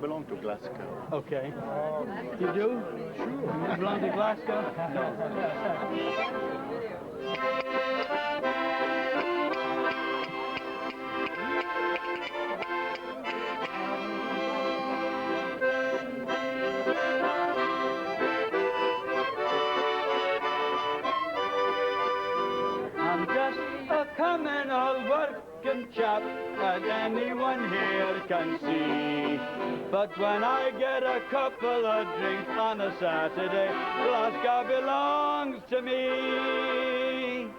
belong to Glasgow. Okay. You do? Sure. You belong to Glasgow? I'm just a common old working chap that anyone here can see. But when I get a couple of drinks on a Saturday, Glasgow belongs to me.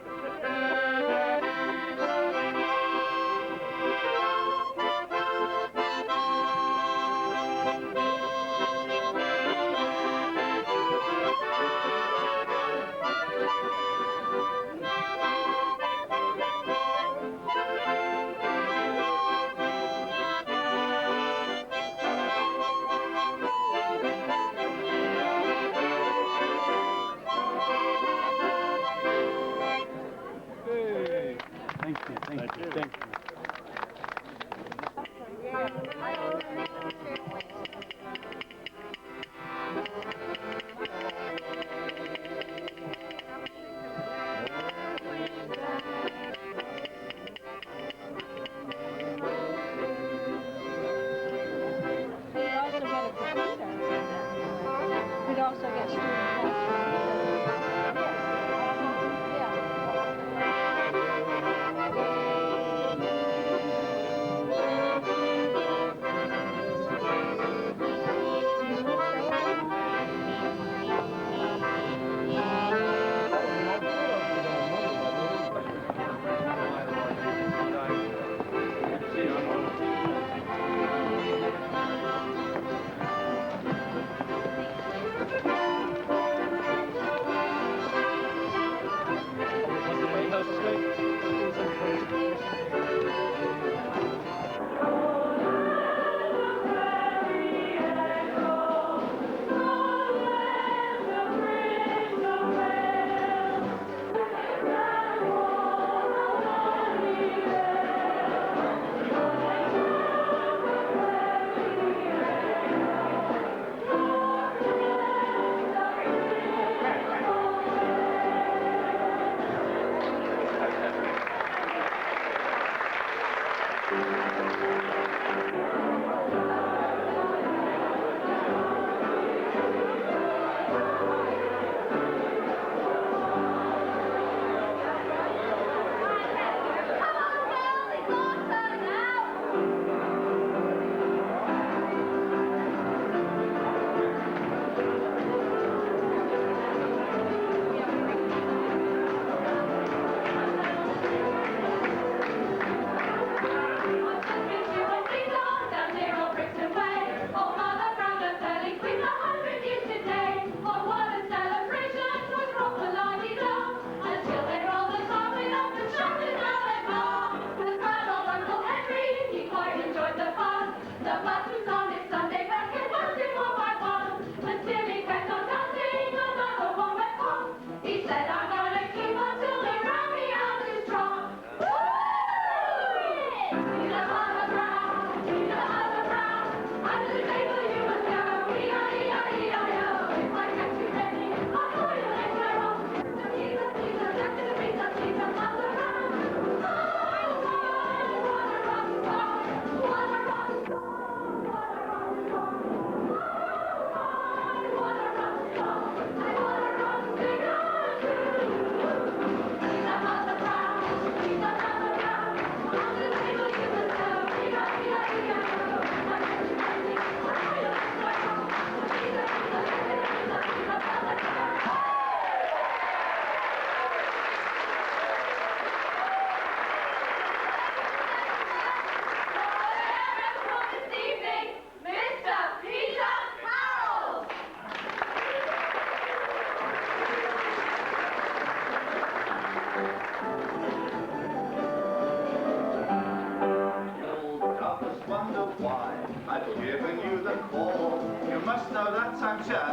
Thank you. We'd also get student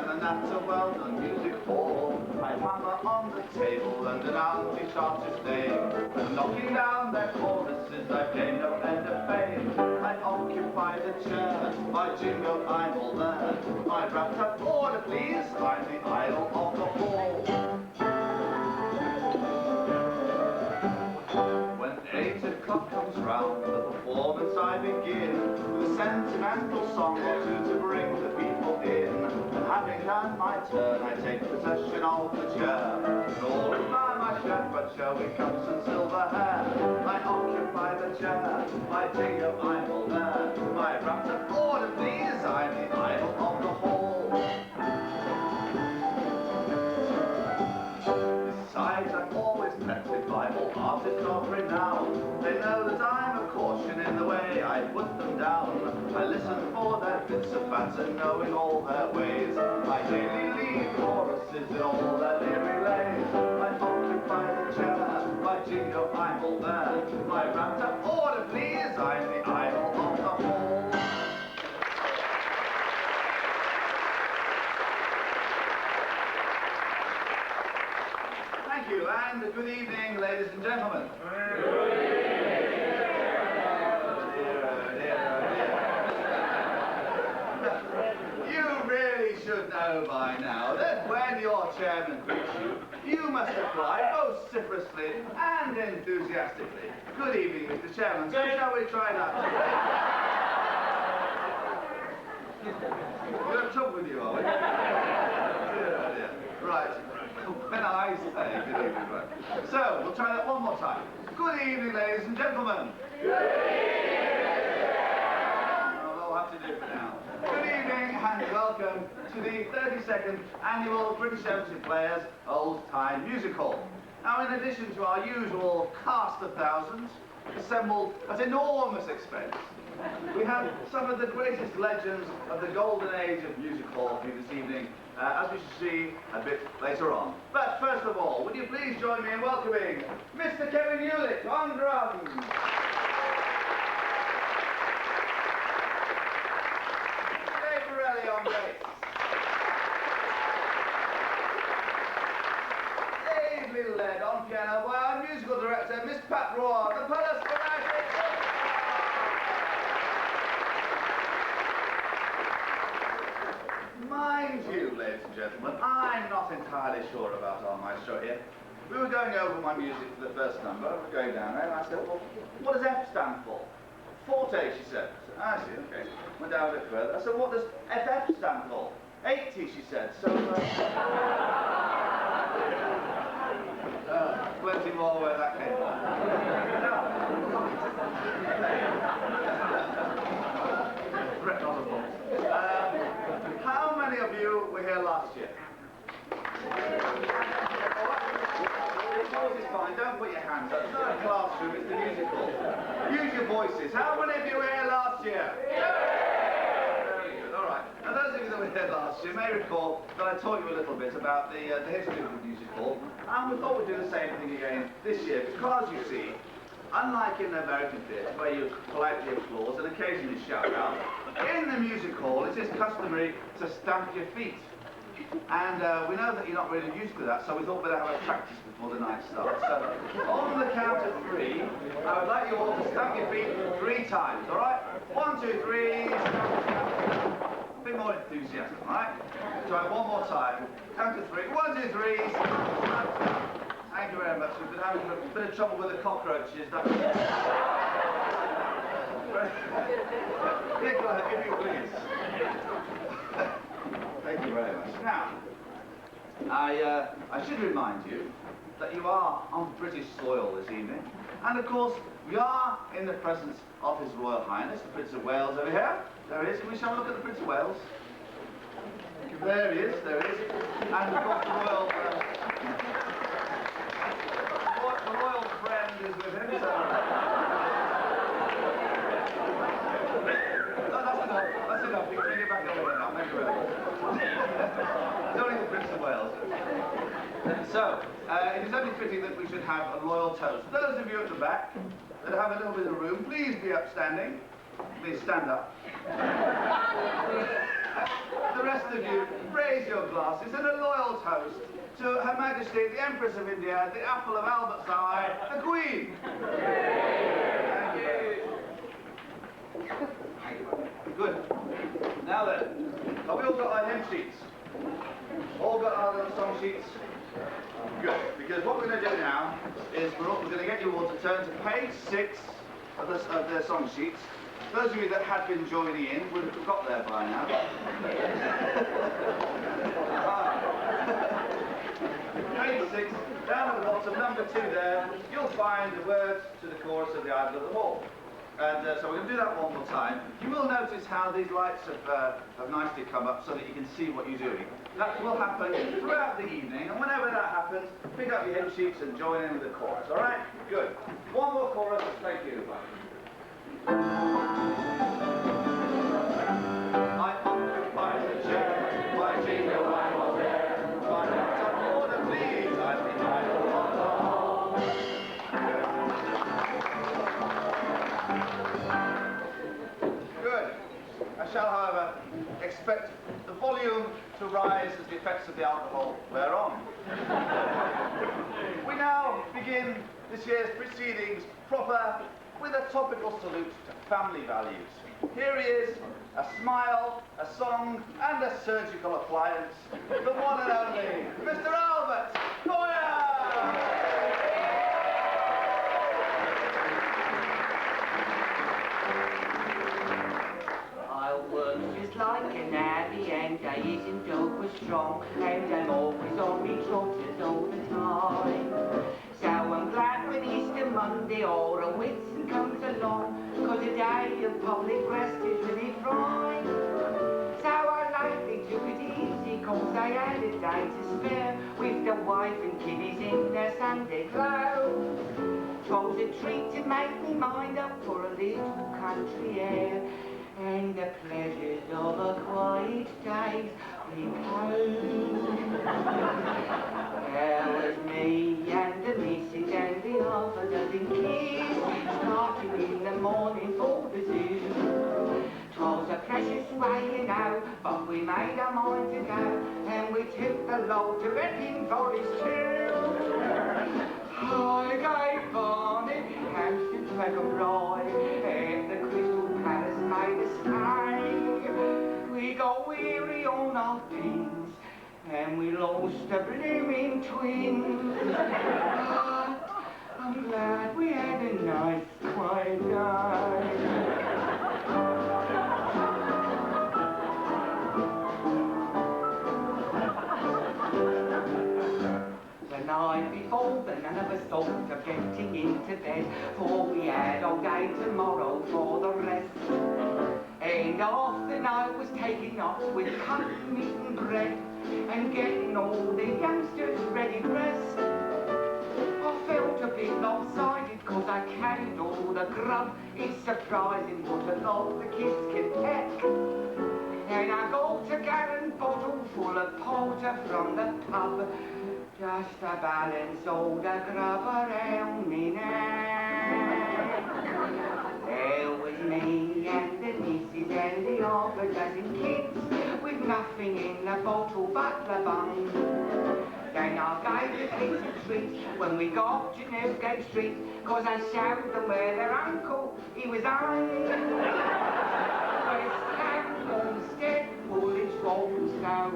and that's a well-known music hall. I hammer on the table and an auntie starts his name. And knocking down their choruses, I've gained no end of fame. I occupy the the chair. My jingo, I'm all there. My wrapped up order, please. I'm the idol of the hall. When 8 o'clock comes round, the performance I begin with a sentimental song or two to bring the people in. And having done my turn, I take possession of the chair. And all admire my shirt, but showy cups and silver hair. I occupy the chair, my jingo, I'm all there. My wrapped up order, please, I'm the idol of the hall. Besides, I'm always tempted by all artists of renown. They know that I'm a caution in the way I put them down. I listen for their bits of banter, knowing all their ways. I daily lead choruses in all their leery lays. I occupy the chair, my jingo, I'm all there. My wrapped up order, please, I'm the idol of the hall. Thank you, and good evening, ladies and gentlemen. You really should know by now that when your chairman greets you, you must reply vociferously and enthusiastically. Good evening, Mr. Chairman. So shall we try that? We're in trouble with you, are we? Dear. Right. When I say good evening, right. So, we'll try that one more time. Good evening, ladies and gentlemen. Good evening. I'll have to do for now. Good evening and welcome to the 32nd Annual British Embassy Players Old Time Musical. Now, in addition to our usual cast of thousands, assembled at enormous expense, we have some of the greatest legends of the golden age of music hall for you this evening, as we shall see a bit later on. But first of all, would you please join me in welcoming Mr. Kevin Hewlett on drums, Dave Borelli on bass, Ably led on piano by our musical director, Miss Pat Roy, the Palace Fanatic. Mind you, ladies and gentlemen, I'm not entirely sure about our maestro here. We were going over my music for the first number, we were going down there, and I said, well, what does F stand for? Forte, she said. I see, okay. Went down a bit further. I said, what does FF stand for? 80, she said. So, plenty more where that came from. How many of you were here last year? Yours is fine, don't put your hands up. It's not a classroom, it's the musical. Use your voices. How many of you were here last year? Very good, all right. Now those of you that were here last year may recall that I taught you a little bit about the history of the musical, and we thought we'd do the same thing again this year, because you see, unlike in the American theatre, where you politely applause and occasionally shout out, in the music hall it is customary to stamp your feet. And we know that you're not really used to that, so we thought we'd have a practice before the night starts. So, on the count of 3, I would like you all to stamp your feet 3 times, all right? 1, 2, 3. A bit more enthusiasm, all right? Try it one more time. Count of 3. 1, 2, 3. Thank you very much. We've been having a bit of trouble with the cockroaches. Go ahead, if you please. Thank you very much. Now, I should remind you that you are on British soil this evening, and of course, we are in the presence of His Royal Highness, the Prince of Wales over here. There he is. Can we shall look at the Prince of Wales? There he is, there he is. And we've got the royal friend is with him, so... That's enough. You can bring it back over here now. Thank you very much. It's only the Prince of Wales. So, it is only fitting that we should have a royal toast. Those of you at the back that have a little bit of room, please be upstanding. Please stand up. The rest of you, raise your glasses and a loyal toast to Her Majesty, the Empress of India, the apple of Albert's eye, the Queen. Thank you. Have we all got our hymn sheets? All got our little song sheets? Good, because what we're going to do now is we're going to get you all to turn to page 6 of the song sheets. Those of you that had been joining in would have got there by now. Page 6, down at the bottom, number 2 there, you'll find the words to the chorus of the Idol of the Hall. And so we're going to do that one more time. You will notice how these lights have nicely come up so that you can see what you're doing. That will happen throughout the evening, and whenever that happens, pick up your hymn sheets and join in with the chorus, all right? Good. One more chorus, thank you. I occupied the chair, my jingle I was there, but not a order please, I'm the idol of the hall. Good. I shall, however, expect the volume to rise as the effects of the alcohol wear on. We now begin this year's proceedings proper with a topical salute to family values. Here he is, a smile, a song, and a surgical appliance, the one and only Mr. Albert Goya! I work just like an navvy and I isn't over strong and I'm always on me trotters all the time. So I'm glad when Easter Monday or a Whitsun comes along, cause a day of public rest is really fine. So I lightly took it easy cause I had a day to spare with the wife and kiddies in their Sunday clothes. 'Twas a treat to make me mind up for a little country air and the pleasures of a quiet day's repose. There was me and the missus and the half a dozen kids starting in the morning for the zoo. 'Twas a precious way, you know, but we made our mind to go and we took the lot to Epping Forest too. I gave Barney Hampstead Dragon Ride and the Crystal Palace made us stay. We got weary on our pins and we lost the blooming twins. I'm glad we had a nice quiet day. The night before, the none of us thought of getting into bed, for we had all day tomorrow for the rest. And half the night was taking off with cutting meat and bread, and getting all the youngsters ready dressed. I felt a bit lopsided cause I carried all the grub. It's surprising what a lot the kids can peck. And I got a gallon bottle full of porter from the pub, just to balance all the grub around me neck. There was me and the missus and the half a dozen kids, with nothing in the bottle but the bung. Then I gave the kids a treat when we got to Newgate Street, cause I showed them where their uncle, he was hung. West Ham, Olmsted, Woolwich, Walthamstow,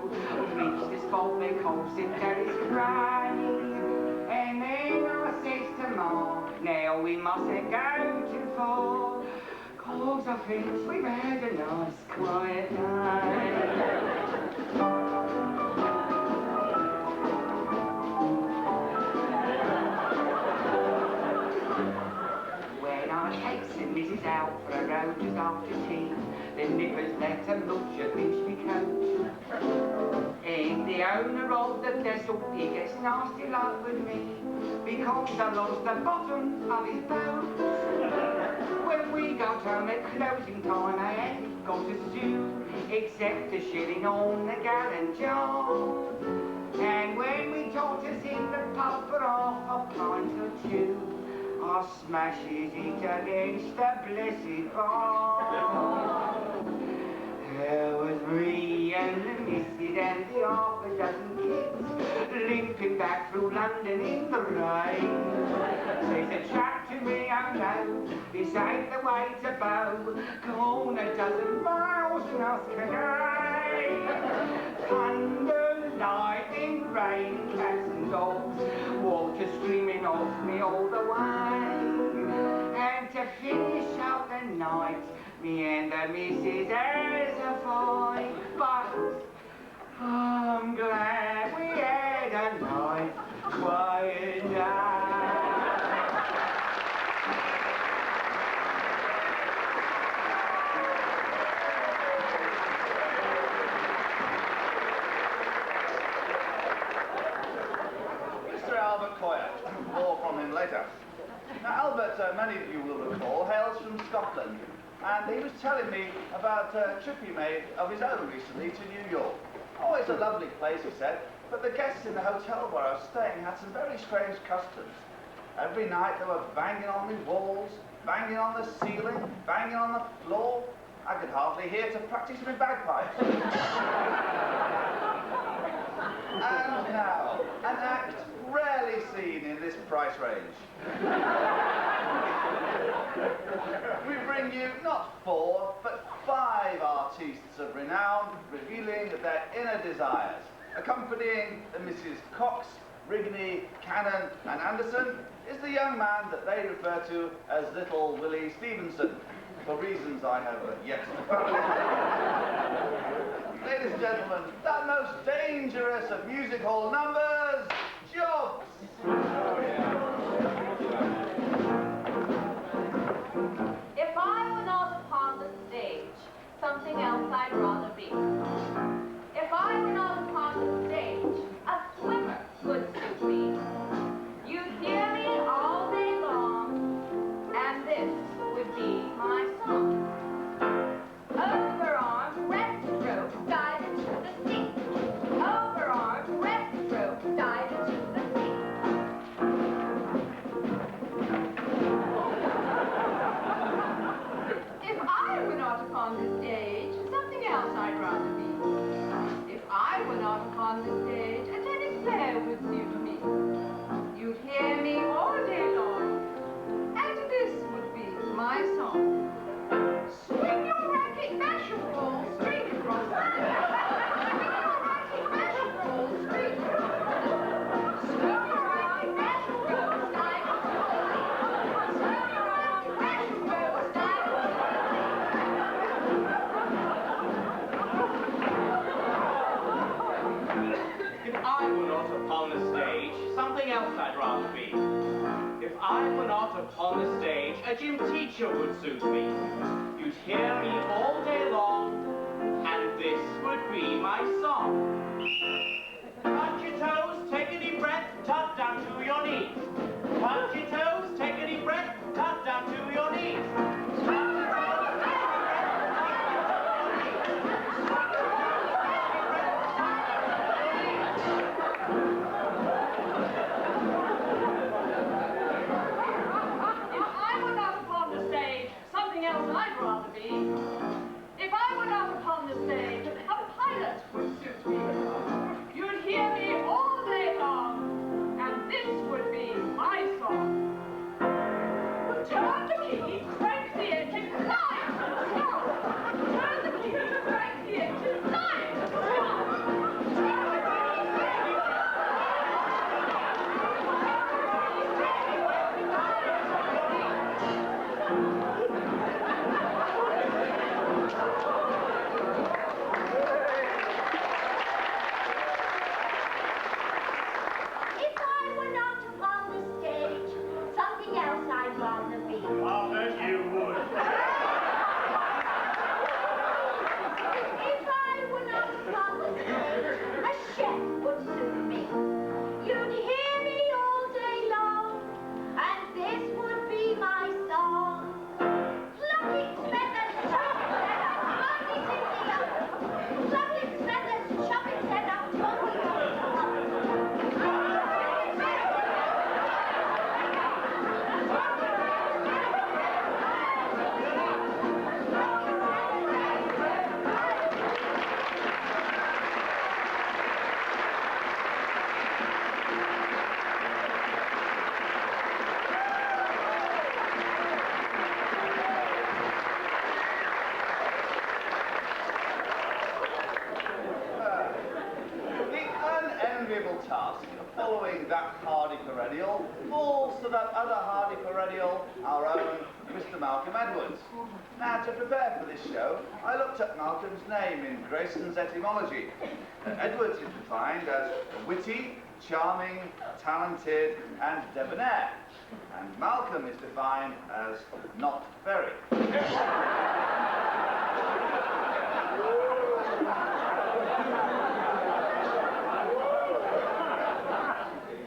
reached the spot they called St. Terry's crying. And then I says to Ma, now we mustn't go too far, cause I think we've had a nice quiet night. When I takes the missus out for a road just after tea, the nippers let her much a pinch me coat. And the owner of the vessel, he gets nasty like with me, because I lost the bottom of his boat. When we got home at closing time, I hadn't got a sou, except a shilling on the gallon jar. And when we taught us in the pub for half a pint or two, I smashes it against the blessed bar. There was me and the missus and the half a dozen kids, limping back through London in the rain. Says a chap to me, oh no, this ain't the way to bow. Go on a dozen miles and ask can I? all the way. And to finish up the night, me and the missus has a fight. But I'm glad we had a nice, quiet night. Mr. Albert Coyer. More from him later. Now, Albert, many of you will recall, hails from Scotland, and he was telling me about a trip he made of his own recently to New York. Oh, it's a lovely place, he said, but the guests in the hotel where I was staying had some very strange customs. Every night they were banging on the walls, banging on the ceiling, banging on the floor. I could hardly hear to practice my bagpipes. And now, an act rarely seen in this price range. We bring you not 4, but 5 artistes of renown, revealing their inner desires. Accompanying the Mrs. Cox, Rigney, Cannon, and Anderson is the young man that they refer to as Little Willie Stevenson, for reasons I have yet to fathom. Ladies and gentlemen, that most dangerous of music hall numbers, Jobs! If I were not upon the stage, something else I'd rather be. If I were not upon the stage, a swimmer would suit me. You'd hear me all day long, and this would be my song. Overarm, breaststroke, dive into the sea. Overarm, breaststroke, dive into the sea. If I were not upon the stage, something else I'd rather be. If I were not upon the stage, a tennis player would suit me. You'd hear me all day long, and this would be my song. Swing your racket, bash your ball, straight across the field. Swing your racket, bash your ball, straight across the field. Swing your racket, bash your ball, dive into the sea. Swing your racket, bash your ball, dive into the If I were not upon the stage, something else I'd rather be. If I were not upon the stage, a gym teacher would suit me. You'd hear me all day long, and this would be my song. Touch your toes, take a deep breath, tuck down to your knees. Touch your toes, take a deep breath, tuck down to your knees. I'd rather be. If I were not upon the stage, a pilot would suit me. You'd hear me all day long, and this would be my song. Turn the enviable task of following that hardy perennial falls to that other hardy perennial, our own Mr. Malcolm Edwards. Now, to prepare for this show, I looked up Malcolm's name in Grayson's etymology. Edwards is defined as witty, charming, talented, and debonair. And Malcolm is defined as not very.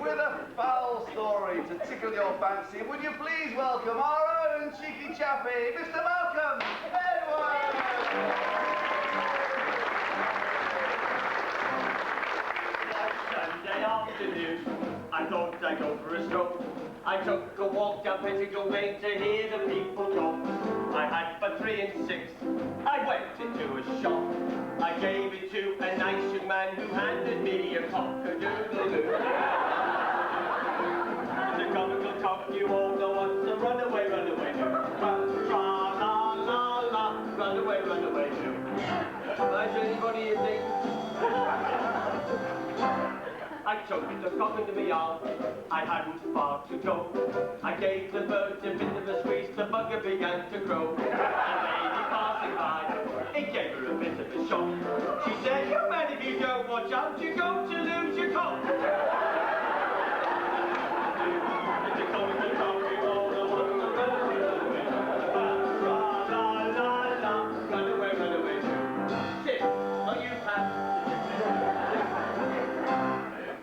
With a foul story to tickle your fancy, would you please welcome our own cheeky chappie, Mr. Malcolm Edwards! Sunday afternoon, I thought I'd go for a stroll. I took a walk down Petticoat Lane to hear the people talk. I had for 3 and 6. I went into a shop. I gave it to a nice young man who handed me a cock-a-doodle-doo. The comical talk, you all know what's a runaway, runaway do. Tra-la-la-la, runaway, runaway do. Is anybody you think? I took the cock into my arm, I hadn't far to go. I gave the bird a bit of a squeeze, the bugger began to grow. A lady passing by, it gave her a bit of a shock. She said, "You man, if you don't watch out, you're going to lose your cock." It's a comical talk, you all know what's a runaway, runaway. Ra-la-la-la, runaway, runaway too. Sit, are you happy?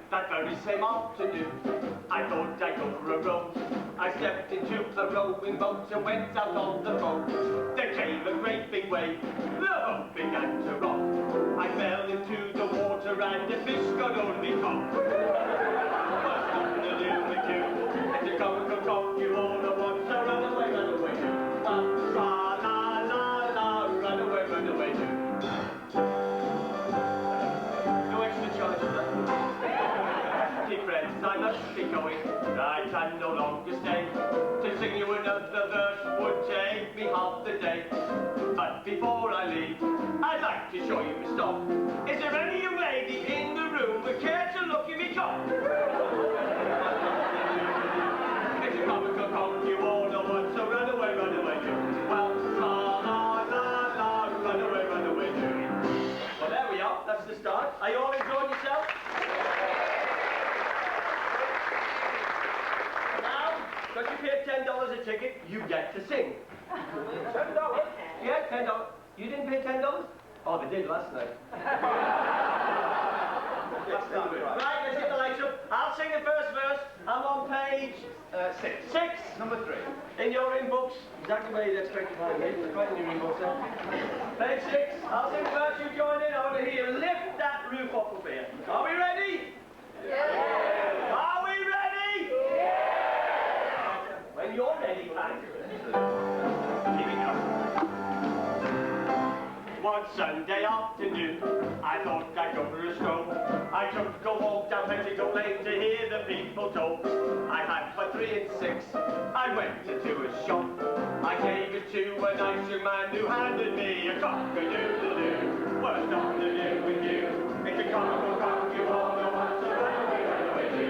That very same afternoon, I thought I'd go for a row. I stepped into the rowing boat and went out on the boat. There came a great big wave, the boat began to rock. I fell into the water and the fish got hold of me cock. What's nothing to do with you? It's a comical talk, you all know what's a runaway, runaway do. Tra-la-la-la, runaway, runaway do. No extra charge for that. Friends, I must be going, I can no longer stay. To sing you another verse would take me half the day. But before I leave, I'd like to show you a stop. Is there any lady in the room who care to look at me cock? It's a comical cock, you all know what's a runaway, runaway do. Well, la-la-la-la, runaway, runaway do. Well, there we are, that's the start. Are you all enjoying yourself? Because you pay $10 a ticket, you get to sing. $10? Yeah, $10. You didn't pay $10? Oh, they did last night. Right, let's get the lights up. I'll sing the first verse. I'm on page 6. 6. Number 3. In your in-books. Exactly where you'd expect to find me. It's right in your in-books there. Page 6. I'll sing the verse, you join in. I want to hear you lift that roof off of here. Are we ready? Yeah. Are we ready? Yeah. When you're ready, thanks. Here we go. One Sunday afternoon, I thought I'd go for a stroll. I took a walk down Petticoat Lane to hear the people talk. I had for 3 and 6. I went into a shop. I gave it to a nice young man who handed me a cock-a-doodle-doo. What's nothing to do with you? It's a comical cock, you all know what's a runaway, runaway do.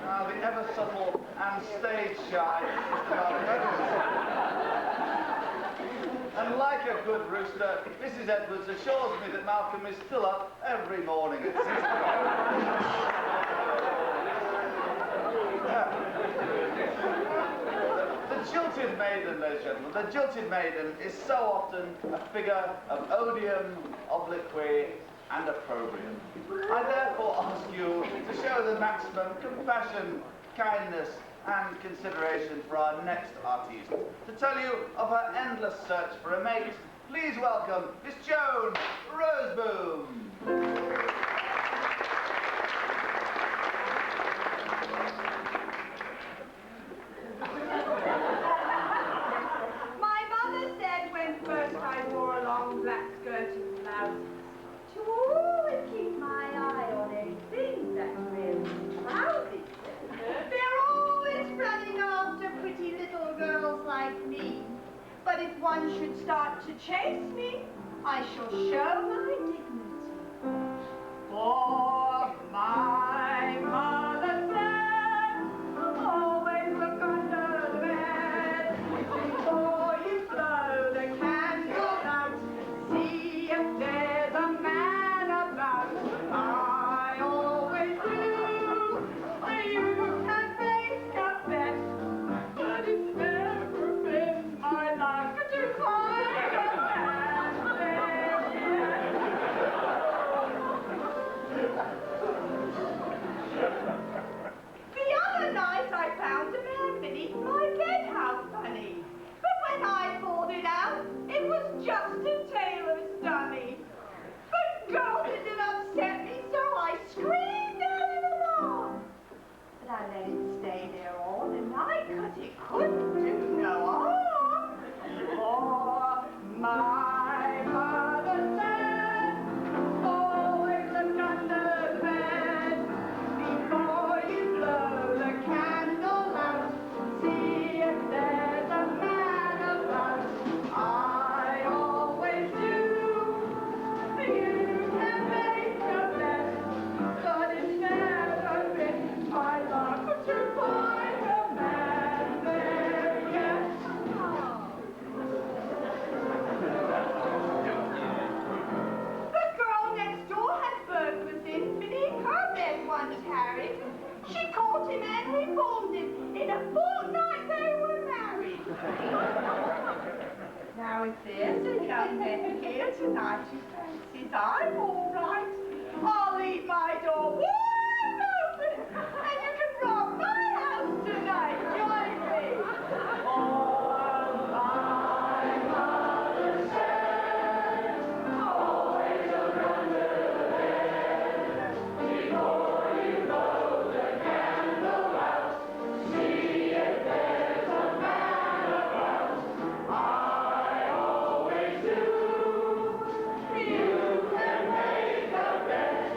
Now, the ever-subtle and stage-shy Mr. Malcolm Edwards. And like a good rooster, Mrs. Edwards assures me that Malcolm is still up every morning at 6 The jilted maiden, ladies and gentlemen, the jilted maiden is so often a figure of odium, obloquy, and opprobrium. I therefore ask you to show the maximum compassion, kindness, and consideration for our next artiste. To tell you of her endless search for a mate, please welcome Miss Joan Roseboom. My mother said when first I wore a long black skirt and blouse to always keep my eye on anything that's really cloudy. They're always running chase me, I shall show my dignity. For my mother said, always look under the bed. Before you blow the candle out, see if there's a man about. I always do. You can make a bet, but it's never been my luck to find a man there. The other night I found a man beneath my bed, how funny. But when I pulled it out, it was just a tailor's dummy. But God, it did upset me, so I screamed out in alarm. But I let it stay there all the night, 'cause it couldn't do no harm. For my mother said, always look under the bed. Before you blow the candle out, see if there's a man about. I always do. You can make a bet, but it's never been my luck to find a man there yet. The girl next door had burglars in beneath her bed once, Harry. She caught him and reformed him. In a fortnight they were married. Now if there's a young man here tonight who fancies I'm all right, I'll leave my door wide open and you can rob my house tonight. Join me. All my mother said, always look under the bed. Before you blow the candle out, see if there's a man about. I always do. You can make a bet,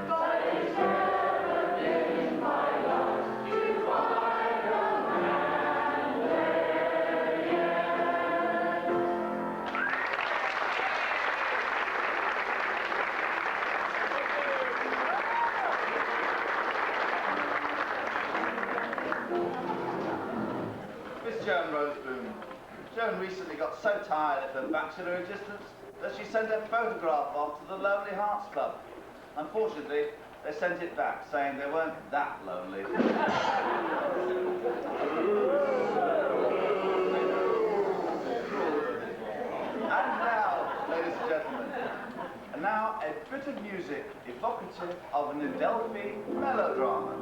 but it's never been my luck to find a man there yet. Miss Joan Roseboom. Joan recently got so tired of her bachelor existence that she sent her photograph off to the Lonely Hearts Club. Unfortunately, they sent it back, saying they weren't that lonely. And now, ladies and gentlemen, and now a bit of music evocative of an Adelphi melodrama.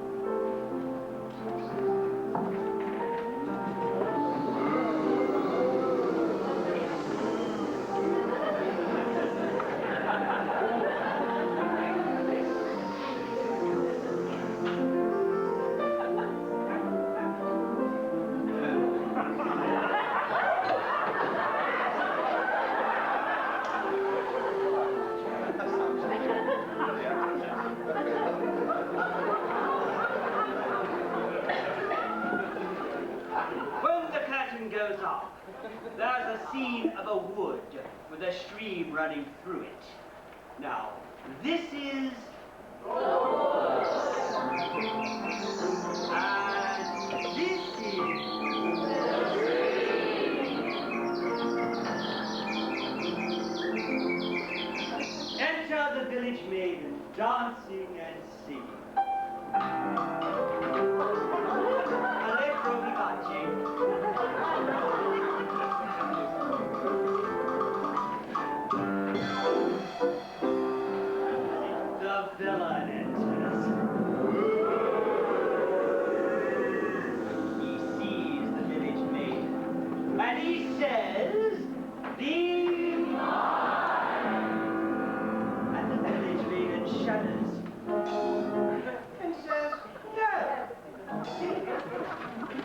When the curtain goes up, there's a scene of a wood with a stream running through it. Now, this is... And this is... Enter the village maiden, dancing and singing. Allegro vivace. The villain enters. He sees the village maiden, and he says, "Be mine." And the village maiden shudders and says, "No."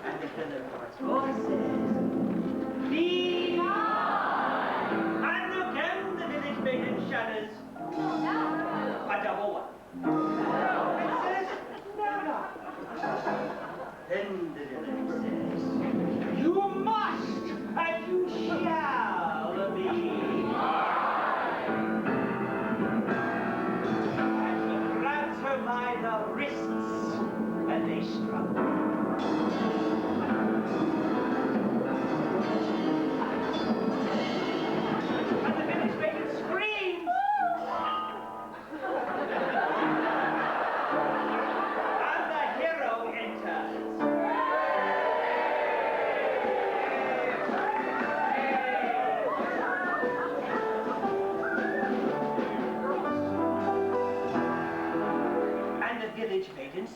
And the villain's voice says, "Be mine." And again the village maiden shudders. A double one. And says, "No." Then the villain says, "You must and you shall be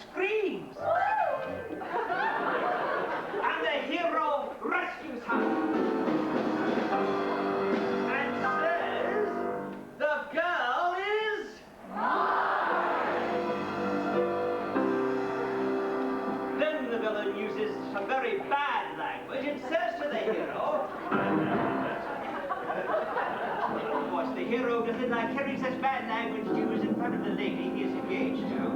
screams. And the hero rescues her. And says, the girl is mine. Then the villain uses some very bad language and says to the hero, of course, the hero doesn't like hearing such bad language used in front of the lady he is engaged to.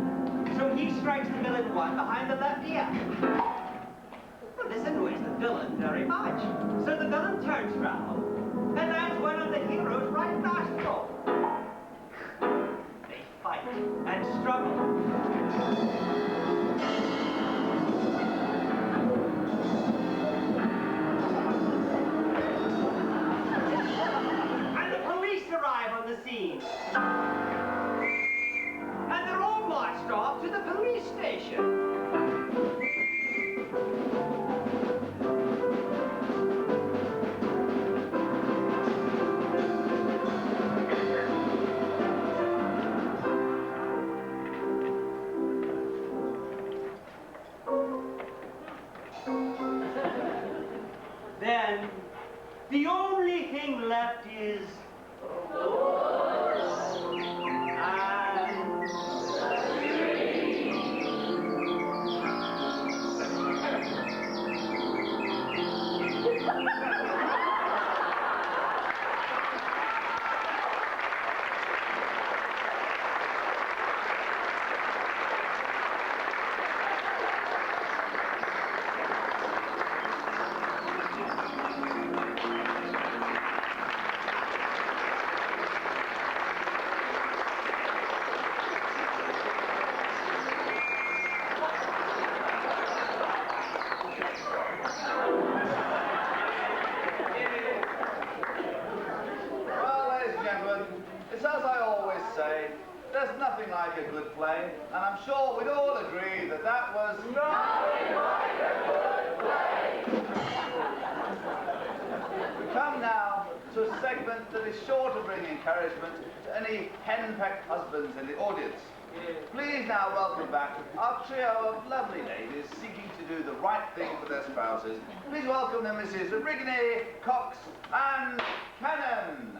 So he strikes the villain one behind the left ear. Well, this annoys the villain very much. So the villain turns round and lands one on the hero's right nostril. They fight and struggle. Arrive on the scene. And they're all marched off to the police station. Then, the only thing left is encouragement to any henpecked husbands in the audience. Please now welcome back our trio of lovely ladies seeking to do the right thing for their spouses. Please welcome them Mrs. Rigney, Cox and Cannon.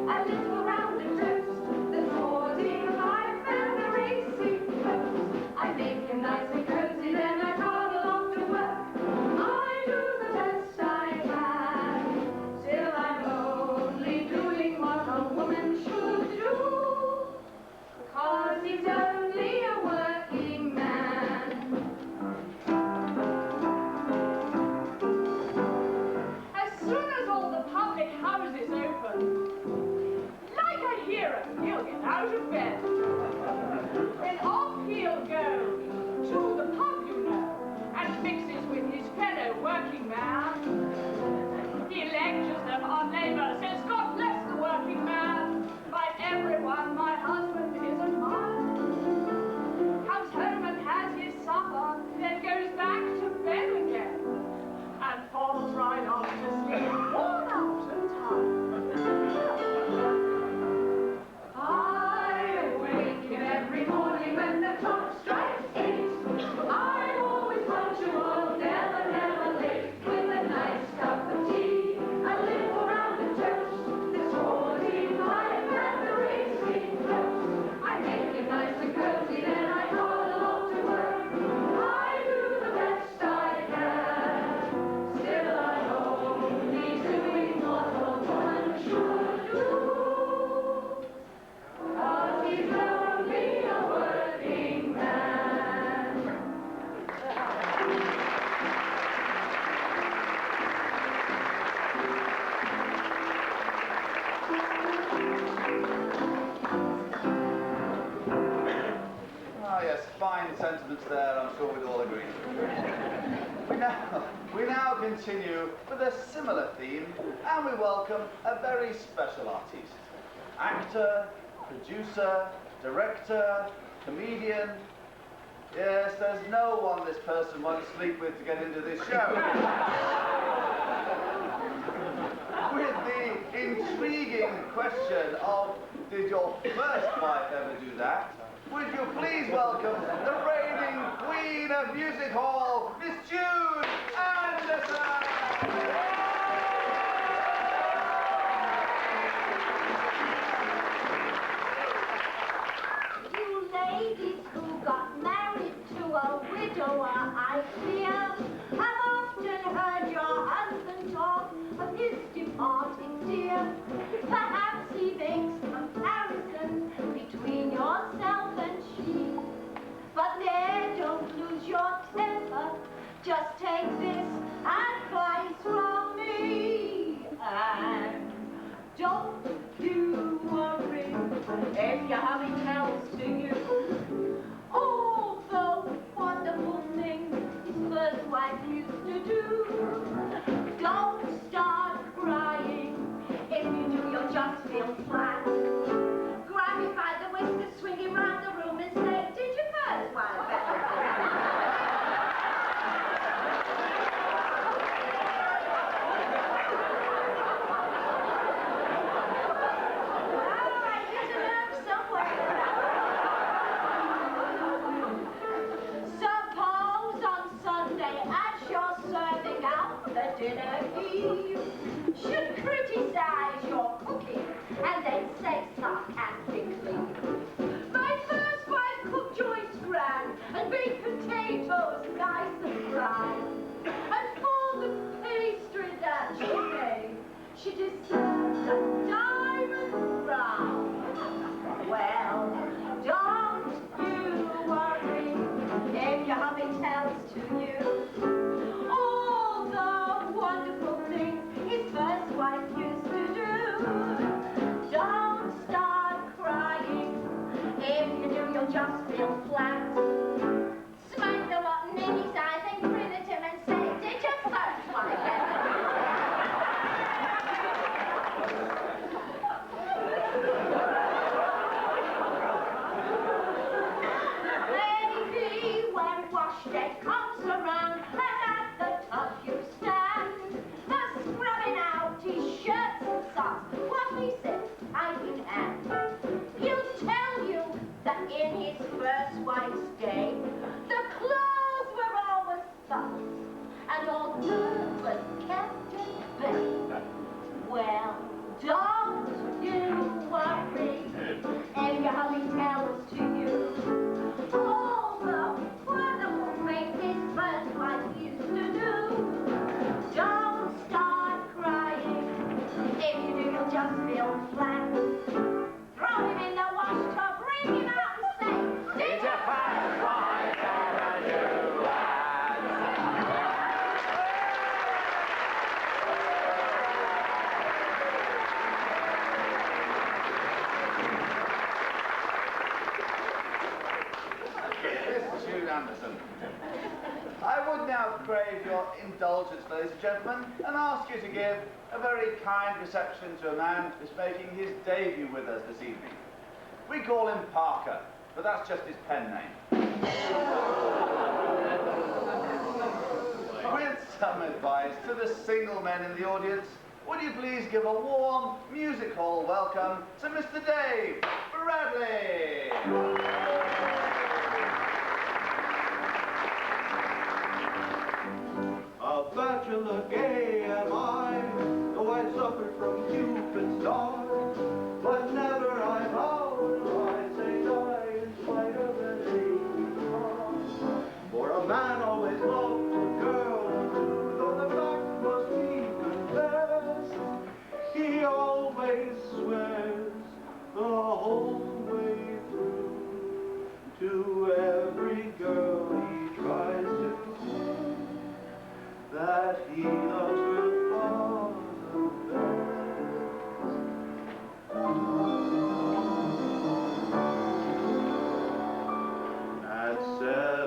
A little round and toast, the sporting life and the racing. sentiments there, I'm sure we'd all agree. We now continue with a similar theme, and we welcome a very special artiste. Actor, producer, director, comedian. Yes, there's no one this person won't sleep with to get into this show. With the intriguing question of, did your first wife ever do that? Would you please welcome the reigning queen of music hall, Miss Jude Anderson! You ladies who got married to a widower, I fear, have often heard your husband talk of his departed dear. Perhaps he makes comparisons between yourself and she. But there, don't lose your temper. Just take this advice from me. And don't you worry if you're having tells to you all the wonderful things his first wife used to do. Don't start crying. If you do, you'll just feel flat. Grab him by the waist and swing him round the room and say, did your first wife ever do that? Dinner eve should criticize your cooking and then say sarcastically, my first wife cooked joints grand and baked potatoes nice and fried, and for the pastry that she made, she deserved a diamond crown. Well, don't you worry if your hubby tells to you wonderful things his first wife used to do. Don't start crying. If you do, you'll just feel flat. Smack the rotten in his eyes and grin at him and say, did your first wife ever do that? Maybe when wash day comes around and at the tub you stand, scrubbing out his shirts and socks, what he said, I in hand. He'll tell you that in his first wife's day, the clothes were always soft, and all good was kept in bed. Well, don't you worry if your hubby tells to you all the wonderful things his first wife used to do. Don't start crying. If you do, you'll just feel flat. Throw him in the wash tub, bring him out and say, did your first wife ever do that? Miss Jude Anderson. I would now crave your indulgence, ladies and gentlemen, and ask you to give a very kind reception to a man who's making his debut with us this evening. We call him Parker, but that's just his pen name. With some advice to the single men in the audience, would you please give a warm music hall welcome to Mr. Dave Bradley? A bachelor gay am I, though I suffered from Cupid's dart. But never I vow nor I say die in spite of an aching heart. For a man always loved a girl, though the fact must be confessed. He always swears the whole way through.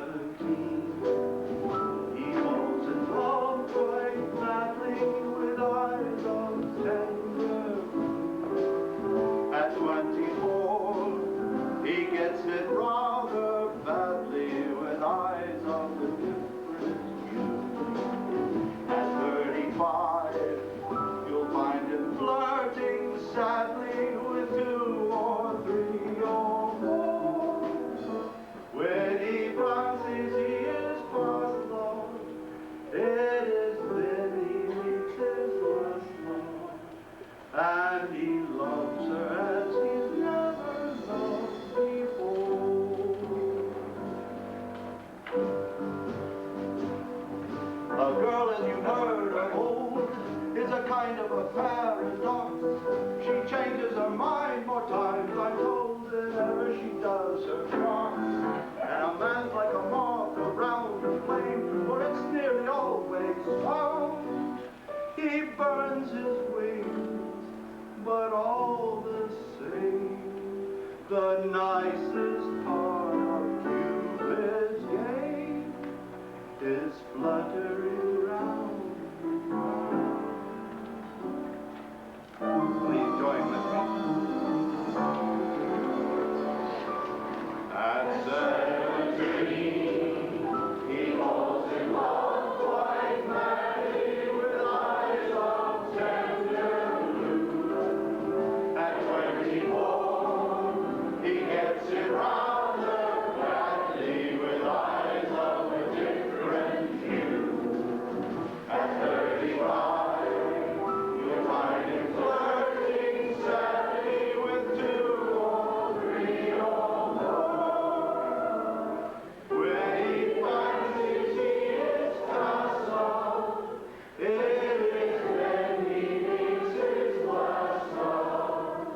17. He falls in love quite madly with eyes of tender blue. At 24, he gets it rather badly with eyes of a different hue. At 35, you'll find him flirting sadly with 2 or 3 or more. When he fancies he is past love, it is then he meets his last love, and he loves her as he's never loved before. A girl, as you've heard of old, is a kind of a paradox. She changes her mind more times, I'm told, than ever she does her frocks. And a man's like a moth around a flame, for it's nearly always found. He burns his wings, but all the same, the nicest part of Cupid's game is fluttering round the ground. Please join with me. At 17, he falls in love quite madly with eyes of tender blue. At 24, he gets it rather badly with eyes of a different hue. At 35, you'll find him flirting sadly with 2 or 3 or more. When he fancies he is past love, it is then he meets his last love,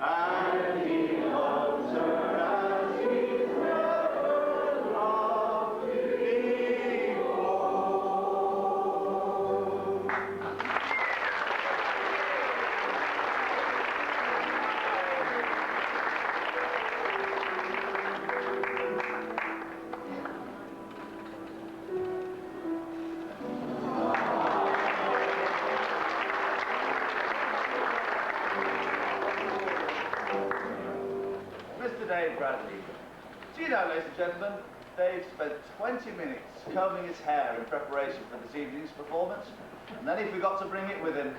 and he loves her as he's never loved before. Mr. Dave Bradley. Do you know, ladies and gentlemen, Dave spent 20 minutes combing his hair in preparation for this evening's performance, and then he forgot to bring it with him.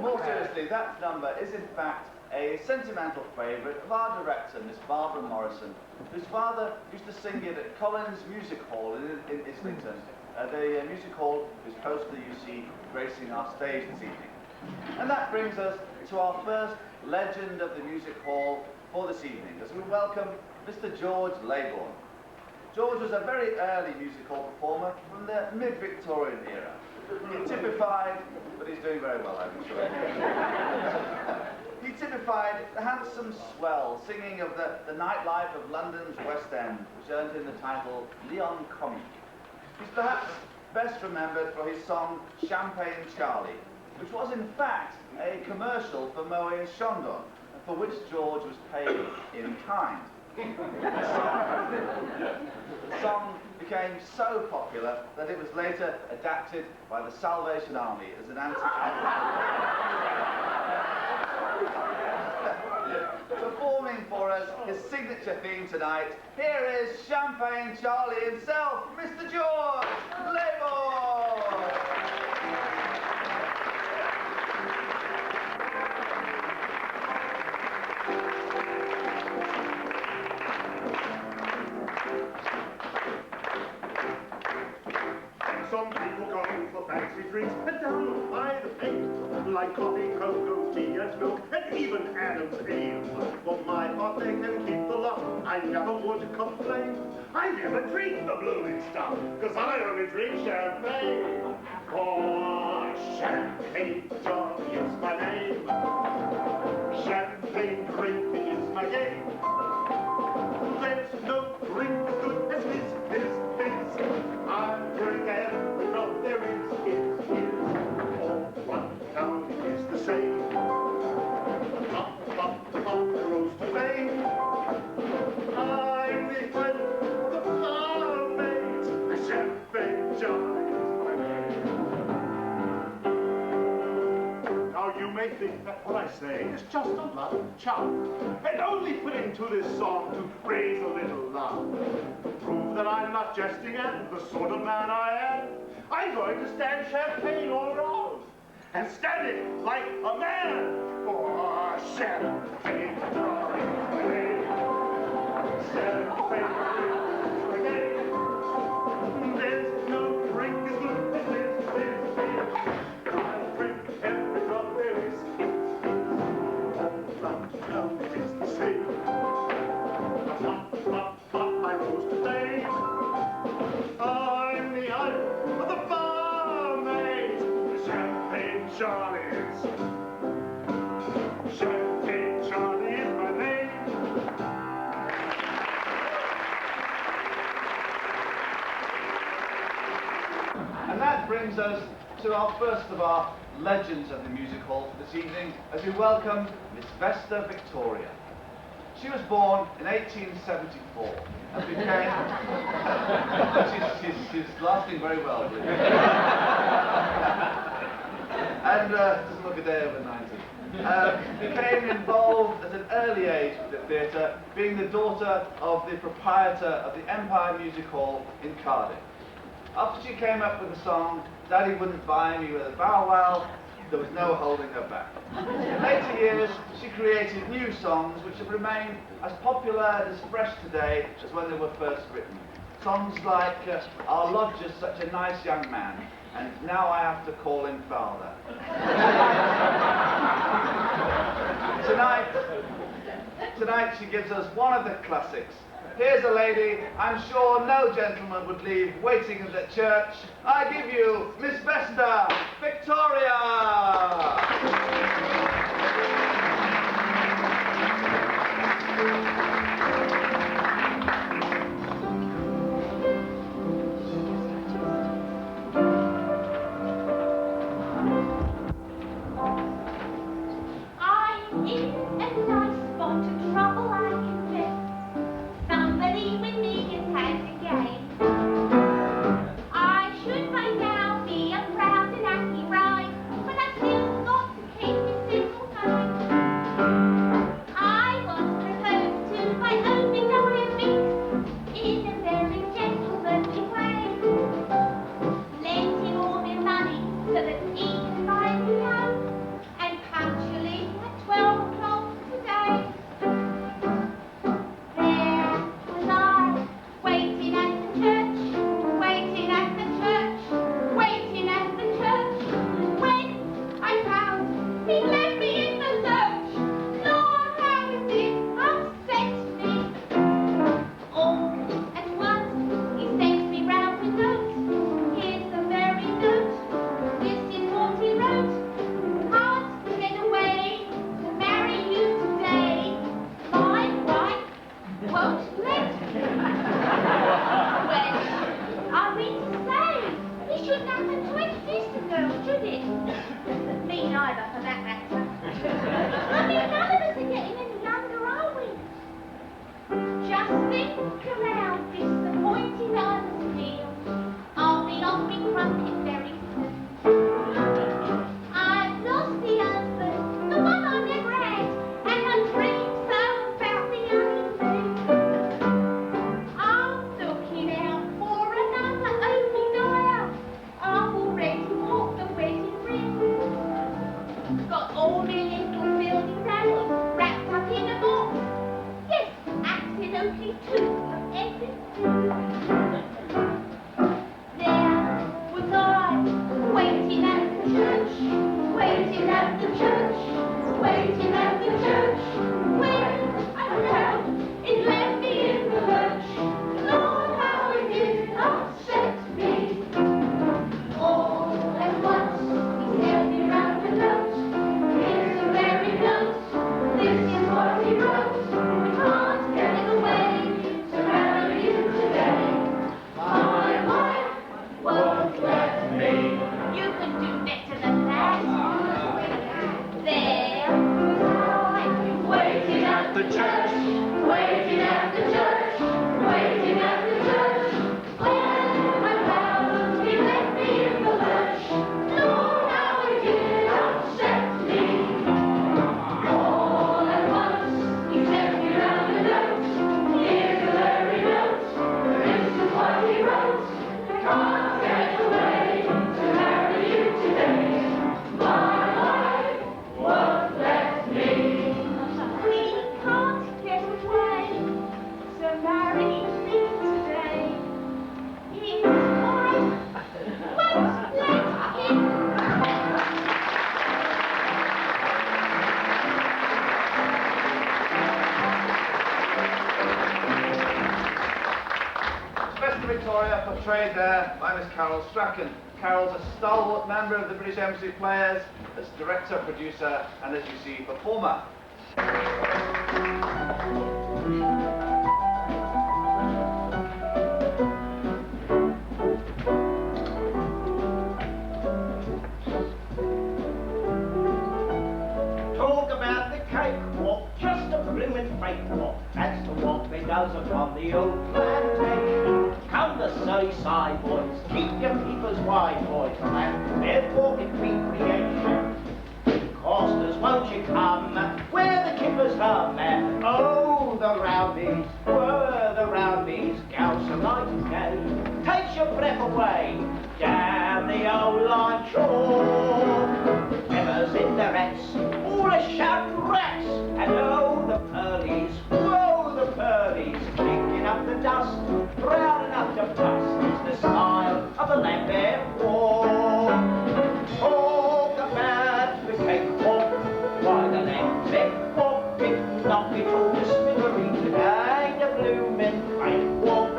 More seriously, that number is in fact a sentimental favourite of our director, Miss Barbara Morrison, whose father used to sing it at Collins Music Hall in Islington, the music hall whose poster you see gracing our stage this evening. And that brings us to our first legend of the music hall for this evening, as we welcome Mr. George Laybourne. George was a very early music hall performer from the mid-Victorian era. He typified, but he's doing very well, I'm sure. He typified the handsome swell singing of the nightlife of London's West End, which earned him the title Leon Comique. He's perhaps best remembered for his song Champagne Charlie, which was in fact a commercial for Moët and Chandon, for which George was paid in kind. The song became so popular that it was later adapted by the Salvation Army as an Performing for us his signature theme tonight, here is Champagne Charlie himself, Mr. George Laybourne! Some people go for fancy drinks and down by the pint, like coffee, cocoa, tea and milk, and even Adam's ale. For my part, they can keep the lot. I never would complain. I never drink the blooming stuff, because I only drink champagne. Oh, Champagne Charlie is my name. Champagne drinking is my game. There's no drink as good as his. I drink every drop there is. All one down is the same. may think that what I say is just a lot of chop, and only put into this song to raise a little love. To prove that I'm not jesting and the sort of man I am, I'm going to stand champagne all around, and stand it like a man. For champagne, champagne, there's no drink as good as this beer. I'll drink every drop there is. All it is the same. Pop, pop, pop, my rose today. I'm the idol of the barmaids, the Champagne Charlies. Champagne Charlie is my name. And that brings us to our first of our legends of the music hall for this evening, as we welcome Miss Vesta Victoria. She was born in 1874 and became... she's lasting very well, really. And doesn't look a day over 90. Became involved at an early age with the theatre, being the daughter of the proprietor of the Empire Music Hall in Cardiff. After she came up with the song, Daddy Wouldn't Buy Me With a Bow Wow, there was no holding her back. In later years, she created new songs which have remained as popular and as fresh today as when they were first written. Songs like Our Lodger's Such a Nice Young Man, and Now I Have to Call Him Father. Tonight she gives us one of the classics. Here's a lady I'm sure no gentleman would leave waiting in the church. I give you Miss Vesta Victoria! I'm in a nice spot of trouble, I confess. Somebody with me has had to gain. I should by now be a proud and happy bride, but I've still got to keep this simple mind. I was proposed to by O.B.W. in a very gentlemanly way. Lent him all my money so that he can buy me home, and punctually at 12 o'clock today, there was I, waiting at the church, waiting at the church, waiting at the church, when I found he left me in the lurch. Lord, how it did upset me. All at once he sent me round a note. Here's the very note. This is what he wrote. Can't get away to marry you today. My wife won't let me. Well, I mean to say, it shouldn't happen to exist, girl, should it? Me neither, for that matter. I mean, none of us are getting any younger, are we? Just think around disappointed I must feel. I'll be off me crumpet very soon. I've lost the husband, the one I never had, and I dream so about the honeymoon. I'm looking out for another only dyer. I've already bought the wedding ring. Got all my little building apples wrapped up in a box. Yes, absolutely two of everything. There was I, waiting at the church, waiting at the church, waiting at the church, when I found it left me in the lurch. Lord, how it did upset me. All at once he sent me round a note. Here's the very note. This is what he wrote. I can't get away to marry you today. Victoria, portrayed there by Miss Carol Strachan. Carol's a stalwart member of the British Embassy Players, as director, producer, and as you see, performer. Talk about the cakewalk, just a bloomin' fake walk. That's the walk they does upon the old plantation. Come the seaside boys, keep your peepers wide, boys, and their walking recreation. Costers, won't you come, where the kippers hum, and oh, the rowdies, were the rowdies, gals are light and gay. Takes your breath away, down the old line chalk. Embers in the rats, all a shouting rats, and oh, the pearlies, whoa, the pearlies, kicking up the dust, brown enough to bust, is the style of a Lambeth walk. Talk about the cakewalk, why the Lambeth walk, it knock it all to smithereens, again the bloomin' cakewalk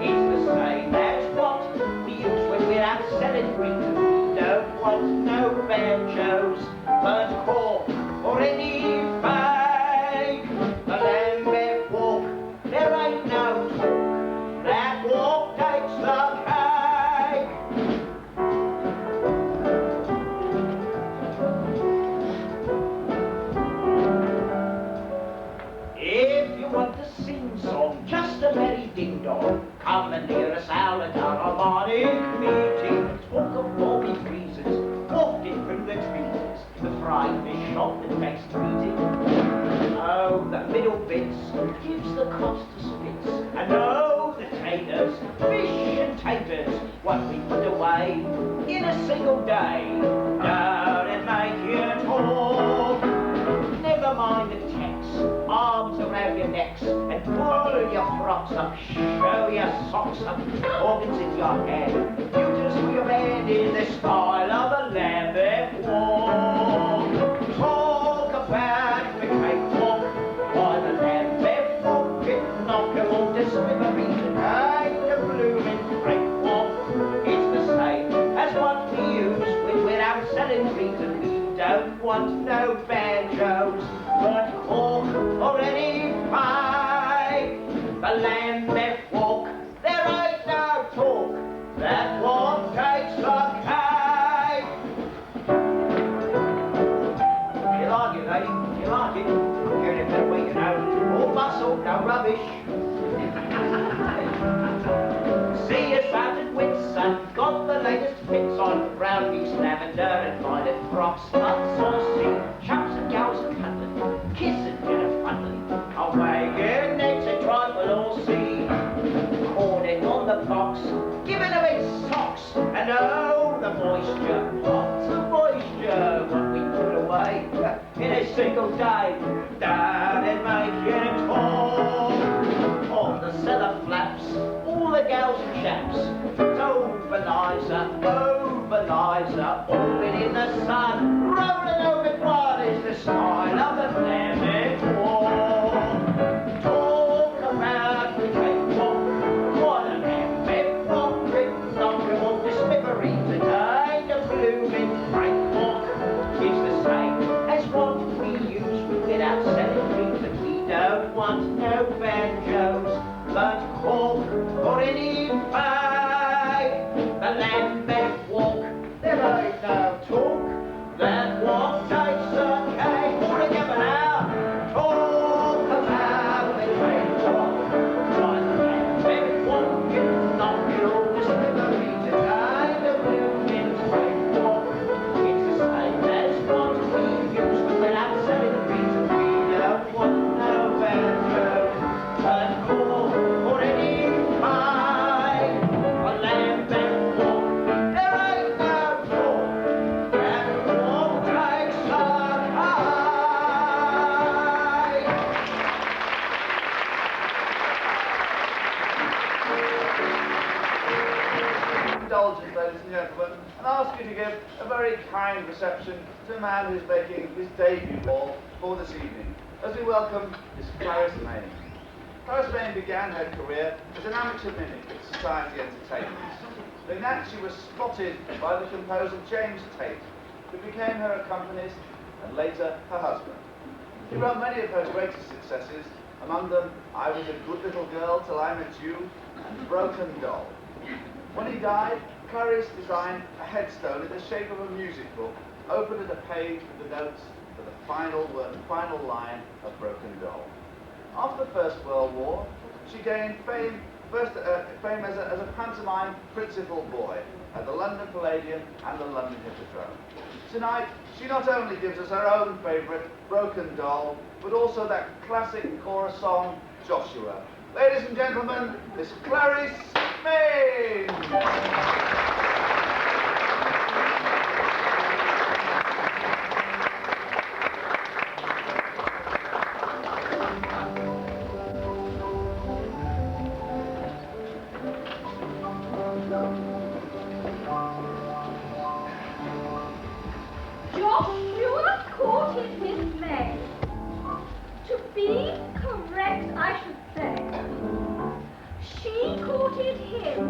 is the same as what we use when we're out selling drinks. We don't want no banjos, burnt cork, or any fake. The Lambeth walk, there ain't no talk, that walk takes the cake. If you want to sing song, just a merry ding dong, come and hear us out at our harmonic meeting. Talk of balmy breezes, wafting through the trees, the fried fish shop that makes the meeting. Oh, the middle bits gives the cost to spits, and oh, the taters, fish and taters, what we put away in a single day. Don't it make you talk? Never mind the text, arms around your necks, and pull your frocks up, show your socks up, organs in your head, uterus for your head in the style of a Lambeth walk. Talk about the cakewalk, why the Lambeth walk, it knock 'em all to smithereens, and ain't the bloomin' cakewalk, it's the same as what we use when we're out selling drinks, and we don't want no banjos, but cork or any pie. The Lambeth walk, there ain't no talk, that walk takes the cake. You like it, lady? You like it? Carry it that way, you know. All muscle, no rubbish. See us out at Windsor, got the latest fits on, brown geese, lavender and violet frocks, mud saucy, chaps and gals and cuddling, kissing and a fuddling, away your necks a trifle or see, corning on the box, giving them its socks, and oh, the moisture, lots of moisture, what we put away in a single day, down and make it talk, on the cellar flaps, all the gals and chaps, overlizer, all in the sun, rolling over what is the style of the Lambeth walk. Talk about the cakewalk, what a Lambeth walk, it knock 'em all to smithereens, and ain't a bloomin' cakewalk, it's the same as what we use without selling drinks, and we don't want no banjos, but cork or any pie. The Lambeth walk, there ain't no talk, that walk takes the cake. All together now, talk about the cakewalk, why the Lambeth walk, it knock it all to smithereens, and ain't a bloomin' cakewalk, it's the same as what we use when out selling drinks, and we don't want no banjos, but cork or any pie. A Lambeth walk, there ain't no talk, that walk takes the Indulgence, ladies and gentlemen, and ask you to give a very kind reception to a man who's making his debut ball for this evening, as we welcome Miss Clarice May. Rose Main began her career as an amateur mimic at society entertainments. In that she was spotted by the composer James Tate, who became her accompanist and later her husband. He wrote many of her greatest successes, among them I Was a Good Little Girl Till I Met You and Broken Doll. When he died, Clarice designed a headstone in the shape of a music book, open at a page with the notes for the final line of Broken Doll. After the First World War, she gained fame as a pantomime principal boy at the London Palladium and the London Hippodrome. Tonight, she not only gives us her own favourite, Broken Doll, but also that classic chorus song, Joshua. Ladies and gentlemen, Miss Clarice Main! Joshua courted Miss May. To be correct, I should say, she courted him,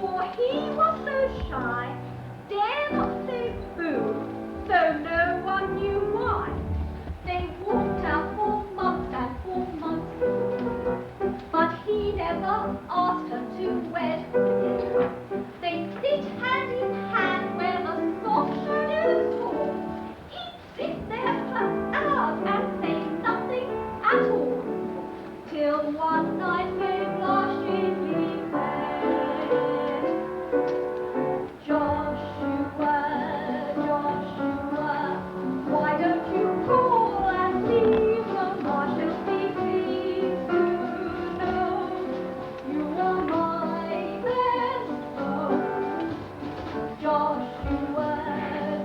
for he was so shy, dare not say boo, though no one knew why. They walked out for months and for months, but he never asked her to wed. They'd sit hand in hand where the soft shadows fall. He'd sit there for hours and say nothing at all, till one night they blushingly met. Joshua, Joshua, why don't you call and leave the marshals be pleased to know you are my best foe. Joshua,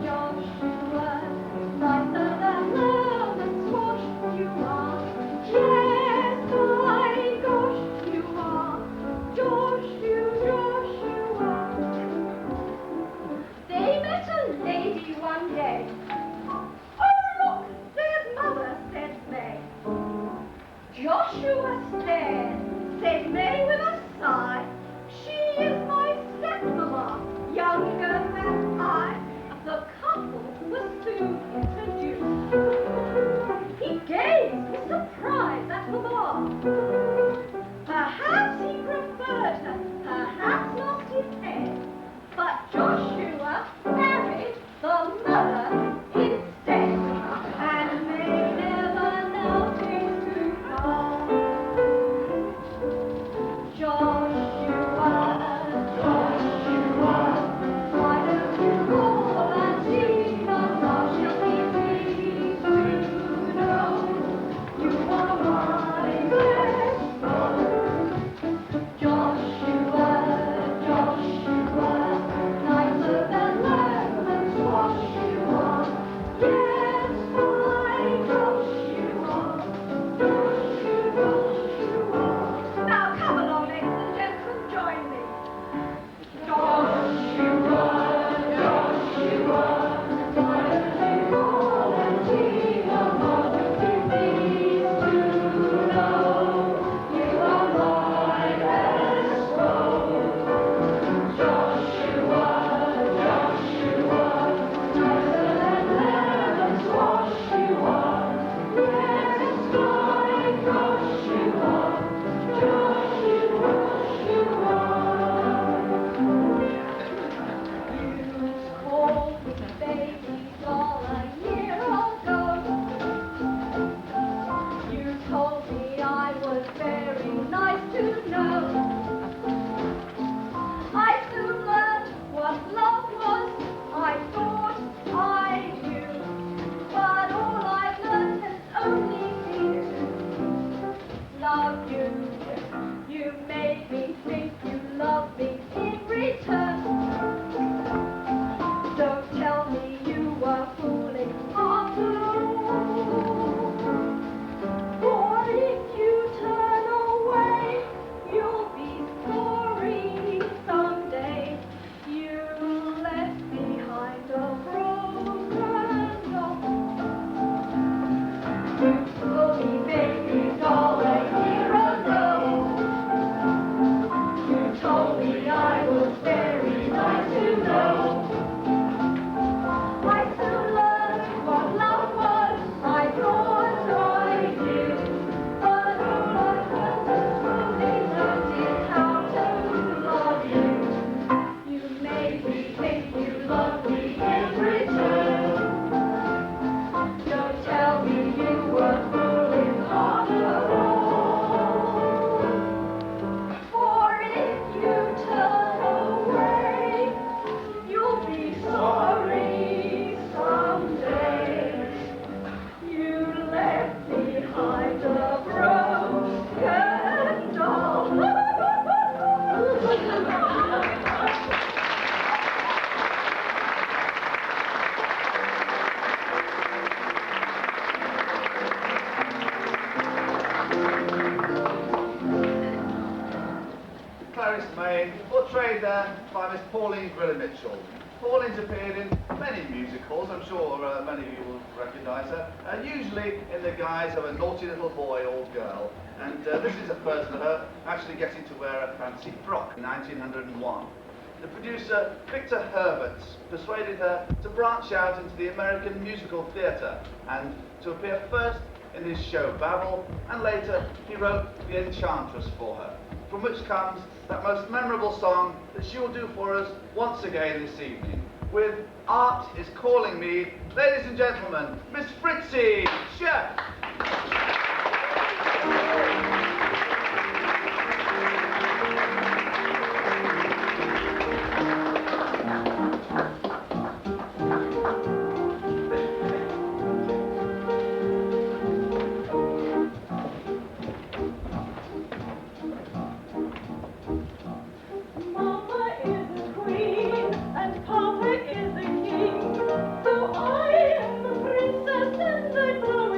Joshua, nicer than lemon squash you are. Yes, my gosh, you are. Joshua. They met a lady one day. Oh, look, there's Mother, said May. Joshua stared, said May with a sigh. She is my stepmama, younger than I. The couple was soon introduced. He gazed with surprise at the bar. Perhaps he preferred her, perhaps lost his head. But Joshua married the mother instead, and May never knelt him too far. Joshua, why don't you call and see the marshal be pleased to know you are my best foe. Joshua, nicer than lemon squash you are. Yes, my Joshua, Joshua. Now come along, ladies and gentlemen, join me. Joshua, why don't you call and see the marshal be pleased to know you are my best foe. Joshua, nicer than lemon squash you are. Yes, my Joshua, You called me baby doll a year ago. You told me I was very nice to know. I soon learned what love was. I thought I knew, but all I've learned has only been to love you. You made me think you loved me in return. Don't tell me you were fooling after all. For if you turn away, you'll be sorry someday. You left behind a broken doll. You told me baby doll a year ago. portrayed there by Miss Pauline Grilla-Mitchell. Pauline's appeared in many musicals, I'm sure many of you will recognise her, usually in the guise of a naughty little boy or girl. And this is a first of her actually getting to wear a fancy frock in 1901. The producer, Victor Herbert, persuaded her to branch out into the American musical theatre and to appear first in his show Babel, and later he wrote The Enchantress for her, from which comes that most memorable song that she will do for us once again this evening, with Art is Calling Me, ladies and gentlemen, Miss Fritzi Chef. So I am the princess and I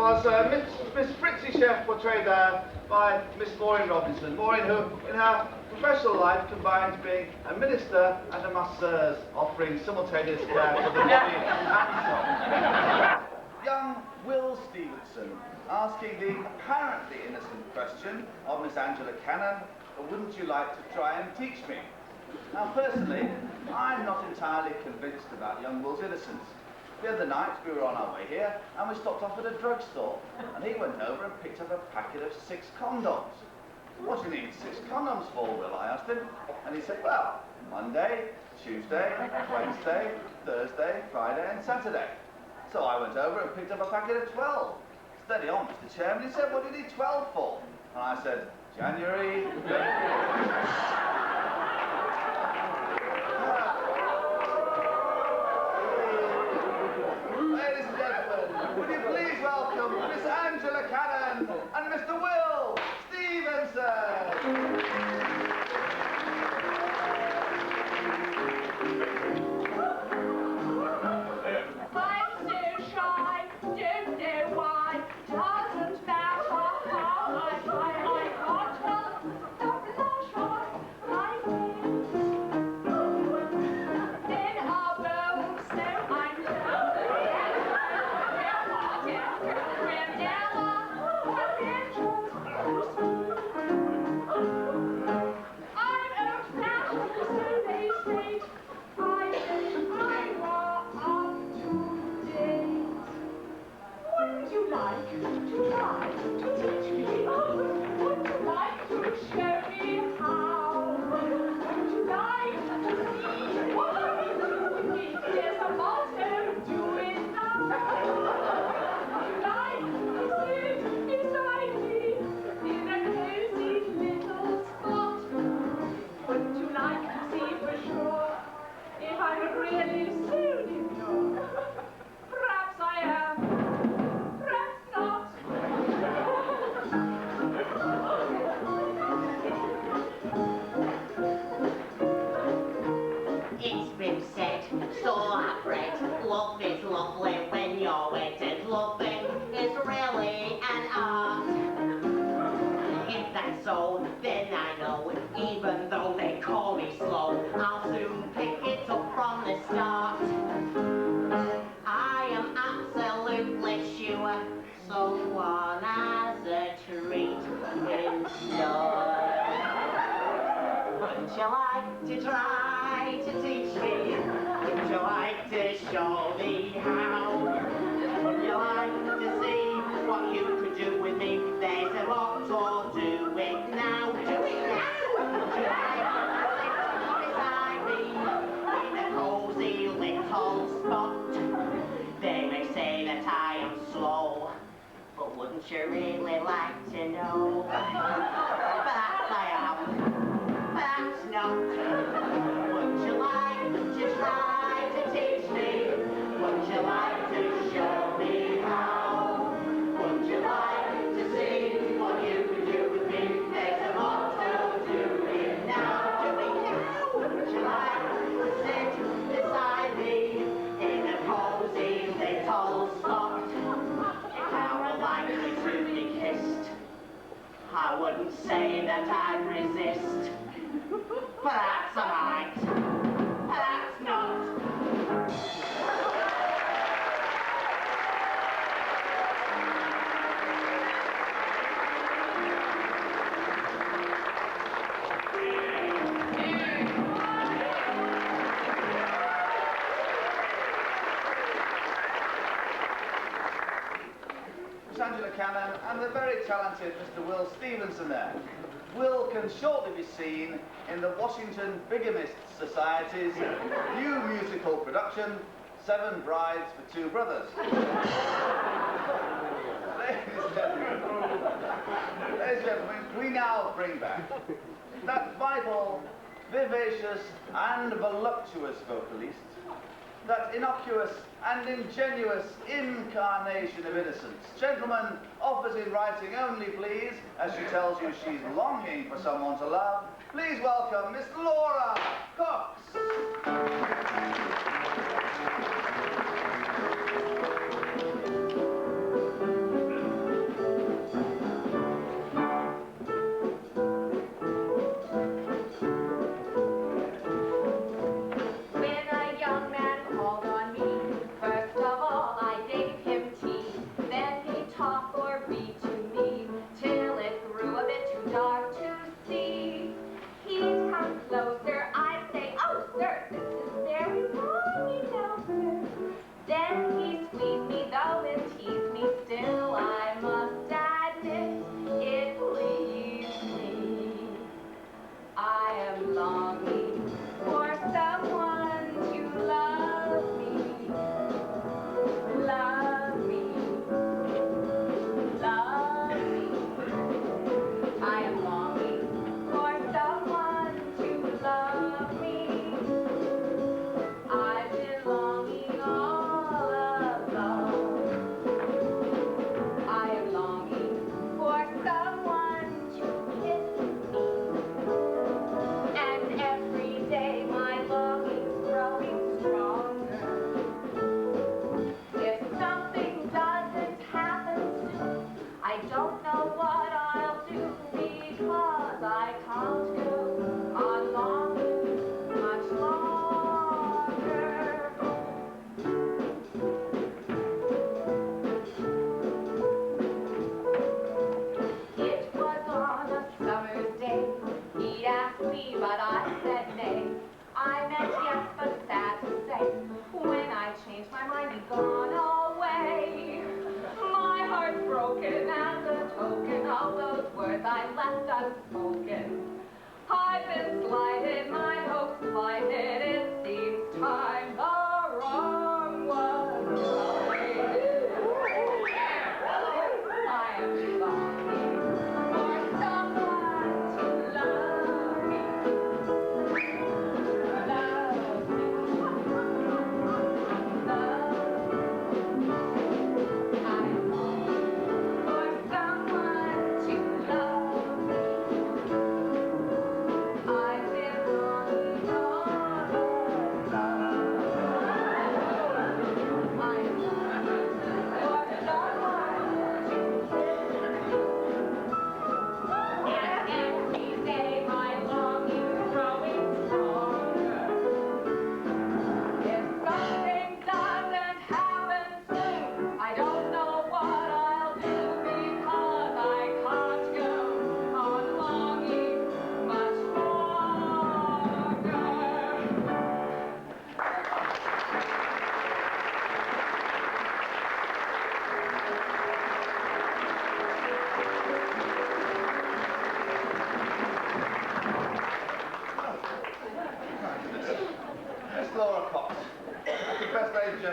was Miss Fritzy Chef, portrayed there by Miss Maureen Robinson. Maureen, who in her professional life combines being a minister and a masseuse, offering simultaneous care for the body and soul. Young Will Stevenson, asking the apparently innocent question of Miss Angela Cannon, wouldn't you like to try and teach me? Now, personally, I'm not entirely convinced about young Will's innocence. The other night, we were on our way here, and we stopped off at a drugstore, and he went over and picked up a packet of 6 condoms. What do you need 6 condoms for, Will? I asked him, and he said, well, Monday, Tuesday, Wednesday, Thursday, Friday, and Saturday. So I went over and picked up a packet of 12. Steady on, Mr. Chairman. He said, what do you need 12 for? And I said, January, Ladies and gentlemen, would you please welcome Miss Angela Cannon and Mr. Will Stevenson. Angela Cannon and the very talented Mr. Will Stevenson there. Will can shortly be seen in the Washington Bigamists Society's new musical production, 7 Brides for 2 Brothers. Ladies and gentlemen, we now bring back that vital, vivacious and voluptuous vocalist, that innocuous and ingenuous incarnation of innocence. Gentlemen, offers in writing only, please, as she tells you she's longing for someone to love. Please welcome Miss Laura Cox.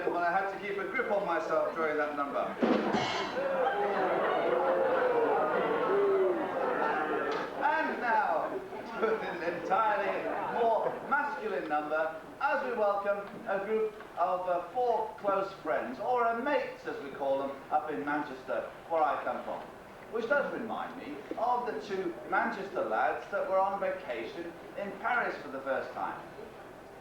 gentlemen, I had to keep a grip on myself during that number. And now, to an entirely more masculine number, as we welcome a group of 4 close friends, or mates as we call them, up in Manchester, where I come from. Which does remind me of the 2 Manchester lads that were on vacation in Paris for the first time.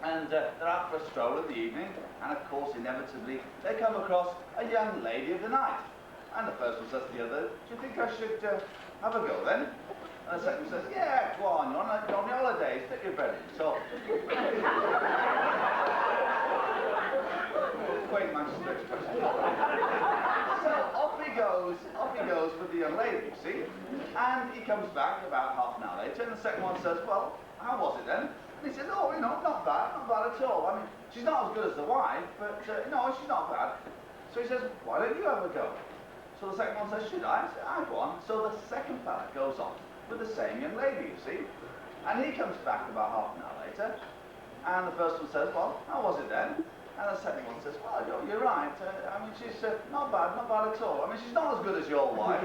And they're out for a stroll in the evening, and of course, inevitably, they come across a young lady of the night. And the first one says to the other, do you think I should have a go then? And the second says, yeah, go on, you're on your holidays, stick your bread in. So, quaint Manchester expression. So off he goes with the young lady, you see, and he comes back about half an hour later, and the second one says, well, how was it then? And he says, oh, you know, not bad at all. I mean, she's not as good as the wife, but no, she's not bad. So he says, why don't you have a go? So the second one says, should I? I said, I go on. So the second fella goes off with the same young lady, you see, and he comes back about half an hour later, and the first one says, well, how was it then? And the second one says, well, you're right. I mean, she's not bad at all. I mean, she's not as good as your wife.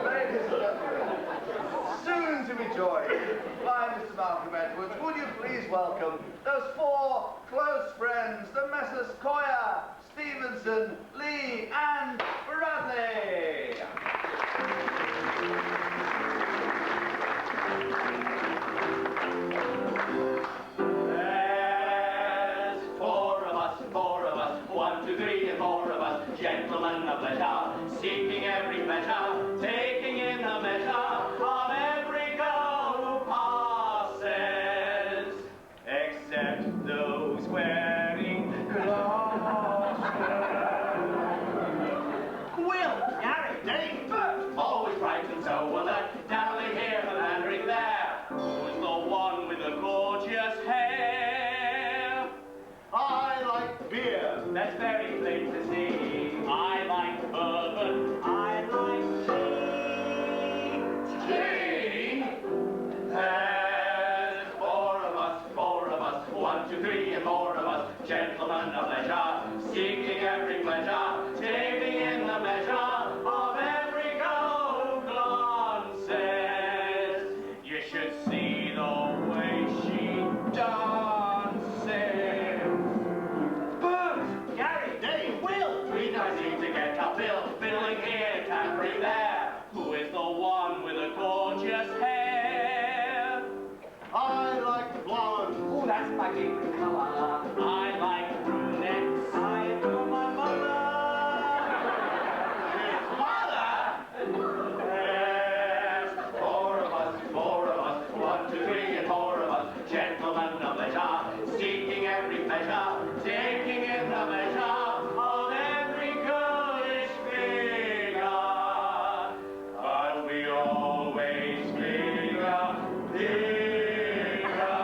Ladies and gentlemen, soon to be joined by Mr. Malcolm Edwards, would you please welcome those 4 close friends, the Messrs. Coyer, Stevenson, Lee, and Bradley. There's 4 of us, 1, 2, 3, and 4 of us, gentlemen of pleasure, seeking every pleasure, taking in the measure of every girl who passes, except those wearing glasses. Will, Gary, Dave, Bert, always bright and so alert, dabbling here and landing there. Who's the one with the gorgeous hair? I like beer. That's very plain to see. I like bourbon. I like tea. Tea? There's 4 of us, 1, 2, 3, and 4 of us, gentlemen of leisure, seeking every pleasure, taking in the measure of every girl who glances. You should see the way she dances. Bert, Gary, Dave, Will, we don't need to get a bill, fiddling here, tampering there. Who is the one with the gorgeous hair? I like blonde. Oh, that's my favorite color. I like brunettes. I do my mother. His mother? Yes, 4 of us, 1, 2, 3, and 4 of us, gentlemen of leisure, seeking every pleasure, taking in the measure of every girlish figure. But we always figure bigger.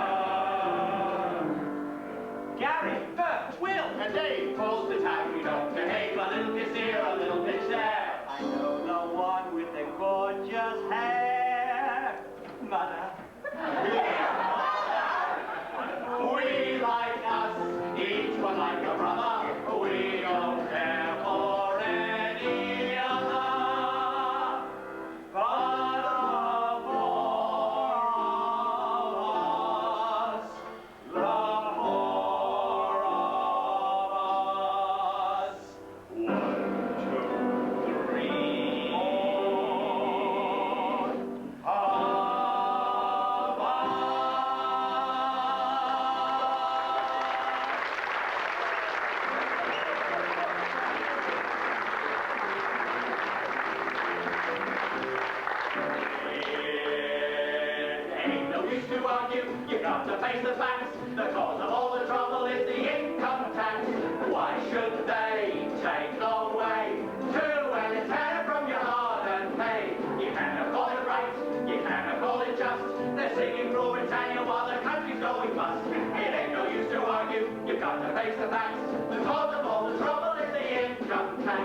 Gary, Bert, Will, and Dave, most of the time we don't behave. A little kiss here, a little pinch there. I know the one with the gorgeous hair. Mother. We like us, each one like a brother. We don't care for any other. But of all of us, the 4 of us. 1, 2, 3, 4 of us. To argue, you've got to face the facts. The cause of all the trouble is the income tax. Why should they take away 2 and a tenner from your hard-earned pay? You cannot call it right, you cannot call it just. They're singing Rule Britannia while the country's going bust. It ain't no use to argue, you've got to face the facts. The cause of all the trouble is the income tax.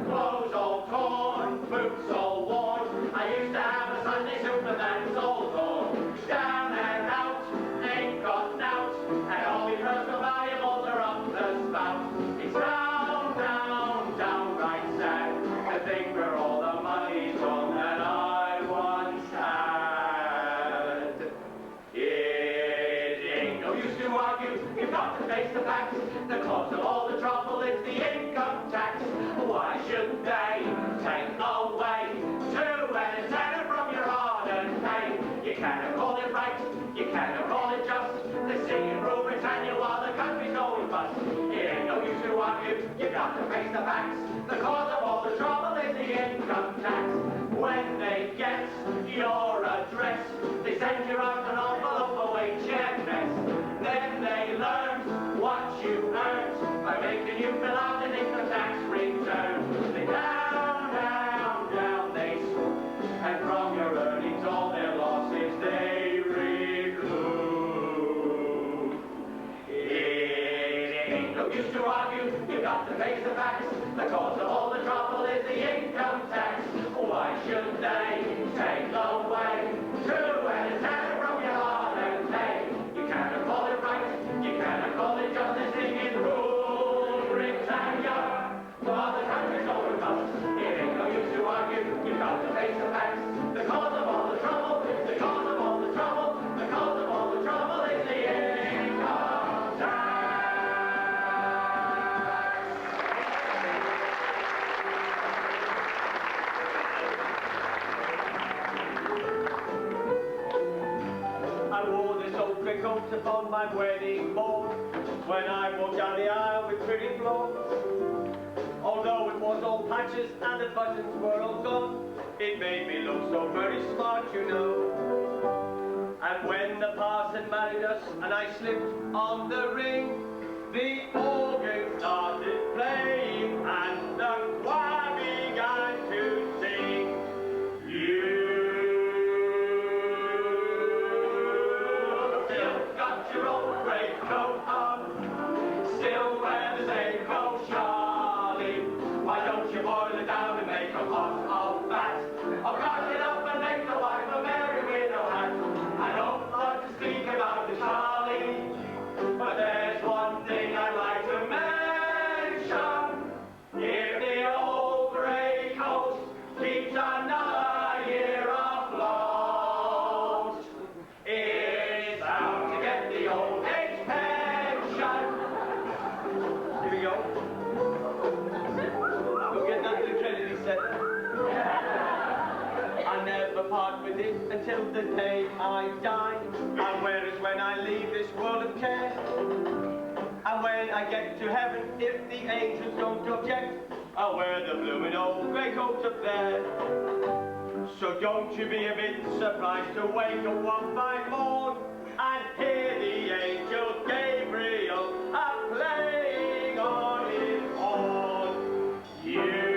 Clothes all torn, boots all worn. I used to have a Sunday suit, but that's all down and out, ain't got nout, and all your personal valuables are up the spout. It's down, down, downright sad, to think where all the money's gone that I once had. It ain't no use to argue, you've got to face the facts. The cause of all the trouble is the income tax. Why should they take away 2 and a tenner from your hard-earned pay? You cannot call it right, you cannot call it just. They're singing Rule Britannia while the country's going bust. It ain't no use to argue, you've got to face the facts. The cause of all the trouble is the income tax. When they get your address, they send you out an envelope of HMS. Then they learn what you earned by making you fill out an income tax return. They down, down, down they swoop, and from your earnings all their losses they recoup. It ain't no use to argue, you've got to face the facts. The cause of all the trouble is the income tax. Why should they take away 2 and a tenner from your hard-earned pay? You cannot call it right, you cannot call it justice, singing Rule Britannia while the country's over bust. It ain't no use to argue, you've got to face the facts. The cause of all the trouble, the cause of all the trouble, the cause of all the trouble is the income tax. I wore this old grey coat upon my wedding morn, when I walked down the aisle with pretty floors. Although it was all patches and the buttons were all gone, it made me look so very smart, you know. And when the parson married us and I slipped on the ring, the organ started playing and the choir began to sing. Your old great coat on, still wear the same coat, Charlie. Why don't you boil it down and make a pot of fat, or cut it up and make the wife a merry widow hat? I don't like to speak about the Charlie, but there's one thing I'd like to mention. If the old grey coat keeps another year afloat, it's bound to get the old age pension. Here we go. Go get that little Trinity set. I never part with it until the day I die. I'll wear it when I leave this world of care. And when I get to heaven, if the angels don't object, I'll wear the bloomin' old grey coat up there. So don't you be a bit surprised to wake up one fine morn and hear the angel Gabriel a-playing on his horn. You've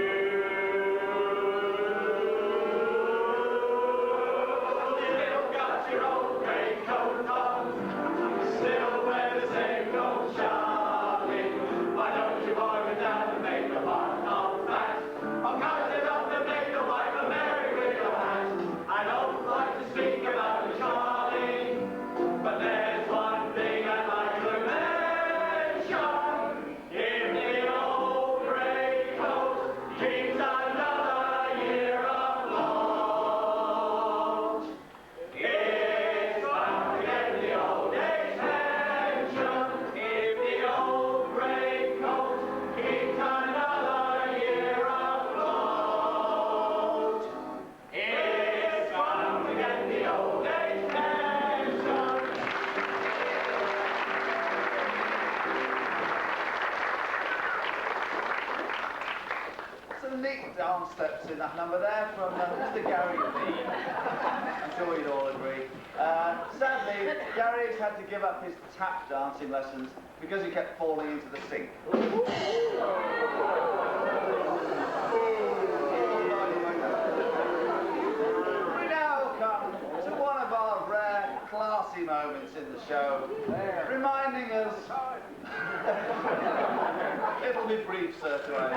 got your old grey coat on, still wear the same coat, Charlie. Why don't you boil it down and make a pot of fat, or cut it up and make the wife a merry widow hat? I don't like to speak about the Charlie, but there's one thing I'd like to mention. If the old grey coat keeps another year afloat, it's bound to get the old age pension. If the old grey coat keeps another year afloat, it's bound to get the old age pension. Some neat dance steps in that number there from Mr. Gary B. I'm sure you'd all agree. Sadly, Gary's had to give up his tap dancing lessons because he kept falling into the sink. We now come to one of our rare, classy moments in the show, reminding us... It'll be brief, sir, to end.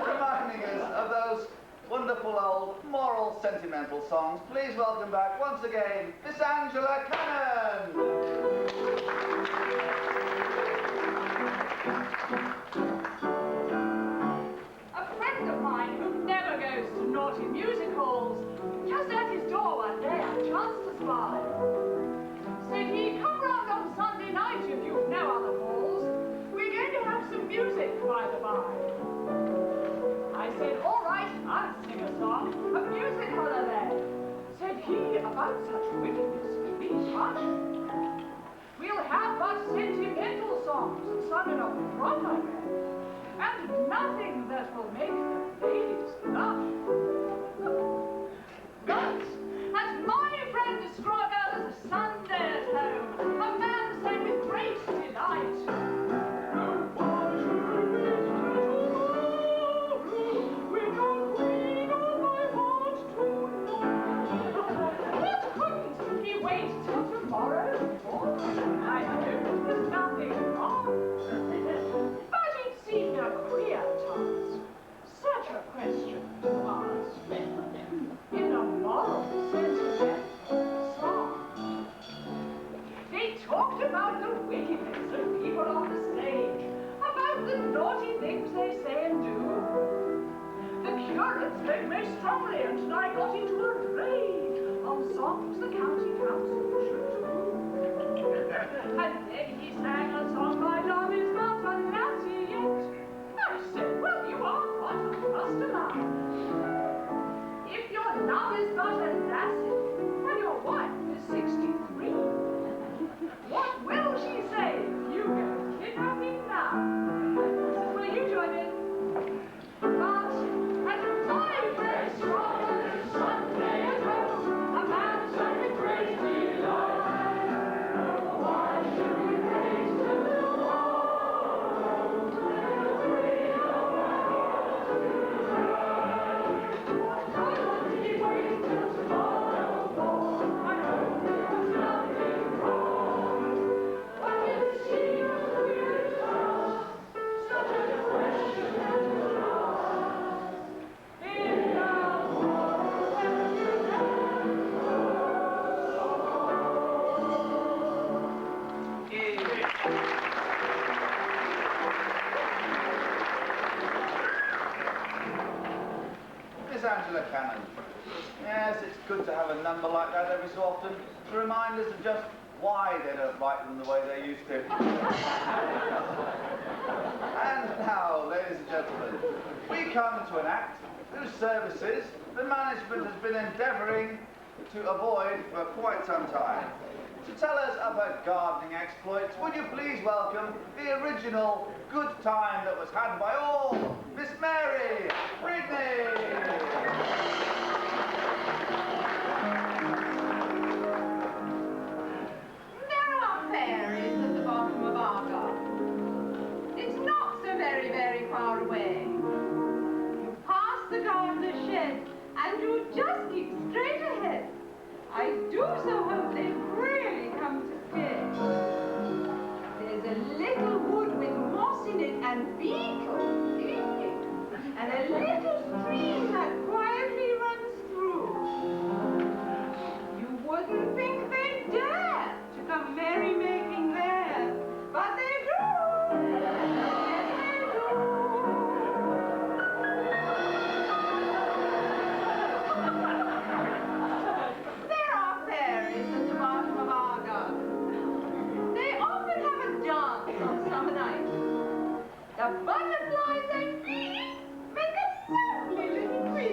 Reminding us of those wonderful old moral sentimental songs. Please welcome back once again Miss Angela Cannon. A friend of mine who never goes to naughty music halls, just at his door one day I chanced to spy. Said he, come round on Sunday night if you've no other calls. We're going to have some music by the by. I said, all right, I'll sing a song, a music holiday. Said he, about such wickedness, please hush. We'll have but sentimental songs sung in a proper way, and nothing that will make the ladies blush. But, as my friend Scrogger's Sunday at home, a man sang with great delight. I knew there was nothing wrong, but it seemed a queer task, such a question to ask, in a moral sentimental song. They talked about the wickedness of people on the stage, about the naughty things they say and do. The curate spoke most strongly, and I got into a rage on songs the county council should do. And then he sang a song, My Love is Not a Lassie Yet. I said, well, you are what I must allow. If your love is not a lassie, and your wife is 63, what will she say if you go kidnapping now? Will you join in? But, as my friend Scrogger's Sunday at home, a man sang with great delight. Miss Angela Cannon. Yes, it's good to have a number like that every so often to remind us of just why they don't write them the way they used to. And now, ladies and gentlemen, we come to an act whose services the management has been endeavouring to avoid for quite some time. To tell us of her gardening exploits, would you please welcome the original good time that was had by all, Miss Mary Ridney! There are fairies at the bottom of our garden. It's not so very, very far away. You pass the gardener's shed and you just keep straight ahead. I do so hope they really come to stay. There's a little wood with moss in it and beetles, and a little stream that quietly runs through. You wouldn't think they'd dare to come merrymaking there, but they do. Yes, they do. There are fairies at the bottom of our garden. They often have a dance on summer nights. The butterflies and bees make a lovely little queen.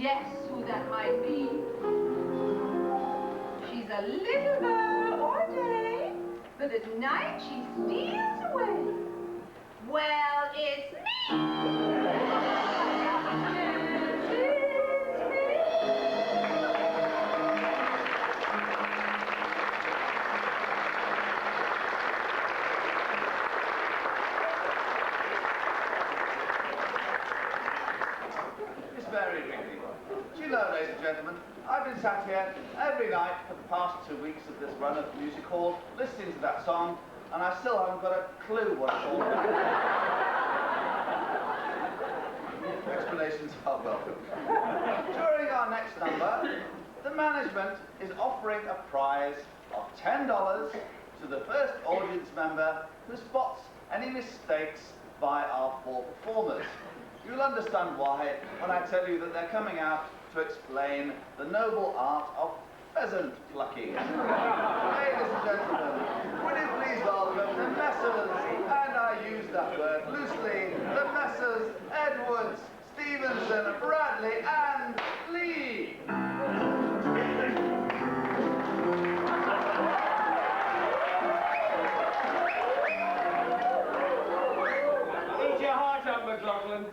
guess who that might be. She's a little girl all day, but at night she steals away. Well, it's me! Miss Mary Wrigley. Do you know, ladies and gentlemen, I've been sat here every night for the past 2 weeks of this run of music hall, listening to that song, and I still haven't got a clue what it's all about. Explanations are welcome. During our next number, the management is offering a prize of $10 to the first audience member who spots any mistakes by our 4 performers. You'll understand why when I tell you that they're coming out to explain the noble art of pheasant plucking. Ladies and gentlemen, would you please welcome the Messrs, and I use that word loosely, the Messrs Edwards, Stevenson, Bradley, and Lee. Eat your heart out, McLaughlin.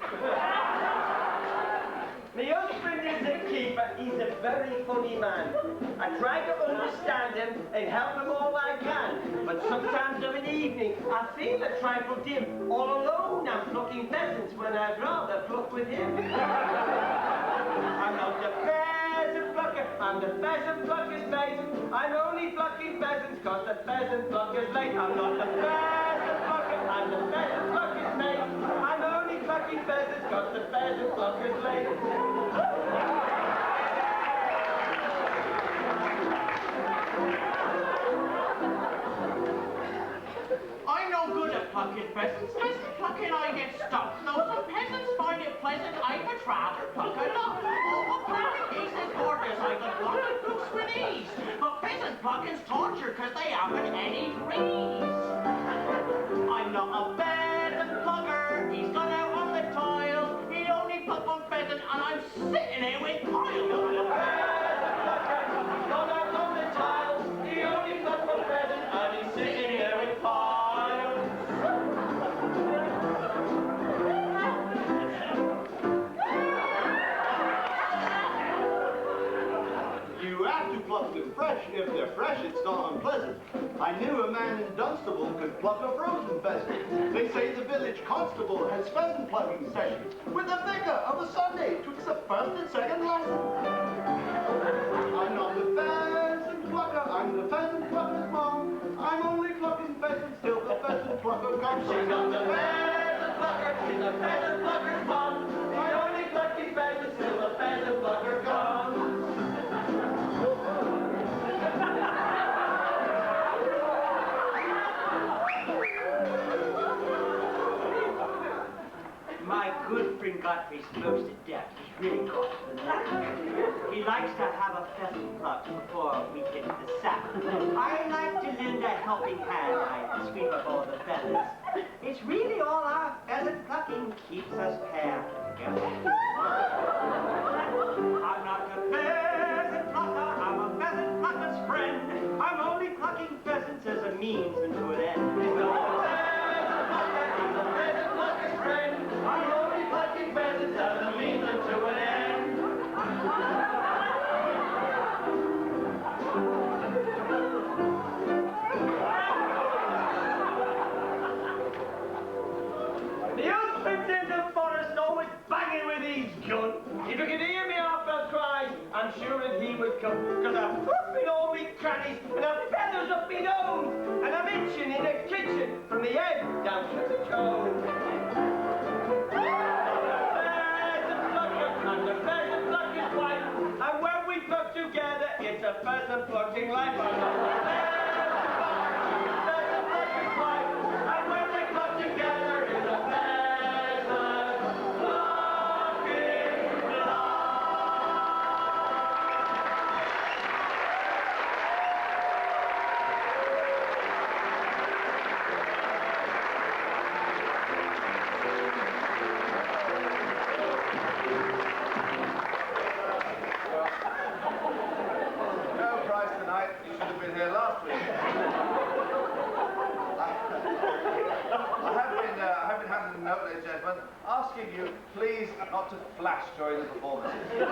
My husband is a keeper. He's a very funny man. I try to understand him and help him all I can. But sometimes of an evening, I feel a trifle dim. All alone, I'm plucking pheasants when I'd rather pluck with him. I'm not the pheasant plucker. I'm the pheasant plucker's mate. I'm only plucking pheasants cause the pheasant plucker's late. I'm not the pheasant plucker. I'm the pheasant plucker's mate. I'm only plucking pheasants cause the pheasant plucker's late. I'm no good at plucking pheasants. Pheasant plucking I get stuck. Though some peasants find it pleasant, I would rather pluck a lot. Oh, plucking pieces gorgeous, I could pluck and cooks with ease. But pheasant plucking's torture cause they haven't any trees. I'm not a pheasant plucker, he's gone out on the toil. He only plucked one pheasant and I'm sitting here with piles. I'm a pheasant plucker, he's gone out on the toil. He only plucked one pheasant and he's sitting here with piles. You have to pluck them fresh. If they're fresh, it's not unpleasant. I knew a man in Dunstable could pluck a frozen pheasant. They say the village constable has pheasant plucking sessions with the vicar of a Sunday. Twixt the first and second lesson. I'm not the pheasant plucker. I'm the pheasant plucker's mom. I'm only plucking pheasants till the pheasant plucker comes. She's not the pheasant plucker, she's the pheasant plucker's mom. I only plucking pheasants till the pheasant plucker comes. My good friend Godfrey's close to death. He's really caught the knack. He likes to have a pheasant plucked before we get to the sack. I like to lend a helping hand. I sweep up all the feathers. It's really all our pheasant plucking keeps us paired together. I'm not a pheasant plucker. I'm a pheasant plucker's friend. I'm only plucking pheasants as a means unto an end. I'm a pheasant plucker's friend. I'm only plucking pheasants as a means unto an end. The husband's in the forest always banging with his gun. If you could hear me heartfelt cries, I'm sure that he would come. Cause I've put in all me crannies and I've feathers up me nose. And I'm itching in the kitchen from the head down to the toes. I'm the pheasant plucker's wife, and when we pluck together, it's a pheasant plucking life. I'm the pheasant plucker's wife, and when we pluck together, it's a pheasant plucking life. asking you, please, not to flash during the performances. I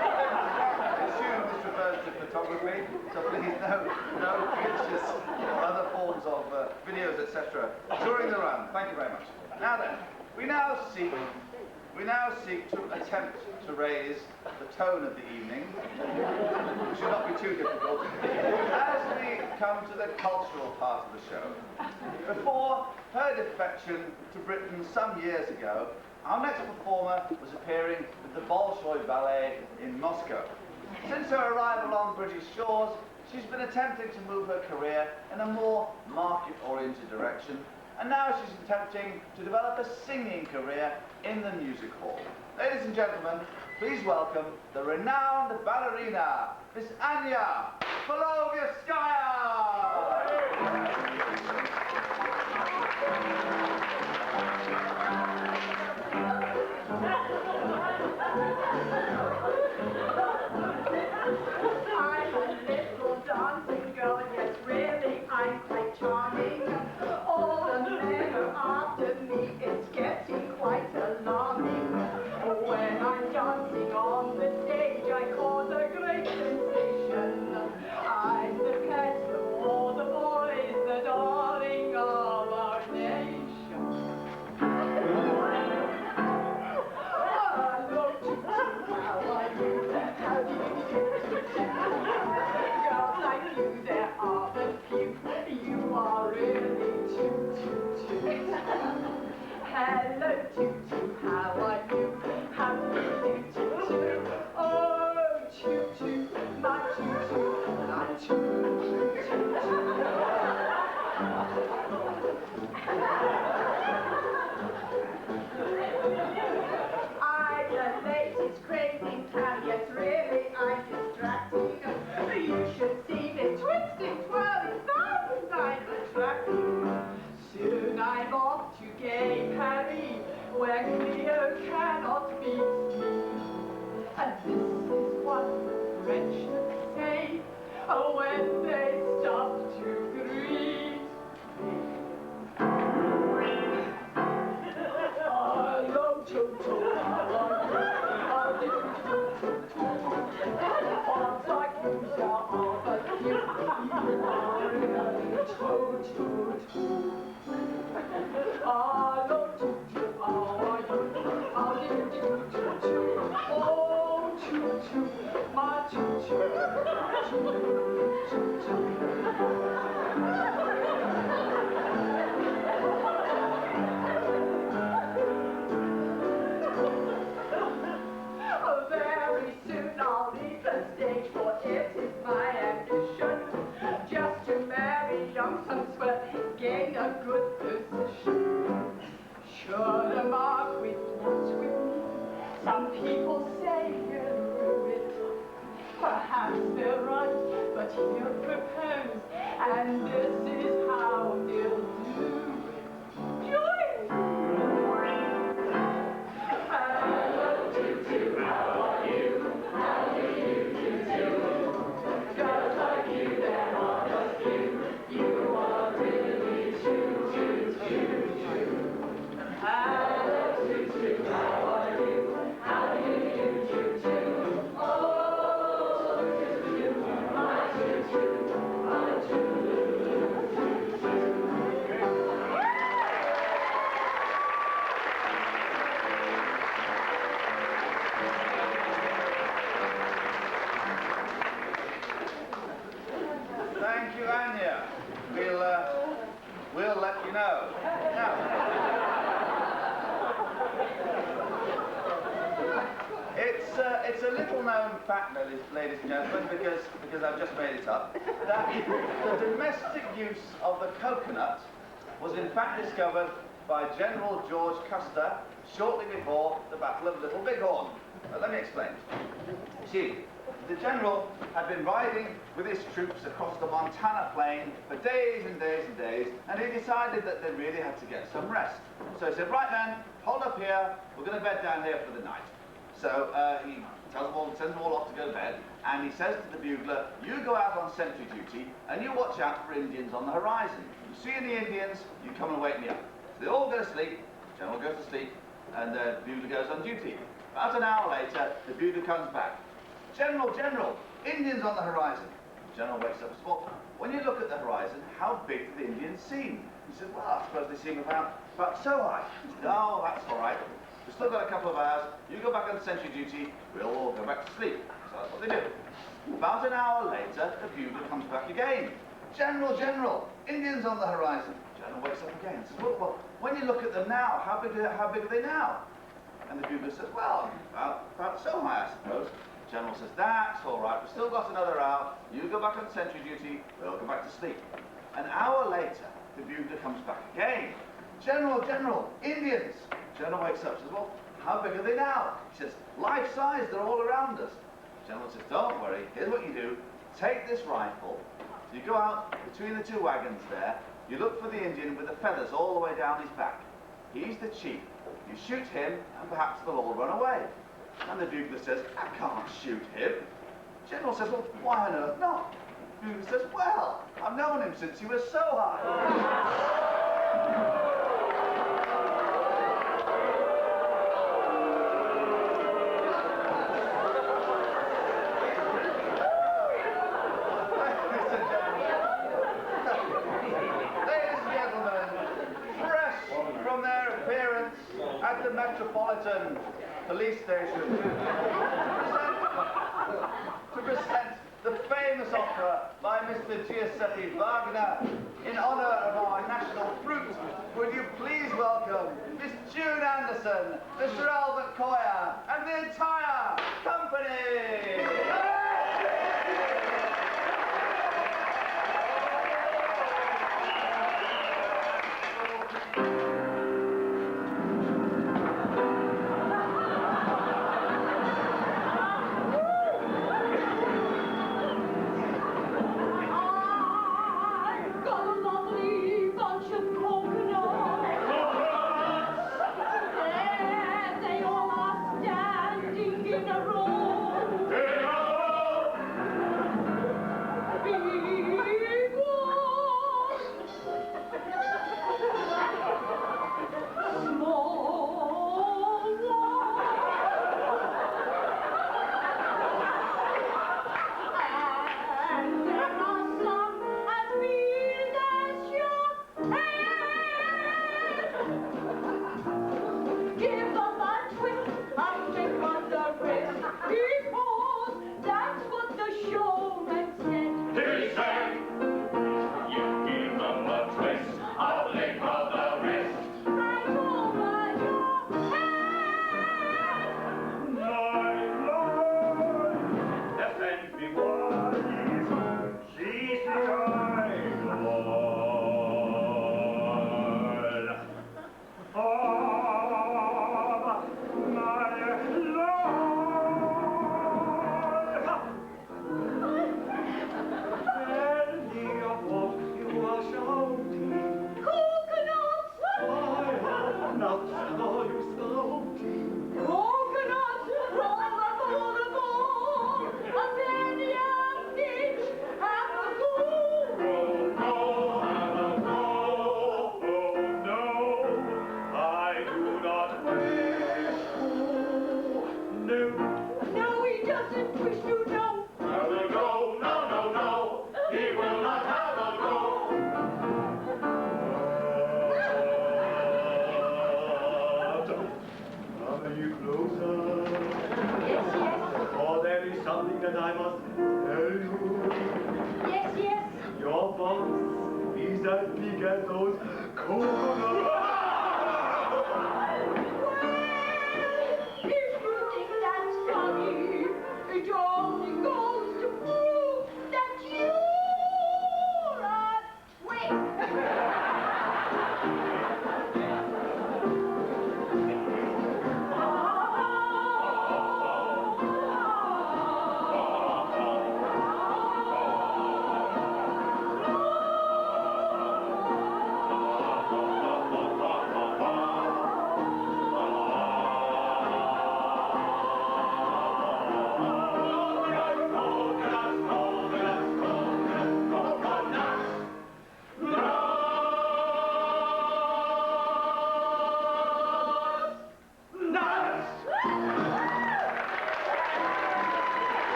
assume this refers to photography, so please no pictures or other forms of videos, etc. during the run. Thank you very much. Now then, we now seek to attempt to raise the tone of the evening. It should not be too difficult. As we come to the cultural part of the show. Before her defection to Britain some years ago, our next performer was appearing with the Bolshoi Ballet in Moscow. Since her arrival on British shores, she's been attempting to move her career in a more market-oriented direction, and now she's attempting to develop a singing career in the music hall. Ladies and gentlemen, please welcome the renowned ballerina, Miss Anya Polovievskaya! I'm a little dancing girl, yes really I'm quite charming. All the men are after me, it's getting quite alarming. When I'm dancing on the stage I cause a great sensation. I'm the pet of all the boys, the darling of our nation. Hello, how are you? How do you do? Girls like you, there are but few. You are really toot. Hello, toot, how are you? How do you do, toot? Oh, toot, my toot, my toot. I'm the latest crazy cat, yes really I'm distracting. You should see me twisting, twirling, thousand I'm attracting. Soon I'm off to gay Paris, where Cleo cannot beat me. And this is what the French say when they stop to greet me. Hello, Toto, how do you do? Arms like you are, but you are really Toto. Hello, Toto, how are you? How do you do, Toto? Oh, Toto, my Toto. Very soon I'll leave the stage, for it is my ambition just to marry young Huntsworth, gain a good position. Sure, the Marquis wants with me. Some people say he'll rue it. Perhaps they're right, but he'll propose, and this is how he'll do it. Join me! Hello, Tutu, how are you? How do you do? Girls like you, there are but few. You are really too. Hello, Tutu, how are you? How do you do? Oh, Tutu, my Tutu, my Tutu. Thank you, Anya. We'll let you know. Now, it's a little known fact, ladies and gentlemen, because I've just made it up, that the domestic use of the coconut was in fact discovered by General George Custer shortly before the Battle of Little Bighorn. Let me explain. See, the general had been riding with his troops across the Montana plain for days and days and days, and he decided that they really had to get some rest. So he said, right then, hold up here, we're going to bed down here for the night. So he sends them all off to go to bed, and he says to the bugler, you go out on sentry duty, and you watch out for Indians on the horizon. You see any Indians, you come and wake me up. So they all go to sleep, the general goes to sleep, and the bugler goes on duty. About an hour later, the bugler comes back. General, General, Indians on the horizon. General wakes up and says, well, when you look at the horizon, how big do the Indians seem? He said, well, I suppose they seem about so high. He said, oh, that's all right. We've still got a couple of hours. You go back on sentry duty, we'll all go back to sleep. So that's what they do. About an hour later, the bugler comes back again. General, General, Indians on the horizon. General wakes up again and says, well, when you look at them now, how big are they now? And the bugler says, well, about so high, I suppose. General says, that's all right, we've still got another hour. You go back on sentry duty, we'll go back to sleep. An hour later, the bugler comes back again. General, General, Indians. General wakes up and says, well, how big are they now? He says, life size, they're all around us. General says, don't worry, here's what you do. Take this rifle, you go out between the two wagons there, you look for the Indian with the feathers all the way down his back. He's the chief. You shoot him, and perhaps they'll all run away. And the bugler says, I can't shoot him. General says, well, why on earth not? The bugler says, well, I've known him since he was so high. At the Metropolitan Police Station to present the famous opera by Mr. Giuseppe Wagner in honor of our national fruit. Would you please welcome Miss June Anderson, Mr. Albert Coyer, and the entire company!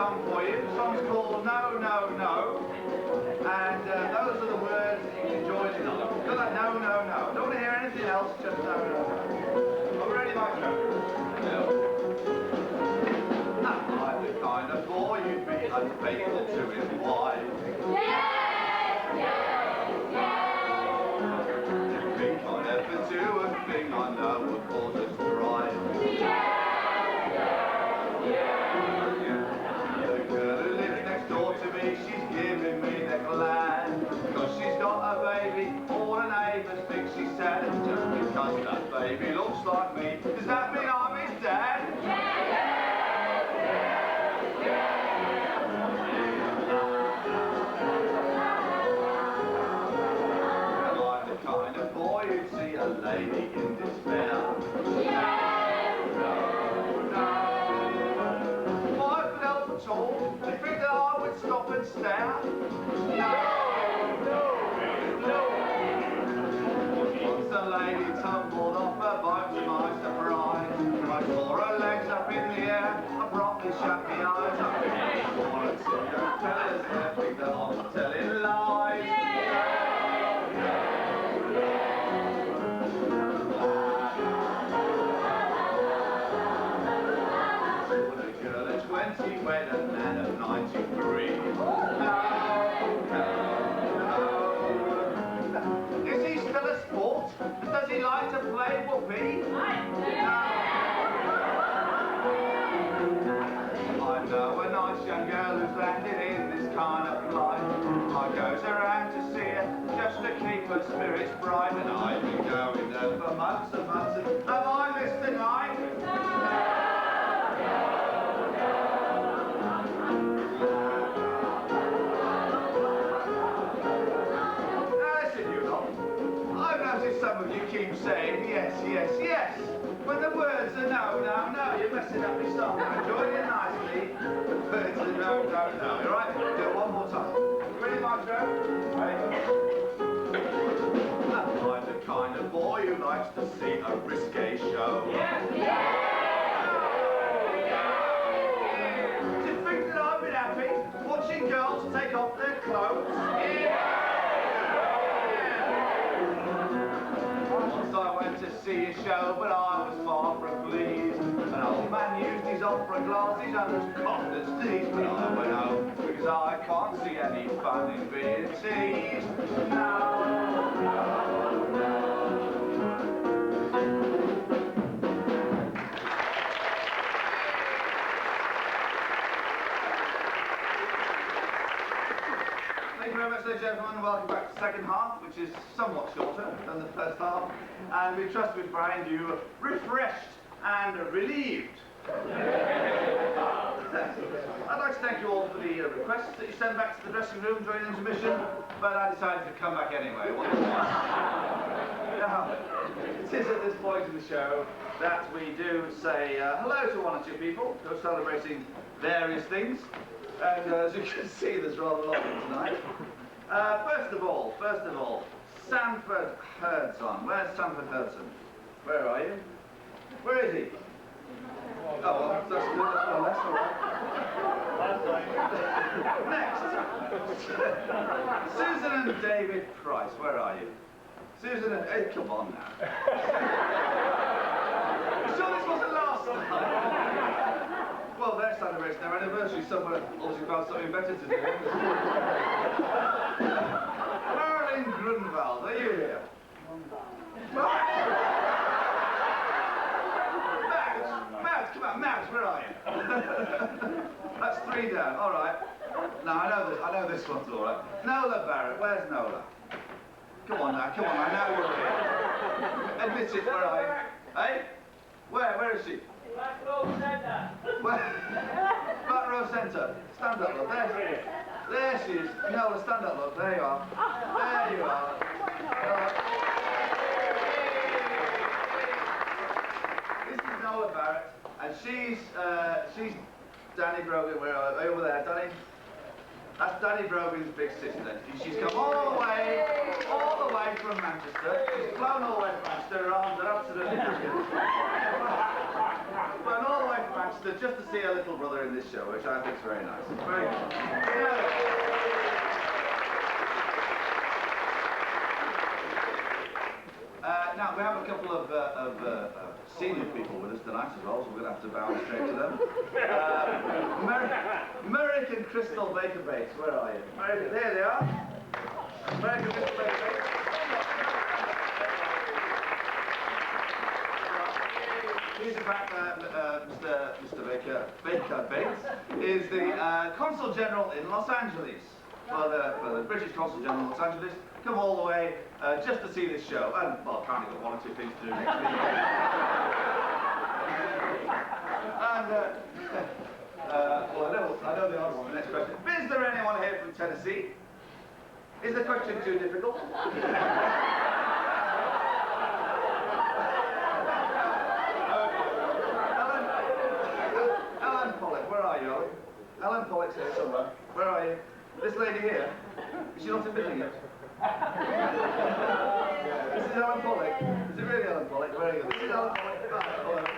song for you. The song's called No, No, No. And those are the words that you can join in on. Got that? No, no, no. Don't want to hear anything else, just no, no, no. Are we ready, Maestro? Yeah. Not like the kind of boy you'd be unfaithful to his wife. Yes, yes, yes. You think I'll never do a thing I know would cause us strife. The girl who lives next door to me, she's giving me the glad. Cause she's got a baby, all the neighbours think she's sad. And just because that baby looks like me, does that mean I'm his dad? I'm the kind of boy who'd see a lady in despair. 5 foot help at all, do you think that I would stop and stare? Once the lady tumbled off her bike to my surprise. I saw her legs up in the air, I promptly shut my eyes. I wanted to tell us everything that I'm telling lies. A girl at 20 wed a man of 93. Is he still a sport? Does he like to play whoopee? I know a nice young girl who's landed in this kind of life. I goes around to see her just to keep her spirits bright. And I've been going there for months and months. And have I missed the night? I've noticed some of you keep saying yes, yes, yes. When the words are no, no, no, you're messing up your song. I'm enjoying it nicely. The words are no, no, no. You alright? Do it one more time. Ready, Maestro? Ready? I'm the kind of boy who likes to see a risque show. Yes, Do you think that I've been happy watching girls take off their clothes? Once I went to see a show, but I was far from pleased. An old man used his opera glasses and was coughed and sneezed. But I went home because I can't see any fun in being teased. No, no, no. Thank you very much, ladies and gentlemen. Welcome back to the second half, which is somewhat shorter than the first half. And we trust we find you refreshed and relieved. I'd like to thank you all for the requests that you sent back to the dressing room during the intermission, but I decided to come back anyway. Now, it is at this point in the show that we do say hello to one or two people who are celebrating various things. And as you can see, there's rather a lot of them tonight. First of all, Sanford Hurdson. Where's Sanford Hurdson? Where are you? Where is he? Oh, well, that's good. That's one less, all right. Next. Susan and David Price. Where are you? Susan and... Hey, come on now. You sure this wasn't last time? Well, they're celebrating their anniversary. Someone obviously found something better to do. Marilyn Grunwald, are you here? Mads, come on, Mads, where are you? That's 3 down, all right. No, I know this one's all right. Nola Barrett, where's Nola? Come on now, I know you're here. Admit it, where are you? Hey? Where is she? Back row centre. Back row centre. Stand up, look. There she is. Nola, stand up, look. There you are. There you are. This is Nola Barrett, and she's Danny Brogan. Where are they? Over there, Danny. That's Danny Brogan's big sister. She's come all the way from Manchester. She's flown all the way from Manchester. Her arms are absolutely brilliant. Flown all the way from Manchester just to see a little brother in this show, which I think is very nice. Very good. Now, we have a couple of senior people with us tonight as well, so we're going to have to bow straight to them. Merrick and Crystal Baker-Bates, where are you? There they are. Merrick and Crystal Baker-Bates. He's in fact, Mr. Baker-Bates is the Consul General in Los Angeles, for the British Consul General in Los Angeles. Come all the way just to see this show, and well, apparently got one or two things to do next week. And well, I know the answer to the next question. Is there anyone here from Tennessee? Is the question too difficult? Ellen Pollock, where are you? Ellen Pollock's here somewhere. Where are you? This lady here? Is she not admitting it? This is Ellen Pollock. Is it really Ellen Pollock? Very good. This is Ellen Pollock.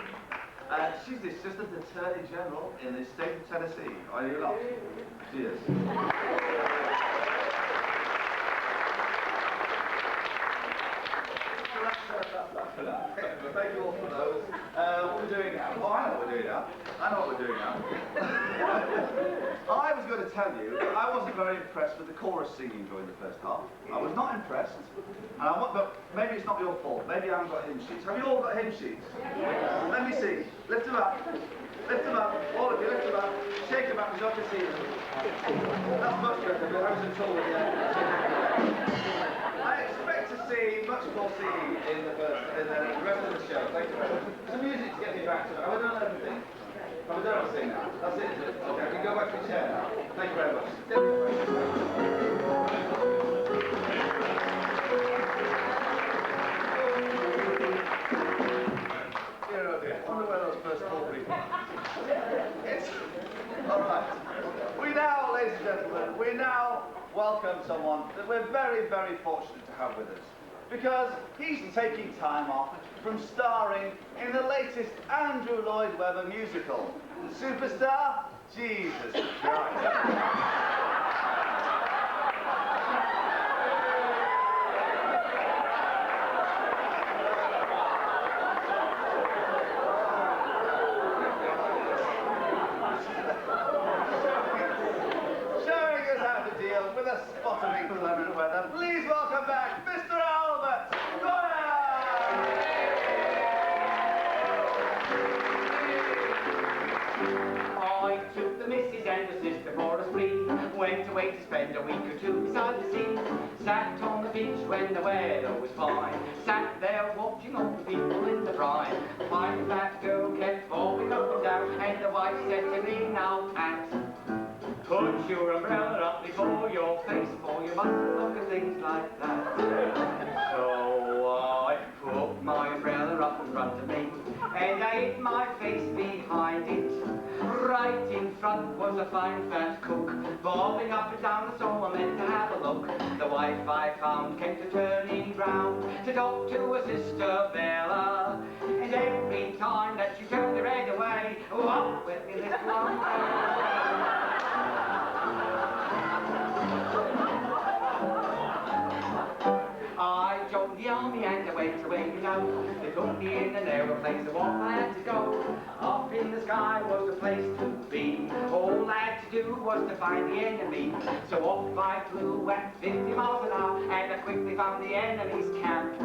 She's the Assistant Attorney General in the state of Tennessee. Are you not? She is. Thank you all for those. What we're doing now. Oh, I know what we're doing now. I know what we're doing now. I was going to tell you that I wasn't very impressed with the chorus singing during the first half. I was not impressed. And but maybe it's not your fault. Maybe I haven't got hymn sheets. Have you all got hymn sheets? Yes. Let me see. Lift them up. Lift them up. All of you, lift them up. Shake them up because I can see them. That's much better, but I was in trouble with that. I expect to see much more singing in the rest of the show. Thank you very much. Some music to get me back to it. Have I done everything? Have I done everything now? That's it, is it? Okay, I can go back to the chair now. Thank you very much. Dear, oh dear. I wonder where those first 4 people are. It's... All right. We now, ladies and gentlemen, we now welcome someone that we're very, very fortunate to have with us, because he's taking time off from starring in the latest Andrew Lloyd Webber musical. Superstar? Jesus Christ. Showing us how to deal with a spot of inclement weather. Please welcome back Mr. Albert Goyer! I took the missus and the sister for a spree. Went away to spend a week or two beside the sea. Sat on the beach when the weather was fine. Sat there watching all the people in the brine. Finally that girl kept bobbing up and down, and the wife said to me, now Pat, put your umbrella up before your face, for you mustn't look at things like that. So I put my umbrella up in front of me, and I hid my face behind it. Right in front was a fine fat cook, bobbing up and down, so I meant to have a look. The wife I found came to turning round to talk to her sister Bella, and every time that she turned her head away, up went me little umbrella. I joined the army and I went away, you know. They put me in an aeroplane, so off I had to go. Up in the sky was the place to be. All I had to do was to find the enemy. So off I flew at 50 miles an hour, and I quickly found the enemy's camp.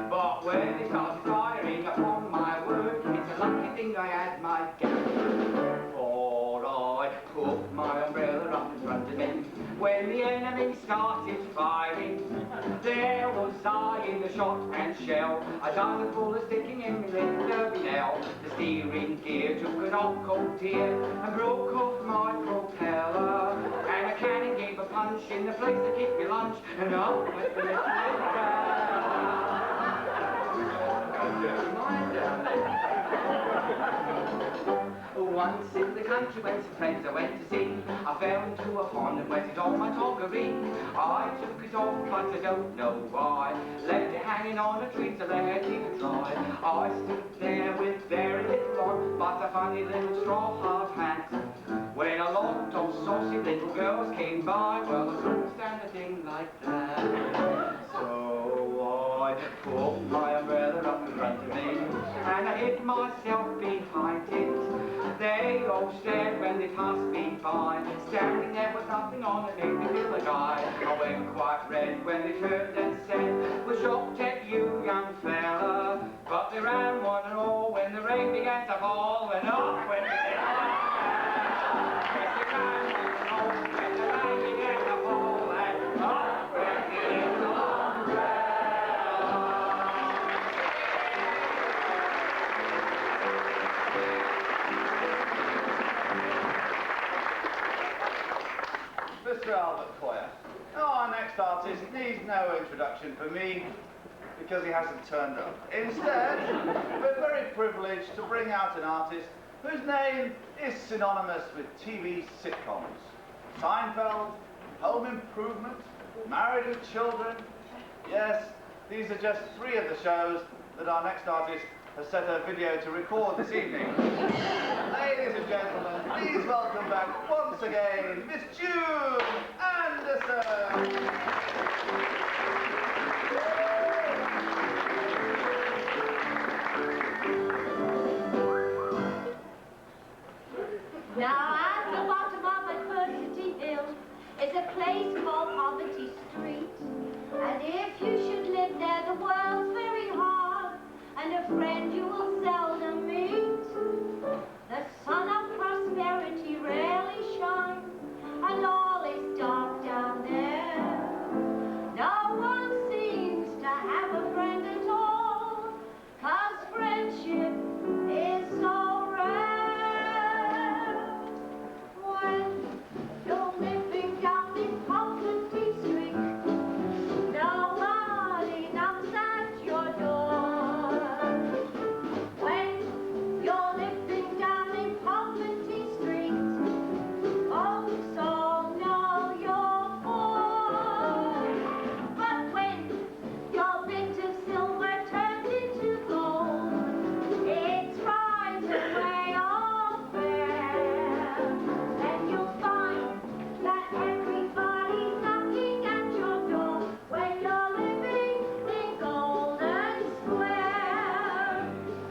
But when they started firing, upon my word, it's a lucky thing I had my gap. For I put my umbrella up in front of me. When the enemy started firing, there was I in the shot and shell. A dozen bullets sticking in me little derby nail. The steering gear took an old tear and broke off my propeller. And a cannon gave a punch in the place that kicked me lunch, and up went the little Once in the country when some friends I went to see, I fell into a pond and wetted all my toggery. I took it off but I don't know why, left it hanging on a tree to let it dry. I stood there with very little on, but a funny little straw hard hat. When a lot of saucy little girls came by, well I couldn't stand a thing like that. So I put my umbrella up in front of me, and I hid myself behind it. They all stared when they passed me by, standing there with nothing on and made me feel a guy. I went quite red when they turned and said, "We're shocked at you, young fella." But they ran one and all when the rain began to fall, and off went the yes, they ran one and all when the rain began to fall, and off went the little umbrella. Mr. Albert Coyer. Our next artist needs no introduction for me because he hasn't turned up. Instead, we're very privileged to bring out an artist whose name is synonymous with TV sitcoms. Seinfeld, Home Improvement, Married with Children. Yes, these are just 3 of the shows that our next artist has set her video to record this evening. Ladies and gentlemen, please welcome back once again, Miss June Anderson. Now at the bottom of Adversity Hill is a place called Poverty Street. And if you should live there, the world's very hard, and a friend you will seldom meet. The sun of prosperity rarely shines, and all is dark down there. No one seems to have a friend at all, 'cause friendship is so rare. When you're living down in Poverty Street, nobody knocks at your door. When you're living down in Poverty Street, folks all know you're poor. But when your bit of silver turns into gold, it's right away all fair. And you'll find that everybody's knocking at your door when you're living in Golden Square.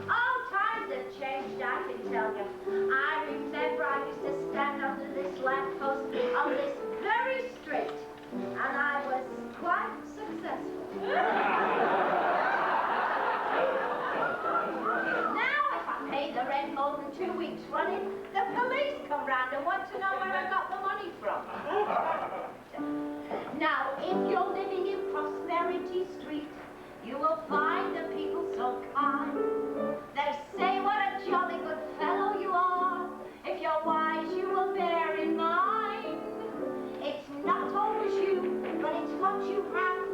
All times have changed, I can tell you. I remember I used to stand under this lamppost on this very street, and I was quite successful. Now, if I pay the rent more than 2 weeks running, the police come round and want to know where I got the money from. Now, if you're living in Prosperity Street, you will find the people so kind. They say what a jolly good fellow you are. If you're wise, you will bear in mind. It's not always you, but it's what you have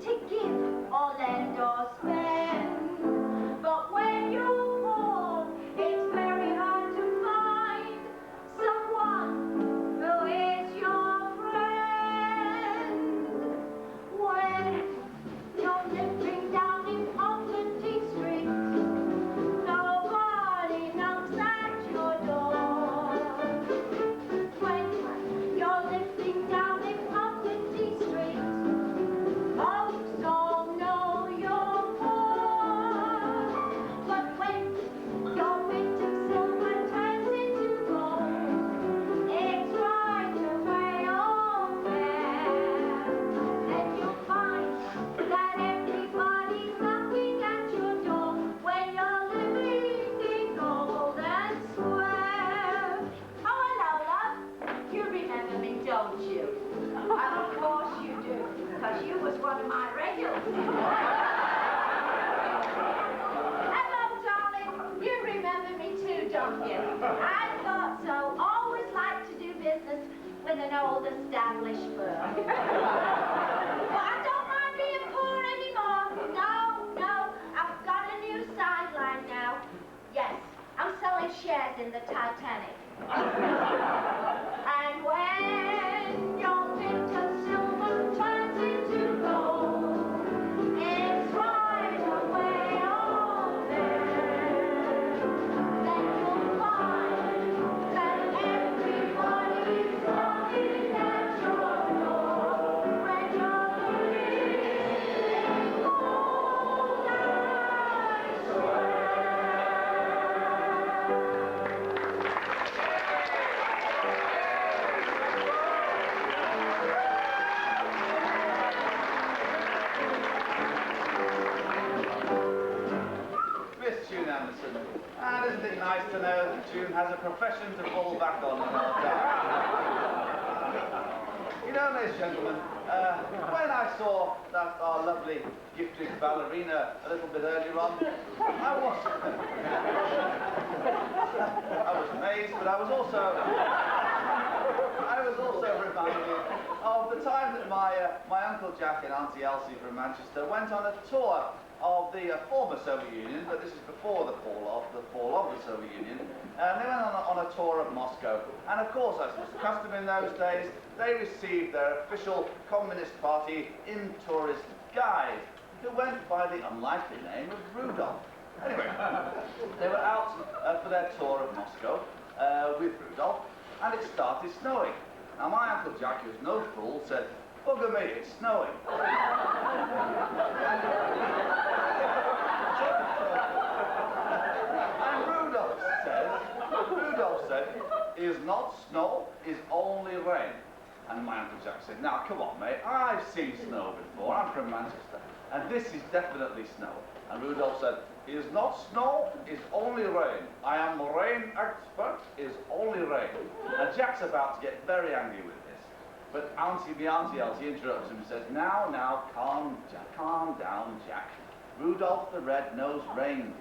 to give or lend or spend. But when you're poor, it's very hard to find someone who is your friend. When you're living down in Poverty Street, nobody knocks at your door. When you're living down in Poverty Street, folks all know you're poor. But when your bit of silver turns into gold, it's right away all fair. And you'll find that everybody's knocking at your door when you're living in Golden Square. Oh, hello, love. You remember me, don't you? Of course you do, because you was one of my regulars. Hello, darling. You remember me too, don't you? I thought so. Always like to do business with an old established firm. But I don't mind being poor anymore. No, I've got a new sideline now. Yes, I'm selling shares as in the Titanic. And when your bit of silver turns into gold, it's right away on there. Then you'll find that everybody's looking at your door when you're looking in gold and swear. Miss June Anderson. And isn't it nice to know that June has a profession to fall back on in our time? You know, ladies and gentlemen, when I saw that our lovely gifted ballerina a little bit earlier on, I was amazed, but I was also reminded of the time that my Uncle Jack and Auntie Elsie from Manchester went on a tour of the former Soviet Union, but this is before the fall of the Soviet Union, and they went on a tour of Moscow. And of course, as was the custom in those days, they received their official Communist Party in-tourist guide, who went by the unlikely name of Rudolph. Anyway, they were out for their tour of Moscow with Rudolph, and it started snowing. Now my Uncle Jack, who was no fool, said, "Bugger me, it's snowing." And Rudolph said, "Is not snow, is only rain." And my Uncle Jack said, "Now come on, mate, I've seen snow before, I'm from Manchester, and this is definitely snow." And Rudolph said, "Is not snow, is only rain. I am rain expert, is only rain." And Jack's about to get very angry with this. But Auntie Elsie interrupts him and says, Now, calm down, Jack. Rudolph the Red-Nosed Reindeer."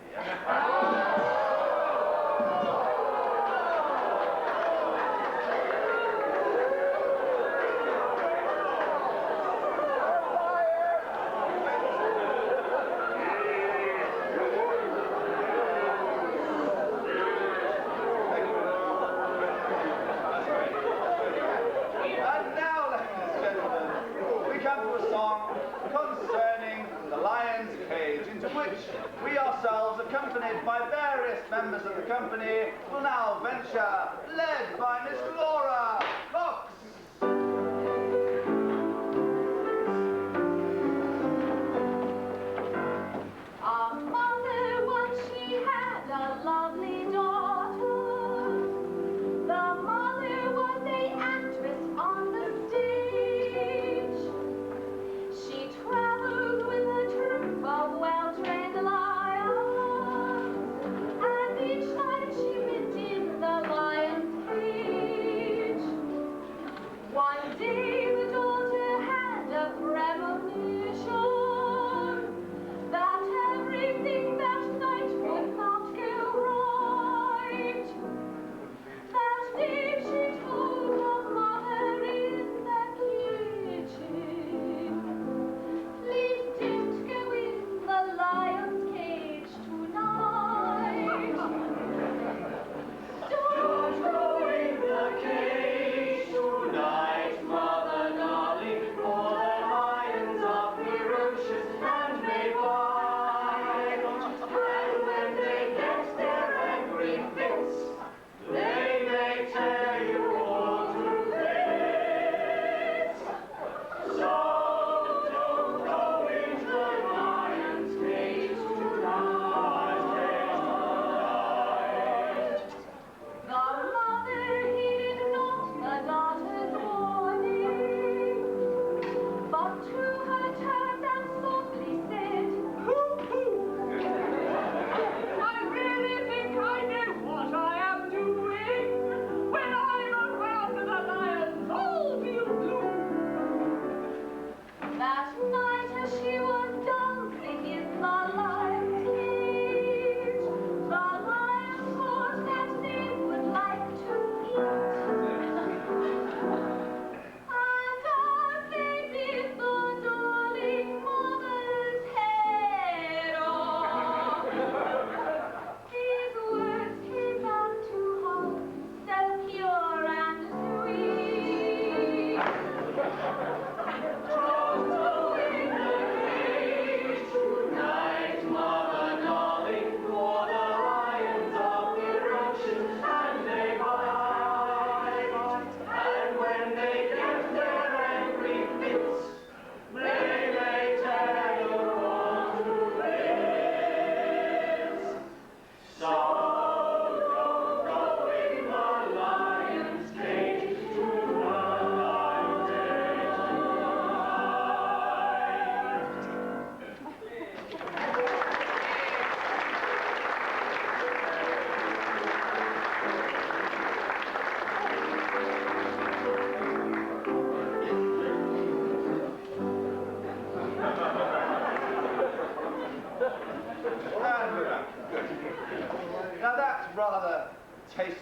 And now, ladies and gentlemen, we come to a song concerning the lion's cage, into which we ourselves, accompanied by various members of the company, will now venture, led by Miss Laura Cox. Our mother once she had a lovely daughter. The mother was the actress on the stage. She traveled with a troupe of well-trained lions, and each time she went in the lion's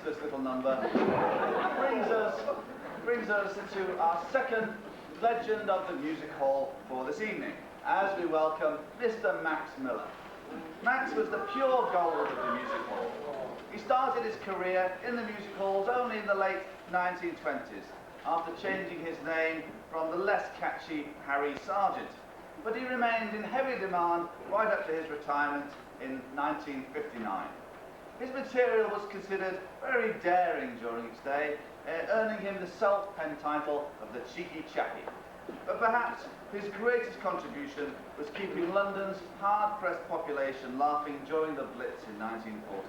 tasteless little number brings us to our second legend of the music hall for this evening, as we welcome Mr. Max Miller. Max was the pure gold of the music hall. He started his career in the music halls only in the late 1920s, after changing his name from the less catchy Harry Sargent. But he remained in heavy demand right up to his retirement in 1959. His material was considered very daring during its day, earning him the self-penned title of the Cheeky Chappie. But perhaps his greatest contribution was keeping London's hard-pressed population laughing during the Blitz in 1940.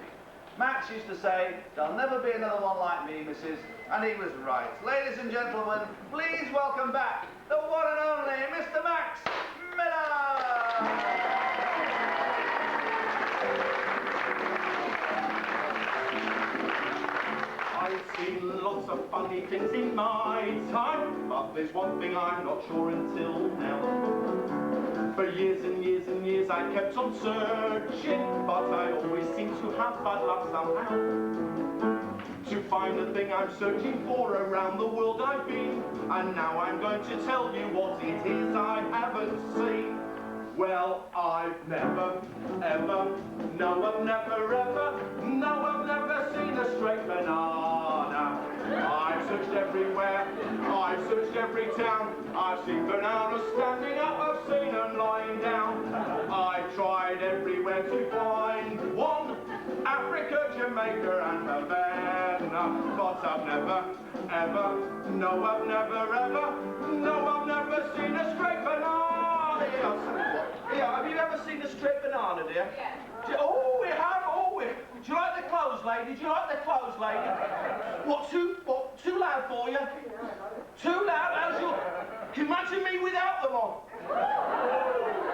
Max used to say, "There'll never be another one like me, missus," and he was right. Ladies and gentlemen, please welcome back the one and only Mr. Max Miller! I've seen lots of funny things in my time, but there's one thing I'm not sure until now. For years and years and years I kept on searching, but I always seem to have bad luck somehow. To find the thing I'm searching for around the world I've been, and now I'm going to tell you what it is I haven't seen. Well, I've never, ever, no, I've never, ever, no, I've never seen a straight banana. I've searched everywhere, I've searched every town. I've seen bananas standing up, I've seen them lying down. I've tried everywhere to find one, Africa, Jamaica and Havana. But I've never, ever, no, I've never, ever, no, I've never seen a straight banana. Yeah, have you ever seen a straight banana, dear? Yes. Oh, we have. Oh, we. Do you like the clothes, lady? Do you like the clothes, lady? What, too loud for you? Too loud? How's your... Can you imagine me without them on?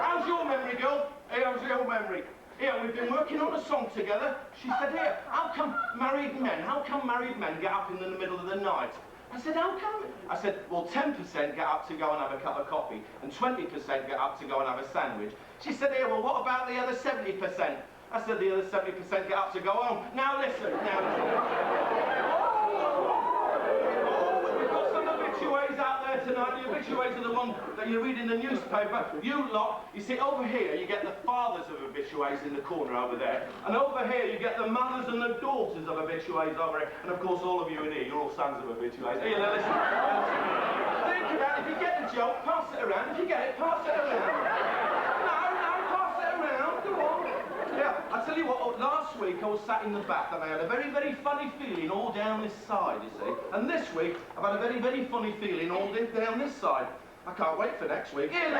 How's your memory, girl? Hey, how's your memory? Here, we've been working on a song together. She said, here, how come married men get up in the middle of the night? I said, how come? I said, well, 10% get up to go and have a cup of coffee, and 20% get up to go and have a sandwich. She said, here, well, what about the other 70%? I said, the other 70% get up to go home. Now listen, we've got some obituaries out there tonight. The obituaries are the one that you read in the newspaper. You lot, you see, over here, you get the fathers of obituaries in the corner over there. And over here, you get the mothers and the daughters of obituaries over here. And of course, all of you in here, you're all sons of obituaries. Here, now listen. Think about it. If you get the joke, pass it around. If you get it, pass it around. No, pass it around. Go on. Yeah, I tell you what, last week I was sat in the back and I had a very, very funny feeling all down this side, you see. And this week, I've had a very, very funny feeling all down this side. I can't wait for next week. Here, now.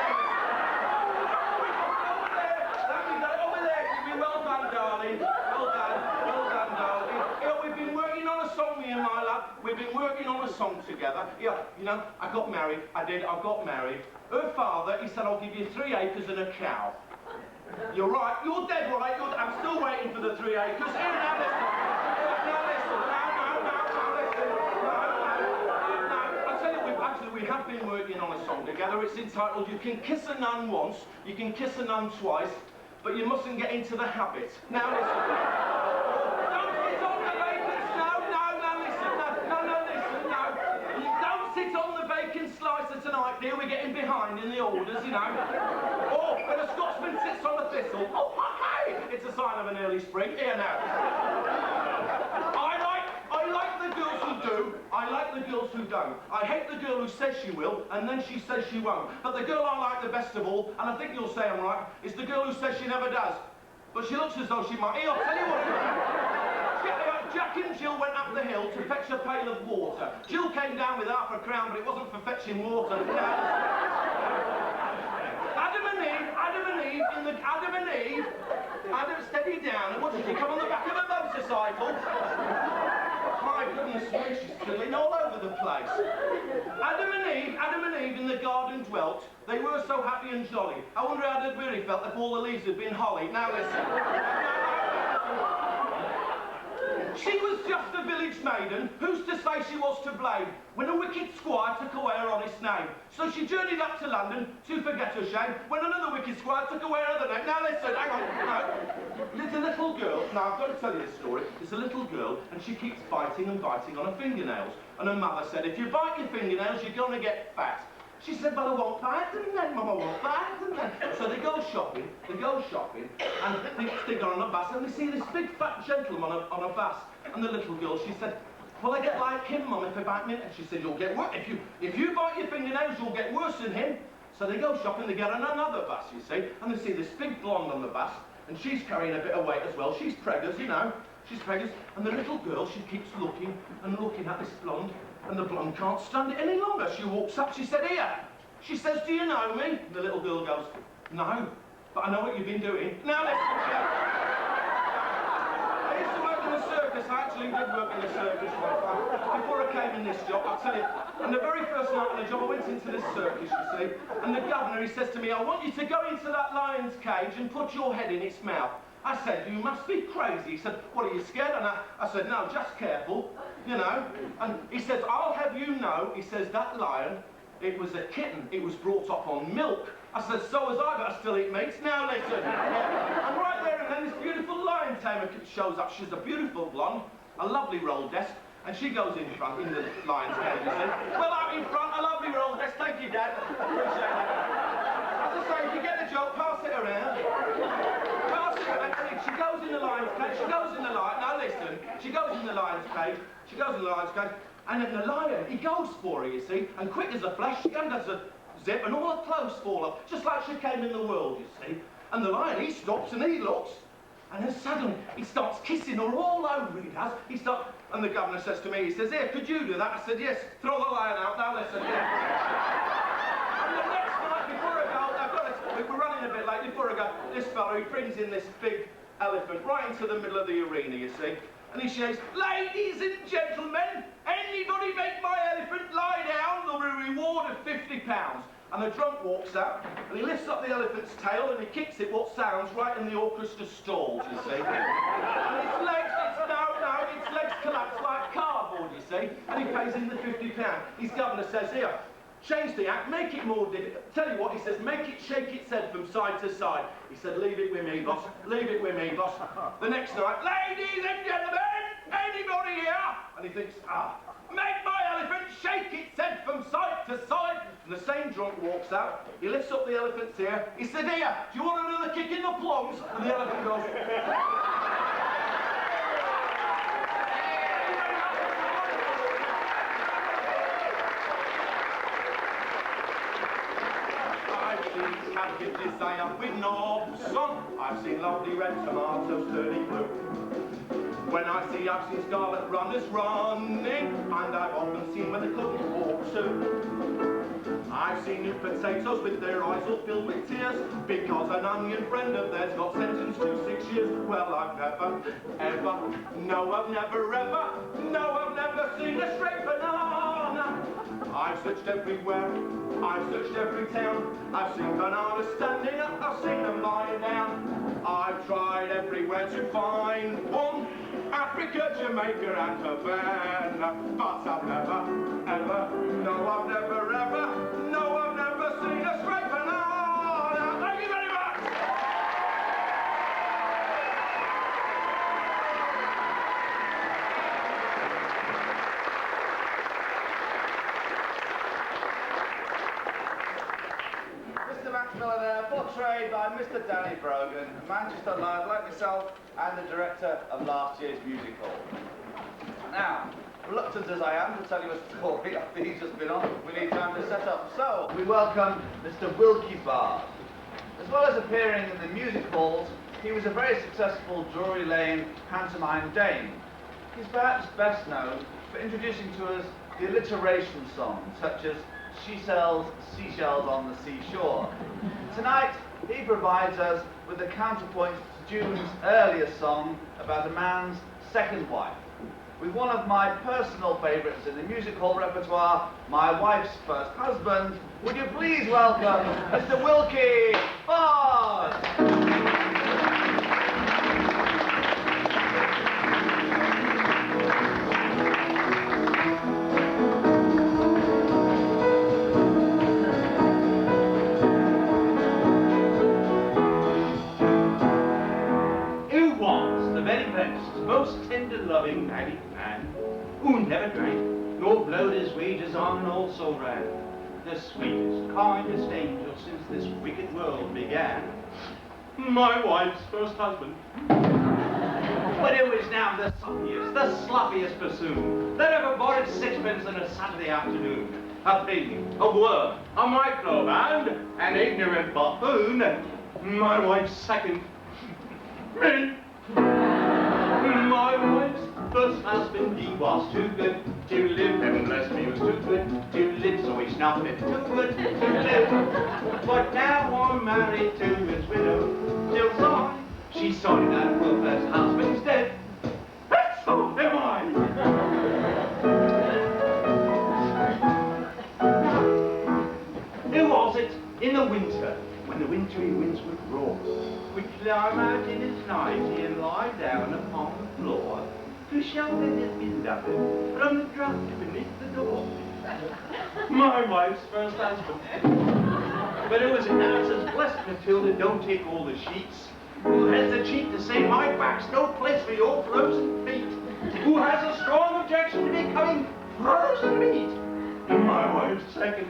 Over there. You've been well done, darling. Well done, darling. Yeah, we've been working on a song, me and my love. We've been working on a song together. Yeah, you know, I got married. I got married. Her father, he said, I'll give you 3 acres and a cow. You're right, you're dead right, I'm still waiting for the 3 acres. Here, now listen. I tell you, we have been working on a song together. It's entitled, You Can Kiss a Nun Once, You Can Kiss a Nun Twice, but you mustn't get into the habit. Now listen. Don't sit on the vacant, listen. Don't sit on the vacant slicer tonight, dear. We're getting behind in the orders, you know. Oh, when a Scotsman sits on a thistle, oh, hey, it's a sign of an early spring. Here now. I like the girls who do. I like the girls who don't. I hate the girl who says she will, and then she says she won't. But the girl I like the best of all, and I think you'll say I'm right, is the girl who says she never does. But she looks as though she might. Here, I'll tell you what. Jack and Jill went up the hill to fetch a pail of water. Jill came down with half a crown, but it wasn't for fetching water. Adam, steady down. And what did she come on the back of a motorcycle? My goodness me, she's fiddling all over the place. Adam and Eve in the garden dwelt. They were so happy and jolly. I wonder how they'd really felt if all the leaves had been holly. Now listen. She was just a village maiden. Who's to say she was to blame when a wicked squire took away her honest name? So she journeyed up to London to forget her shame when another wicked squire took away her other name. Now listen, hang on, no. There's a little girl, now I've got to tell you this story. There's a little girl and she keeps biting and biting on her fingernails. And her mother said, if you bite your fingernails, you're going to get fat. She said, but I won't bite them then, Mum, I won't bite them then. So they go shopping, and they go on a bus, and they see this big fat gentleman on a bus. And the little girl, she said, will I get like him, Mum, if I bite me? And she said, you'll get worse. If you bite your fingernails, you'll get worse than him. So they go shopping, they get on another bus, you see, and they see this big blonde on the bus, and she's carrying a bit of weight as well. She's preggers, you know. She's preggers, and the little girl, she keeps looking and looking at this blonde, and the blonde can't stand it any longer. She walks up, she said, here. She says, do you know me? And the little girl goes, no, but I know what you've been doing. Now listen, I used to work in a circus. I actually did work in a circus one time. Before I came in this job, I'll tell you, and the very first night on the job, I went into this circus, you see, and the governor, he says to me, I want you to go into that lion's cage and put your head in its mouth. I said, you must be crazy. He said, what, are you scared? And I said, no, just careful, you know. And he says, I'll have you know, he says, that lion, it was a kitten. It was brought up on milk. I said, so was I, but I still eat meat. Now listen. And right there and then this beautiful lion tamer shows up. She's a beautiful blonde, a lovely roll desk, and she goes in front, in the lion's cage, you see. Well, out in front, a lovely roll desk. Thank you, Dad. Appreciate it. As I say, if you get the joke, pass it around. Pass it around. And she goes in the lion's cage. She goes in the lion. Now listen. She goes in the lion's cage. She goes in the lion's cage. And then the lion, he goes for her, you see, and quick as a flash, she does a zip, and all her clothes fall off, just like she came in the world, you see. And the lion, he stops and he looks, and then suddenly he starts kissing her all over, he does. And the governor says to me, he says, here, could you do that? I said, yes, throw the lion out, now listen. And the next night, before I go, we're running a bit late, before I go, this fellow, he brings in this big elephant right into the middle of the arena, you see. And he shouts, ladies and gentlemen, anybody make my elephant lie down, there'll be a reward of £50. And the drunk walks out, and he lifts up the elephant's tail, and he kicks it what sounds right in the orchestra stalls, you see. And its legs collapse like cardboard, you see. And he pays him the £50. His governor says, here, change the act, make it more difficult. Tell you what, he says, make it shake its head from side to side. He said, leave it with me, boss. Leave it with me, boss. The next night, ladies and gentlemen, anybody here? And he thinks, make my elephant shake its head from side to side. And the same drunk walks out. He lifts up the elephant's ear. He said, here, do you want another kick in the plums? And the elephant goes, cabbages I up with knobs on. I've seen lovely red tomatoes turning blue. When I've seen scarlet runners running, and I've often seen when the cookies walk too. I've seen new potatoes with their eyes all filled with tears, because an onion friend of theirs got sentenced to 6 years. Well, I've never, ever, no, I've never, ever, no, I've never seen a straight banana. I've searched everywhere, I've searched every town. I've seen bananas standing up, I've seen them lying down. I've tried everywhere to find one, Africa, Jamaica and Havana. But I've never, ever, no, I've never, ever, no, I've never seen a straight banana. Thank you very much. Portrayed by Mr. Danny Brogan, a Manchester lad like myself and the director of last year's musical. Now, reluctant as I am to tell you a story after he's just been on, we need time to set up. So, we welcome Mr. Wilkie Bard. As well as appearing in the music halls, he was a very successful Drury Lane pantomime dame. He's perhaps best known for introducing to us the alliteration songs, such as She Sells Seashells on the Seashore. Tonight, he provides us with a counterpoint to June's earlier song about a man's second wife, with one of my personal favourites in the music hall repertoire, My Wife's First Husband. Would you please welcome Mr. Wilkie Bard? never drank, nor blowed his wages on and also ran. The sweetest, kindest angel since this wicked world began. My wife's first husband. But it was now the suppiest, the sloppiest bassoon that ever borrowed sixpence on a Saturday afternoon. A pig, a word, a micro band, an ignorant buffoon. My wife's second. Me. My wife's first husband, he was too good to live, and bless me, he was too good to live, so he snuffed it, too good to live. But now I'm married to his widow, till so she sorted that her first husband's dead, and so am I. Who was it in the winter, when the wintry winds would roar, would climb out in his nightie and lie down upon the floor to shelter his beloved from the draught beneath the door? My wife's first husband. But it was now says, blessed Matilda, don't take all the sheets. Who has the cheek to say my back's no place for your frozen feet? Who has a strong objection to becoming frozen meat? My wife's second.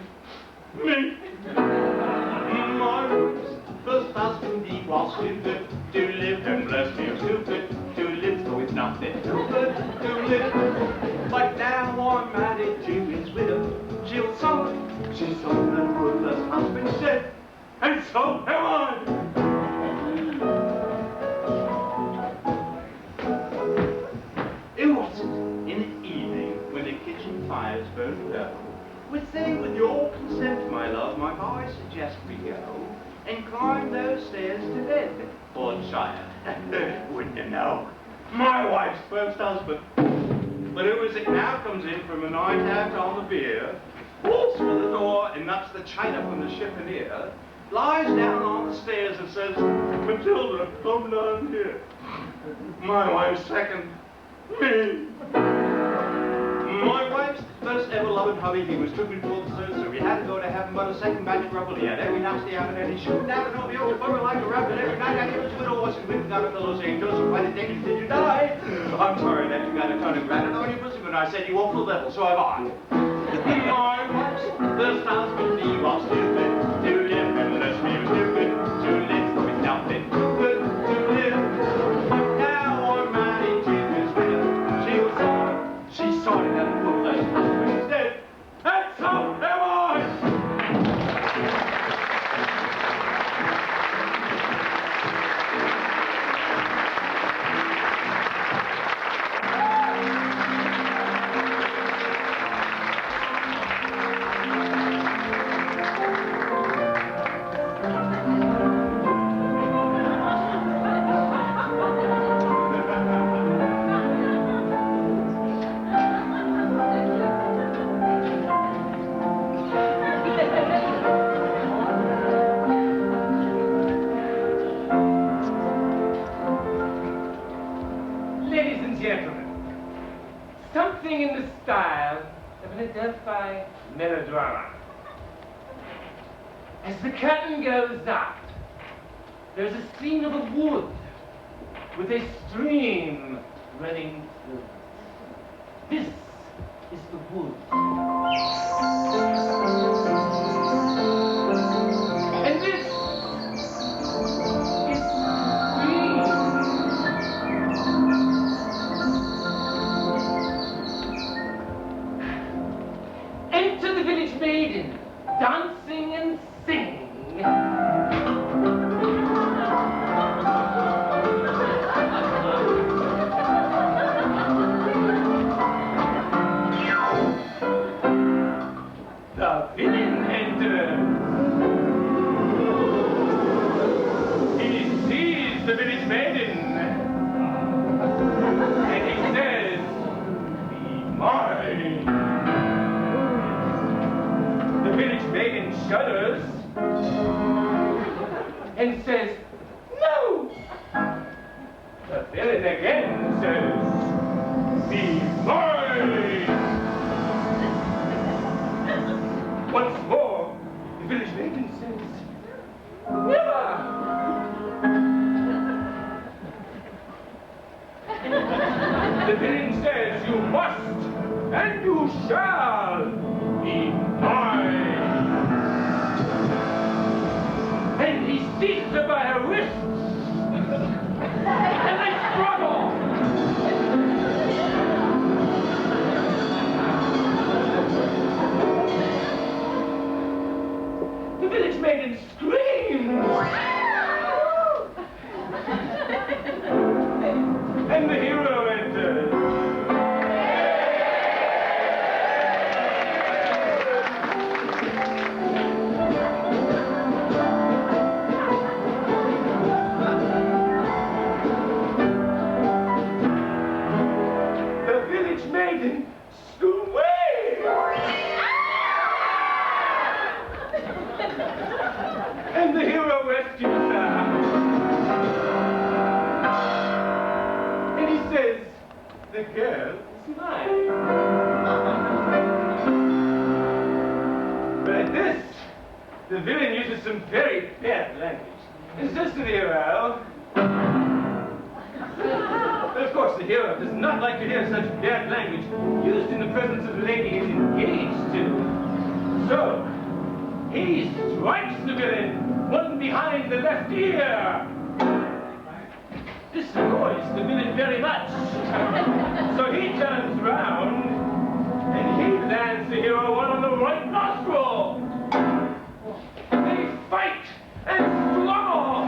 Me. My wife's first husband, he was too good to live, and bless me, he was too good to live, so it's nothing too good to live. But now I'm married to his widow, she sold her first husband's dead, and so am I. It wasn't in the evening when the kitchen fires burned low. We'd say, with your consent, my love, might I suggest we go and climb those stairs to bed? Lord Shire, wouldn't you know? My wife's first husband. But who is it now comes in from a night out on the beer, walks through the door and nuts the china from the chiffonier, lies down on the stairs and says, Matilda, come down here. My wife's second. Me. My wife's first ever loving hubby, he was too good for the third, so he had to go to heaven, but a second batch of rubble he had every nasty habit, and he shooting down and over your fur like a rabbit every night, and he was with a horse and whipped out of the Los Angeles, and by the day did you die? I'm sorry that you got a ton of granite on your bosom, and I said you won't feel level, so have I. My wife's first husband, he was too good to live, and bless me, he was too good to live, so it's nothing too good to live. But now I'm married to his widow, she sorted that her first husband's dead, and so am I. Something in the style of an Adelphi melodrama. As the curtain goes up, there's a scene of a wood with a stream running through. This is the wood. And this is the stream. Enter the village maiden, dancing and singing. The villain enters. He sees the village maiden, and he says, "Be mine." The village maiden shudders and says, "No." The villain again says, "Be mine." Once more, the village maiden says, "Never." The villain says, "You must." and you shall be mine. And he seized her by her wrists, and they struggle. The village maiden screams, and the hero enters. Maiden, away! And the hero rescues her. And he says, the girl is mine. But at this, the villain uses some very bad language and says to the hero, but of course the hero does not like to hear such bad language used in the presence of the lady he is engaged to. So, he strikes the villain, one behind the left ear. This annoys the villain very much. So he turns round, and he lands the hero one on the right nostril. They fight and struggle.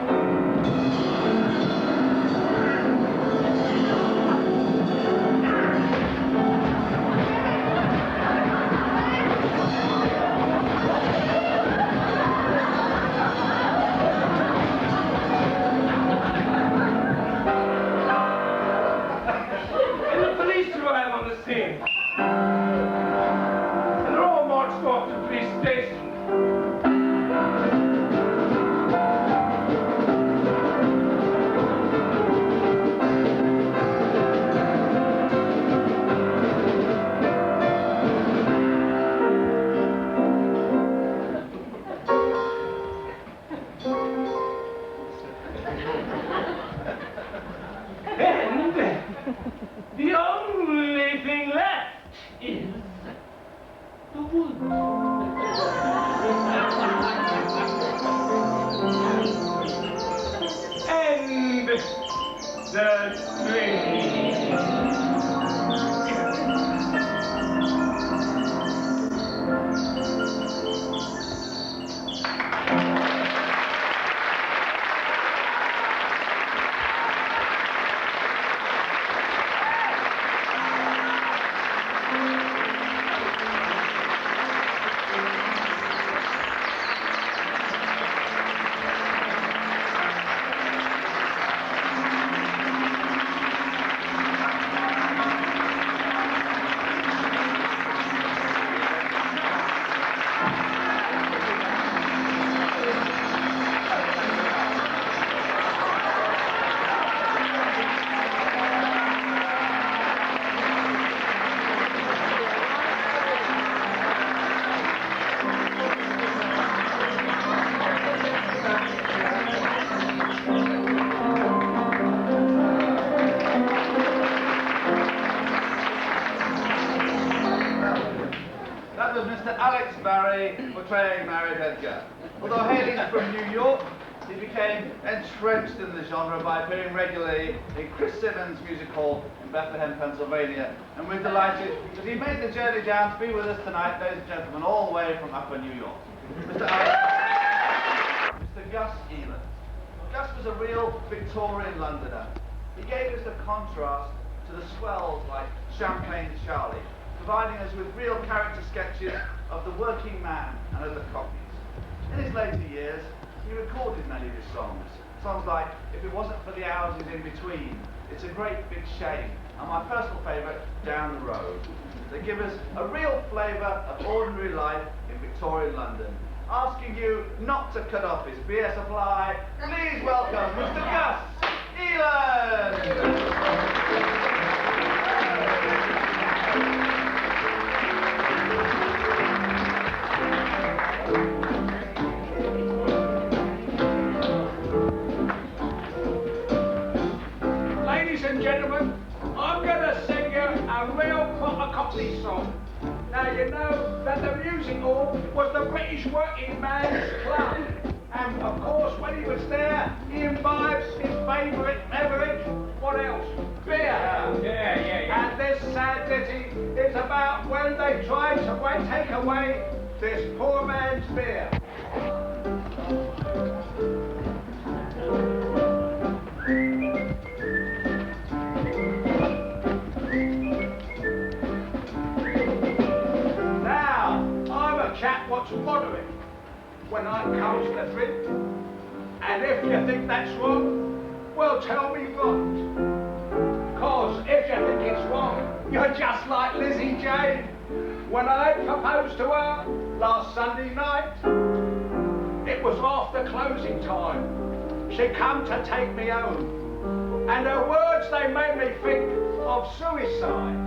And they're all marched off to the police station. And the only thing left is the wood. And the tree. Portraying married Edgar. Although hailing from New York, he became entrenched in the genre by appearing regularly in Chris Simmons' music hall in Bethlehem, Pennsylvania. And we're delighted that he made the journey down to be with us tonight, ladies and gentlemen, all the way from Upper New York. Mr. Gus Elan. Gus was a real Victorian Londoner. He gave us a contrast to the swells like Champagne Charlie, providing us with real character sketches of the working man and of the cockneys. In his later years, he recorded many of his songs. Songs like If It Wasn't for the Hours in Between, It's a Great Big Shame, and my personal favourite, Down the Road. They give us a real flavour of ordinary life in Victorian London. Asking you not to cut off his beer supply, please welcome Mr. Gus Elan! Ladies and gentlemen, I'm going to sing you a real proper Cockney Jersey song. Now you know that the music hall was the British Working Man's Club. And of course, when he was there, he imbibed his favourite beverage. What else? Beer. Yeah. And this sad ditty is about when they tried to take away this poor man's beer. Now, I'm a chap what's moderate when I comes to drink. And if you think that's wrong, well, tell me what. Cause if you think it's wrong, you're just like Lizzie Jane. When I proposed to her last Sunday night, it was after closing time. She come to take me home. And her words, they made me think of suicide.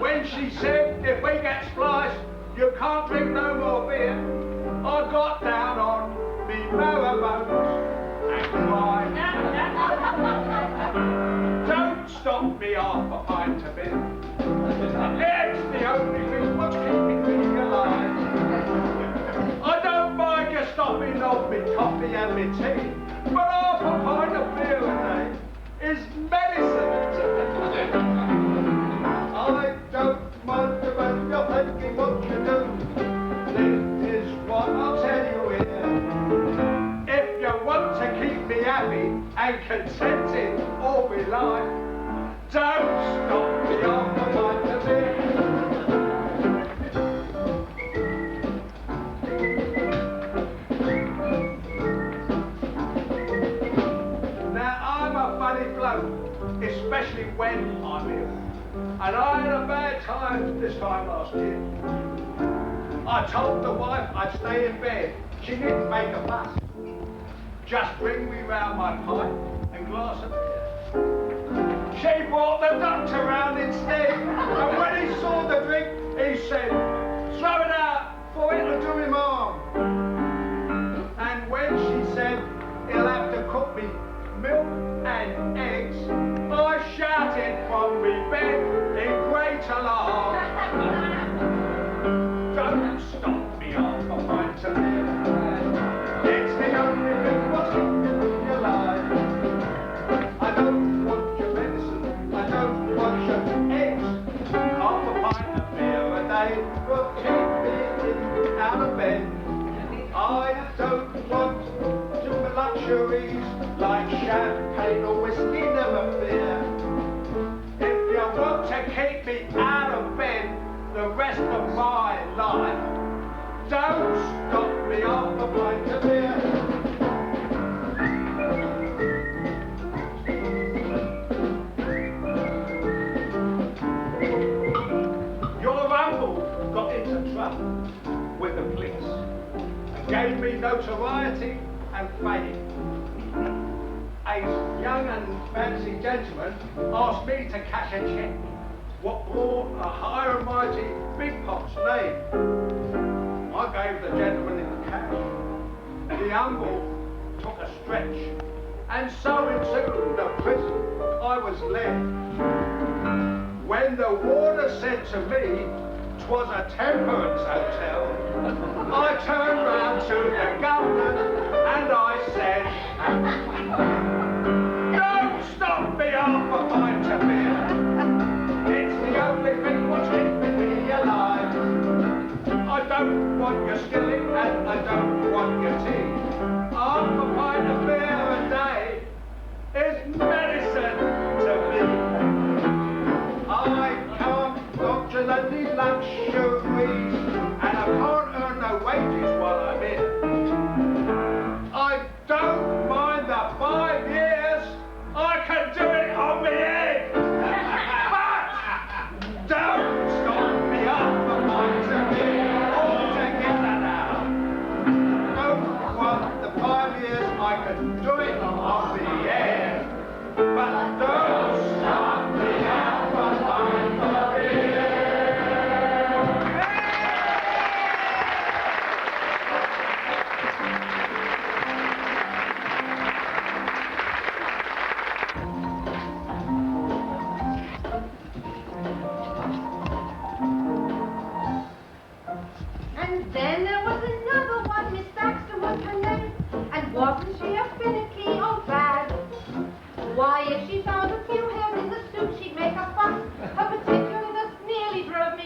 When she said, if we get spliced, you can't drink no more beer, I got down on me marrow bones and cried. Don't stop me half a pint of beer. It's the only thing what's keeping me alive. I don't mind you stopping off me coffee and me tea, but half a pint of beer a day is medicine to me. I don't mind you when you're thinking what you do. This is what I'll tell you here. If you want to keep me happy and contented all my life, don't stop me off the pint of beer. Now I'm a funny bloke, especially when I'm ill. And I had a bad time this time last year. I told the wife I'd stay in bed. She didn't make a fuss. Just bring me round my pipe and glass of beer. She brought the doctor round instead. And when he saw the drink, he said, throw it out, for it'll do him harm. And when she said, he'll have to cook me milk and eggs, I shouted from me bed in great alarm. Don't stop me off a pint of beer. It's the only thing what's keeping me alive. I don't want your medicine, I don't want your eggs. Half a pint of beer a day will keep me out of bed. I don't want too luxuries like champagne or whiskey, never fear. If you want to keep me out of bed the rest of my life, don't stop me off a pint of beer. Your uncle got into trouble with the police and gave me notoriety and fame. A young and fancy gentleman asked me to cash a cheque, what bore a high and mighty big pot's name. I gave the gentleman the cash. The uncle took a stretch, and so into the prison I was led. When the warder said to me, 'twas a temperance hotel, I turned round to the governor and I said, don't stop me off a pint of beer. It's the only thing what's keeping me alive. I don't want your skillet and I don't want your tea. Half a pint of beer a day is medicine to me. I can't nocturnally any luxuries, and I can't earn no wages while I'm here. I don't mind the 5 years, I can do it on my head. But don't stop me up for my beer altogether now. Don't want the 5 years, I can do it on the head. But don't stop me up for my beer.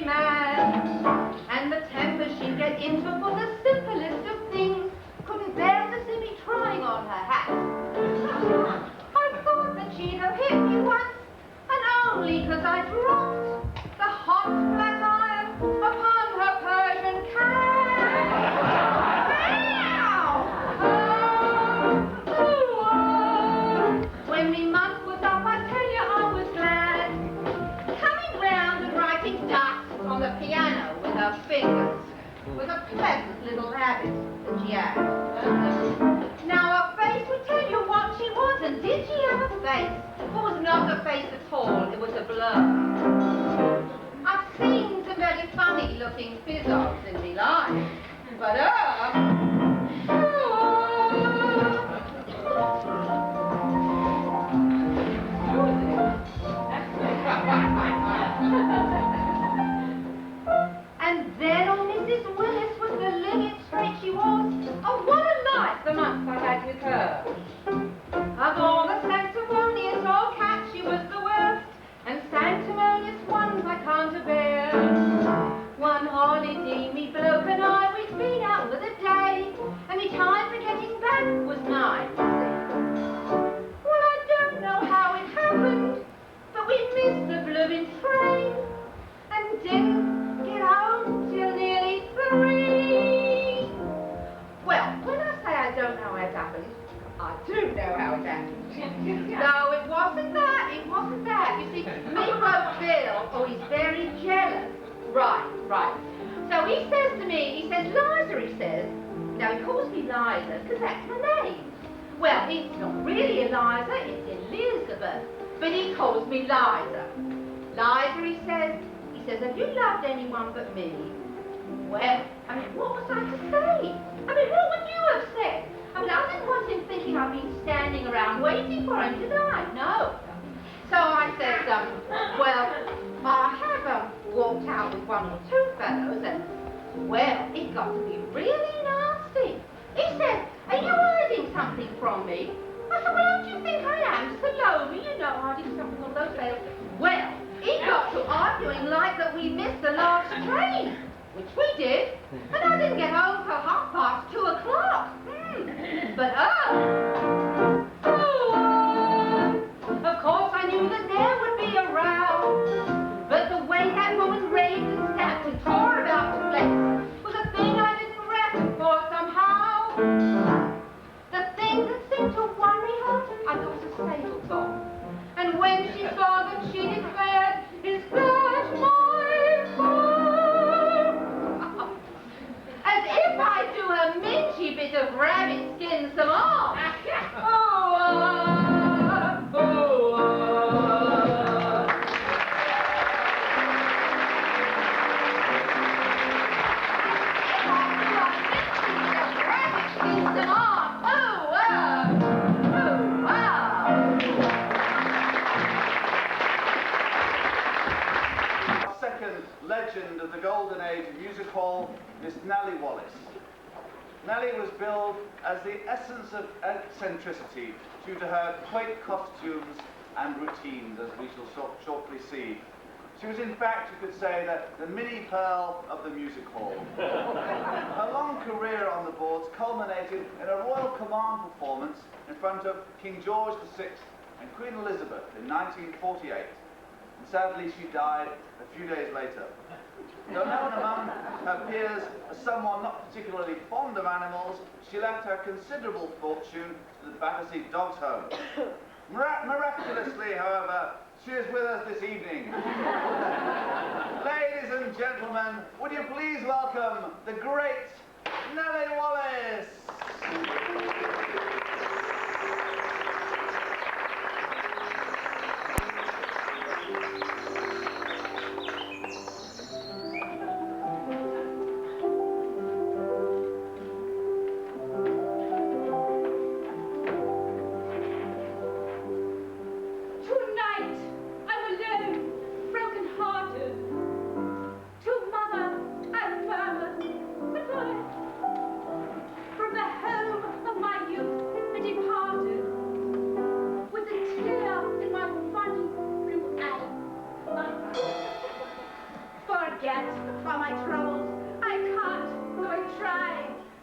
me mad. And the temper she'd get into for the simplest of things. Couldn't bear to see me trying on her hat. I thought that she'd have hit me once, and only 'cause I dropped the hot flat iron upon her Persian cat. When me month was up, I tell you I was glad. Coming round and writing dust on the piano with her fingers was a pleasant little habit that she had. Now her face would tell you what she was, and did she have a face? It was not a face at all, it was a blur. I've seen some very funny looking physos in me life, but and then on Mrs. Willis was the lineage straight she was. Oh, what a life the month I had with her. Of all the sanctimonious old cats, she was the worst, and sanctimonious ones I can't bear. One holiday, me bloke and I, we'd been out for the day, and me time for getting back was nigh. Well, I don't know how it happened, but we missed the blooming train, and didn't get home till nearly 3. Well, when I say I don't know how it happened, I do know how it happened. No, it wasn't that, it wasn't that. You see, me Vaudeville, oh, he's very jealous. Right. So he says to me, he says, Liza, he says. Now he calls me Liza, because that's my name. Well, it's not really Eliza, it's Elizabeth. But he calls me Liza. Liza, he says, have you loved anyone but me? Well, I mean, what was I to say? I mean, what would you have said? I mean, I didn't want him thinking I'd been standing around waiting for him, did I? No. So I said, well, I have walked out with one or two fellows, and, well, it got to be really nasty. He said, are you hiding something from me? I said, well, don't you think I am? Salome, you know, hiding something on those fellows. Well, he got to arguing like that we missed the last train, which we did, and I didn't get home till 2:30. But of course I knew that there would be a row, but the way that woman raved and snapped and tore about the place was a thing I didn't reckon for somehow. The thing that seemed to worry her, I got a stable dog, and when she saw that she declared, is that my fault? As if I do a minty bit of rabbit skin some more. Legend of the golden age of music hall, Miss Nellie Wallace. Nellie was billed as the essence of eccentricity due to her quaint costumes and routines, as we shall shortly see. She was, in fact, you could say, that the Minnie Pearl of the music hall. Her long career on the boards culminated in a Royal Command performance in front of King George VI and Queen Elizabeth in 1948. And sadly, she died a few days later. Though known among her peers as someone not particularly fond of animals, she left her considerable fortune to the Battersea Dogs Home. Miraculously, however, she is with us this evening. Ladies and gentlemen, would you please welcome the great Nellie Wallace? From the home of my youth get for my troubles. I can't go and try.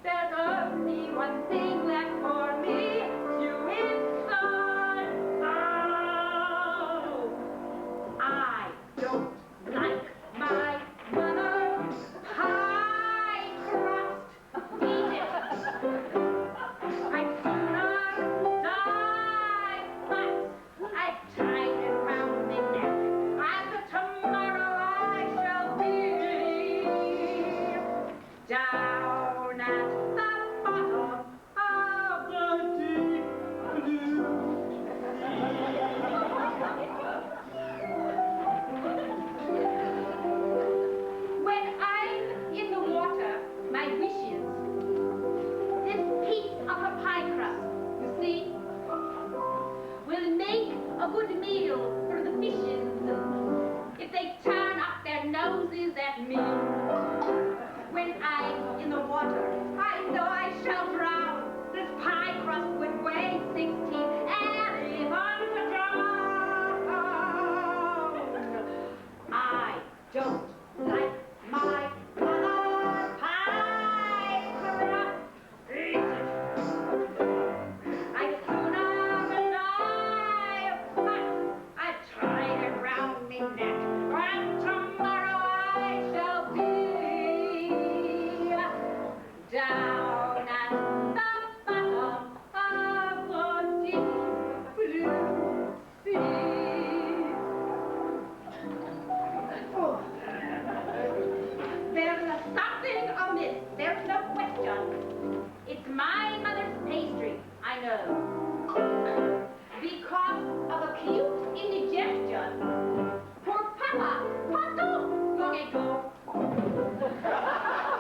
There's only one thing left for me to inside. Oh, I don't like my mother's pie crust. Eat it. I'd sooner die, but I've tied it round my neck. After tomorrow I shall be down at the bottom of the deep blue When I'm in the water, my wishes, this piece of a pie crust, you see, will make a good meal for the fishes if they turn up their noses at me. When I'm in the water, I know I shall drown. This pie crust would weigh 16 elephants to drown. I don't like my mother's pie crust. Eat it. I'd sooner die, but I've tied it round me neck. And tomorrow I shall be down at the bottom of the deep blue sea. Oh. There's something amiss, there's no question. It's my mother's pastry, I know. Because of acute indigestion, poor Papa, partout, long ago.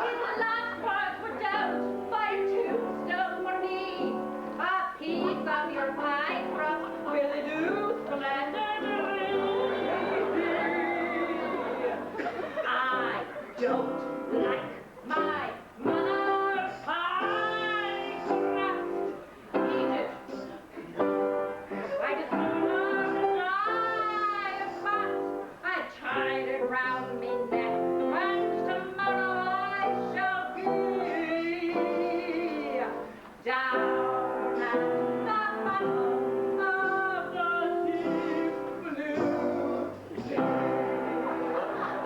His last words were, "Don't buy a tombstone for me. A piece of your pie crust will do splendidly." I don't like my mother's pie crust. Eat it. I'd sooner die, but I tied it round me neck. And tomorrow I shall be down at the bottom of the deep blue sea.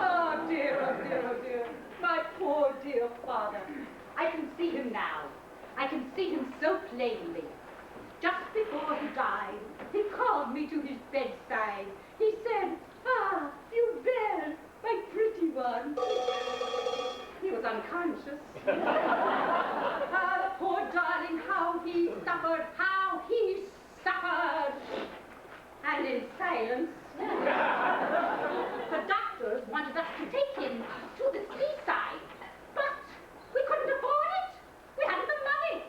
Oh dear, oh dear, oh dear. My poor dear father. I can see him now. I can see him so plainly. Just before he died, he called me to his bedside. He said, "Ah, you Ben, my pretty one." He was unconscious. Ah, the poor darling, how he suffered, how he suffered. And in silence, the doctors wanted us to take him to the seaside, but we couldn't afford it. We hadn't the money.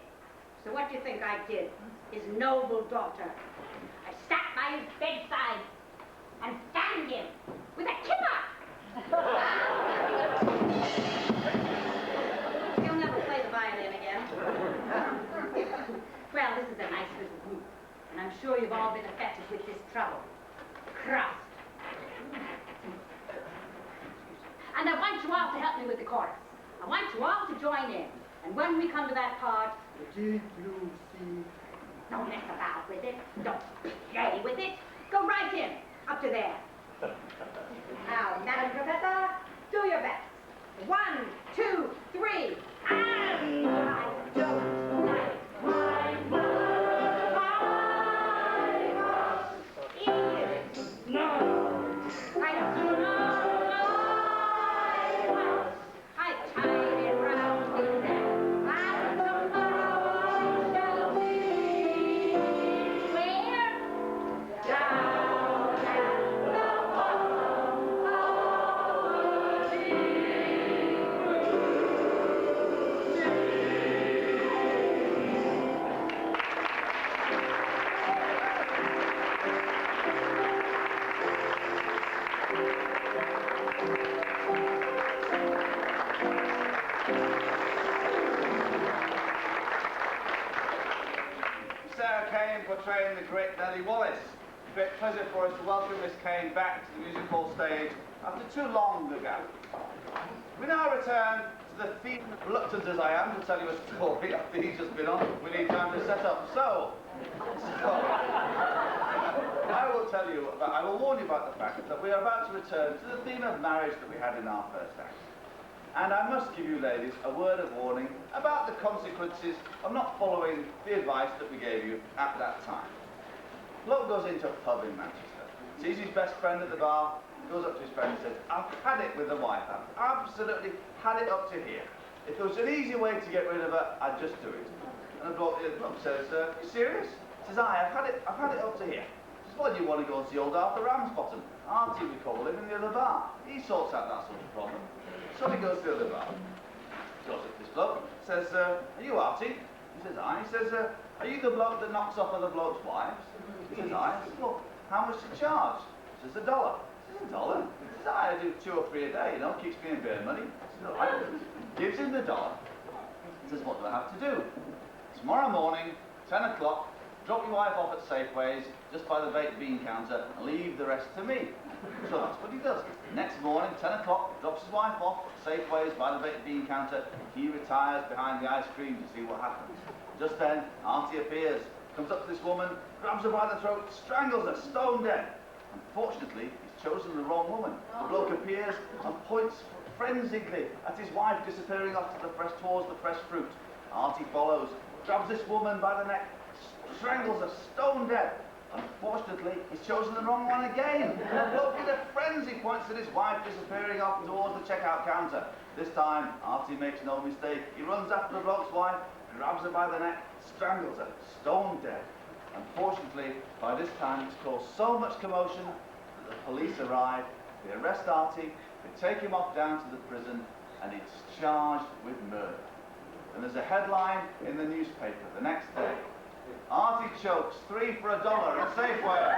So what do you think I did? His noble daughter. I sat by his bedside and fanned him with a kipper. He'll never play the violin again. Well, this is a nice little group, and I'm sure you've all been affected with this trouble. Crust. And I want you all to help me with the chorus. I want you all to join in. And when we come to that part, Deep blue sea. don't mess about with it. Don't play with it. Go right in, up to there. Now, Madam Professor, do your best. 1, 2, 3, and I don't like my mother's pie crust. Eat it. No. I sooner die, but I tied it round me neck. And tomorrow I shall be where? Down at the bottom of the deep Sarah Kane portraying the great Nellie Wallace. Great pleasure for us to welcome Miss Kane back to the music hall stage after too long a gap. return to the theme, reluctant as I am to tell you a story after he's just been on. We need time to set up. So I will tell you about, I will warn you about the fact that we are about to return to the theme of marriage that we had in our first act. And I must give you ladies a word of warning about the consequences of not following the advice that we gave you at that time. Bloke goes into a pub in Manchester, sees his best friend at the bar, goes up to his friend and says, I've had it with the wife, I've absolutely had it up to here. If there was an easy way to get rid of her, I'd just do it. And the bloke says, are you serious? He says, I've had it up to here. He says, well, do you want to go and see old Arthur Ramsbottom? Artie, we call him, in the other bar. He sorts out that sort of problem. So he goes to the other bar. Goes up to this bloke, says, are you Artie? He says, aye. He says, are you the bloke that knocks off other blokes' wives? He says, aye. He says, well, how much do you charge? He says, $1. He says, $1? He says, aye, I do 2 or 3 a day, you know, keeps me in bare money. He says, all right. Gives him the $1. He says, what do I have to do? Tomorrow morning, 10 o'clock, drop your wife off at Safeways, just by the baked bean counter, and leave the rest to me. So that's what he does. Next morning, 10 o'clock, drops his wife off at Safeways by the baked bean counter. He retires behind the ice cream to see what happens. Just then, Auntie appears, comes up to this woman, grabs her by the throat, strangles her, stone dead. Unfortunately, he's chosen the wrong woman. The bloke appears and points frenziedly at his wife disappearing off to towards the fresh fruit. Auntie follows, grabs this woman by the neck, strangles her, stone dead. Unfortunately, he's chosen the wrong one again. The bloke in a frenzy points at his wife disappearing off towards the checkout counter. This time, Artie makes no mistake. He runs after the bloke's wife, grabs her by the neck, strangles her, stone dead. Unfortunately, by this time, it's caused so much commotion that the police arrive, they arrest Artie, they take him off down to the prison, and he's charged with murder. And there's a headline in the newspaper the next day. Artie chokes 3 for $1 at Safeway.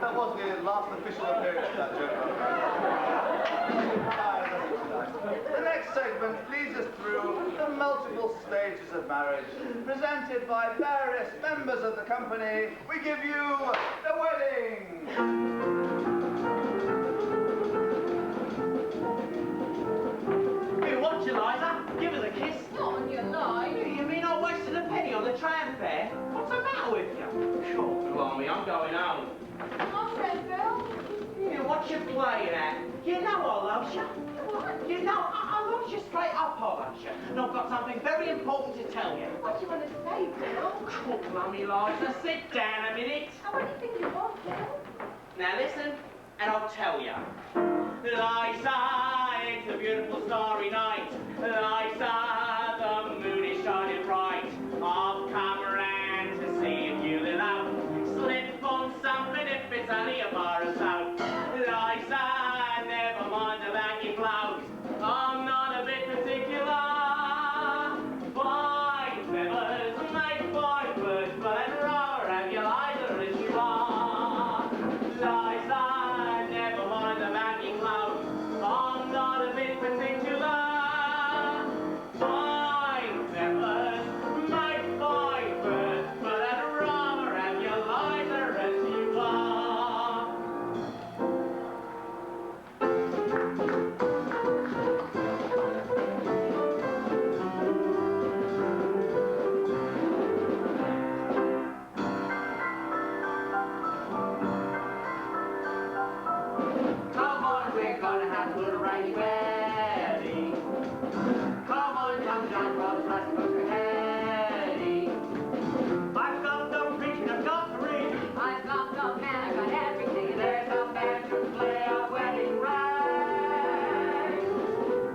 That was the last official appearance of that joke. The next segment leads us through the multiple stages of marriage, presented by various members of the company. We give you the wedding! Hey, watch you, Liza. Give us a kiss. Not on your line. You mean I wasted a penny on the tram fare? What's the matter with you? Sure, blimey, I'm going home. Come, Renville. Yeah, what you playing at? You know I love you. What? You know, I love you straight up, I love you. And I've got something very important to tell you. What do you want to say, Bill? Oh, blimey, Liza, sit down a minute. Oh, what do you think you want, Bill? Now listen, and I'll tell you. Liza, it's a beautiful starry night. Liza, the moon is shining bright. I've come around to see if you love. Slip on something if it's only a bar or so. Liza, never mind about your clothes. I'm not a bit particular. Fine feathers make fine birds, but I'd rather have you Liza as you are. Liza, never mind about your clothes. I'm not a bit particular. Fine feathers make fine birds, but I'd rather have you Liza as you are. Come on, we're gonna have a little rainy wedding. Come on, young John, Rob's last book ahead. I've got no preaching, I've got the ring. I've got the man, I've got everything. There's a man to play a wedding right.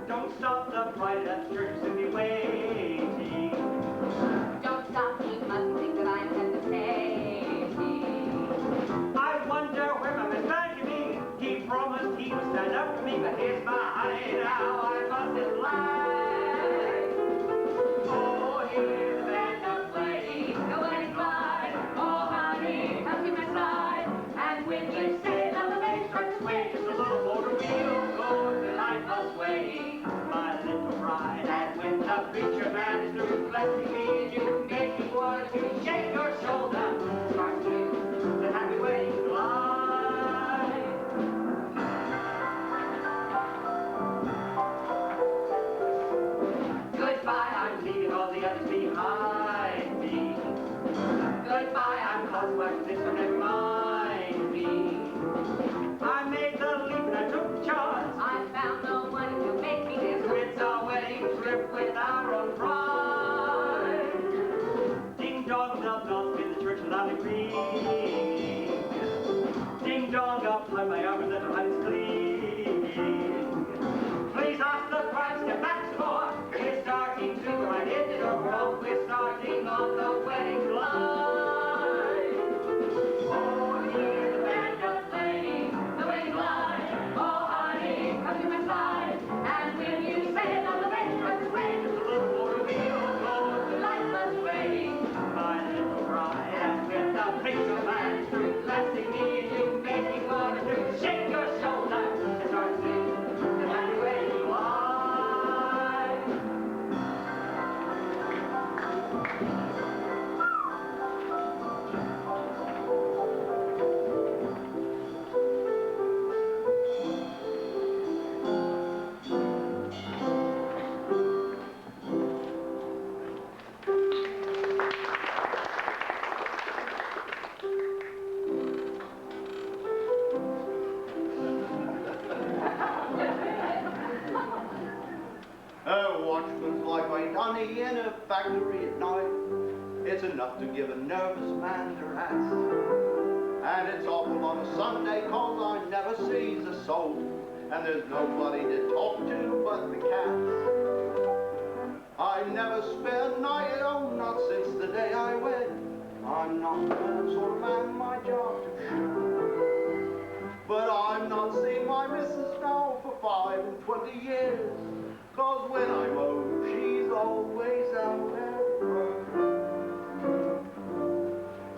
Don't stop the bride at church and be waiting. Don't stop, he mustn't think that I'm hesitating. I wonder where my man Benjamin. He promised he would stand up for me, but here's my honey. Ding dong up high my arm that I'm clean. Please ask the price, get back to more. We're starting to ride into the world. We're starting on the wedding line. Oh, hear the band of playing the wedding line. Oh, honey, come to my side. And when you say it on the red carpet way, the little water wheel goes, the light must wave. My little bride, and with the preacher man, blessing me and you, making water to shake your shoulder and start singing the happy wedding line. Watchman's like my honey in a factory at night. It's enough to give a nervous man the rats. And it's awful on a Sunday cause I never sees a soul. And there's nobody to talk to but the cats. I never spare a night at home, not since the day I wed. I'm not the sort of man my job to show. But I've not seen my missus now for 25 years. Cause when I'm home, she's always out at work.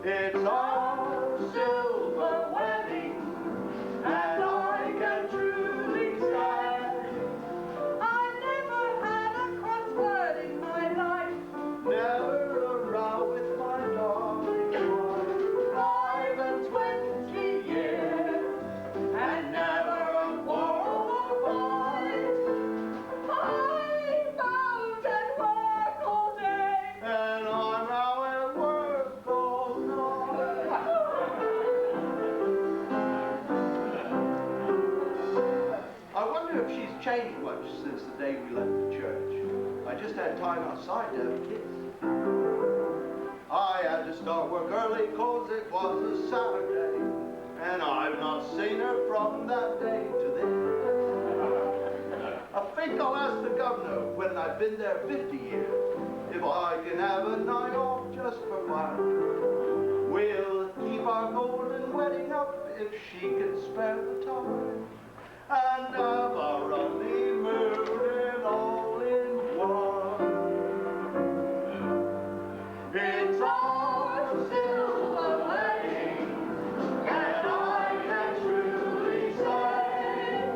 It's our silver wedding, and I can truly say I've never had a cross word in my life. never a row with my darling wife. 25 years, and never a quarrel or fight. I'm out at work all day. And I'm out at work all night. I wonder if she's changed much since the day we left the church. I just had time outside to have a kiss. I had to start work early cause it was a Saturday. And I've not seen her from that day to this. I think I'll ask the governor when I've been there 50 years if I can have a night off just for a while. We'll keep our golden wedding up if she can spare the time. And have our honeymoon all in one. It's our silver wedding, and I can truly say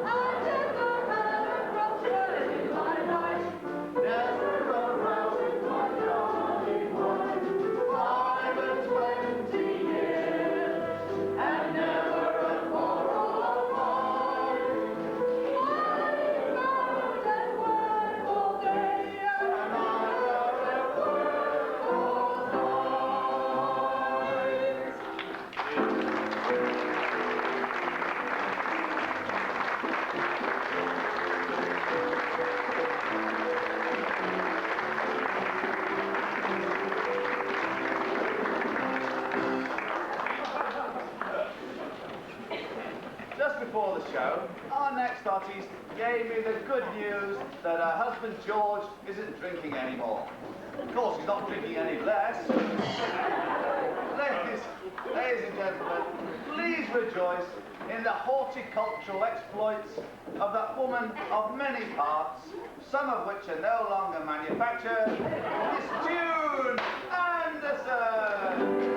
I've never had a cross word in my life. never a row with my darling wife. 25 years, and never a quarrel or fight. I'm out at work all day. And I'm out at work all night. Just before the show, our next artiste gave me the good news that her husband George isn't drinking anymore. Of course, he's not drinking any less. Ladies and gentlemen, please rejoice in the horticultural exploits of that woman of many parts, some of which are no longer manufactured, Miss June Anderson.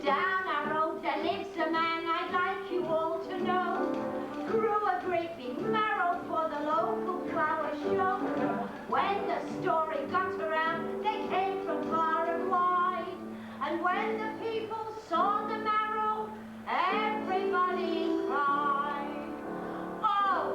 Down our road there lives a man I'd like you all to know. Grew a great big marrow for the local flower show. When the story got around, they came from far and wide. And when the people saw the marrow, everybody cried. Oh,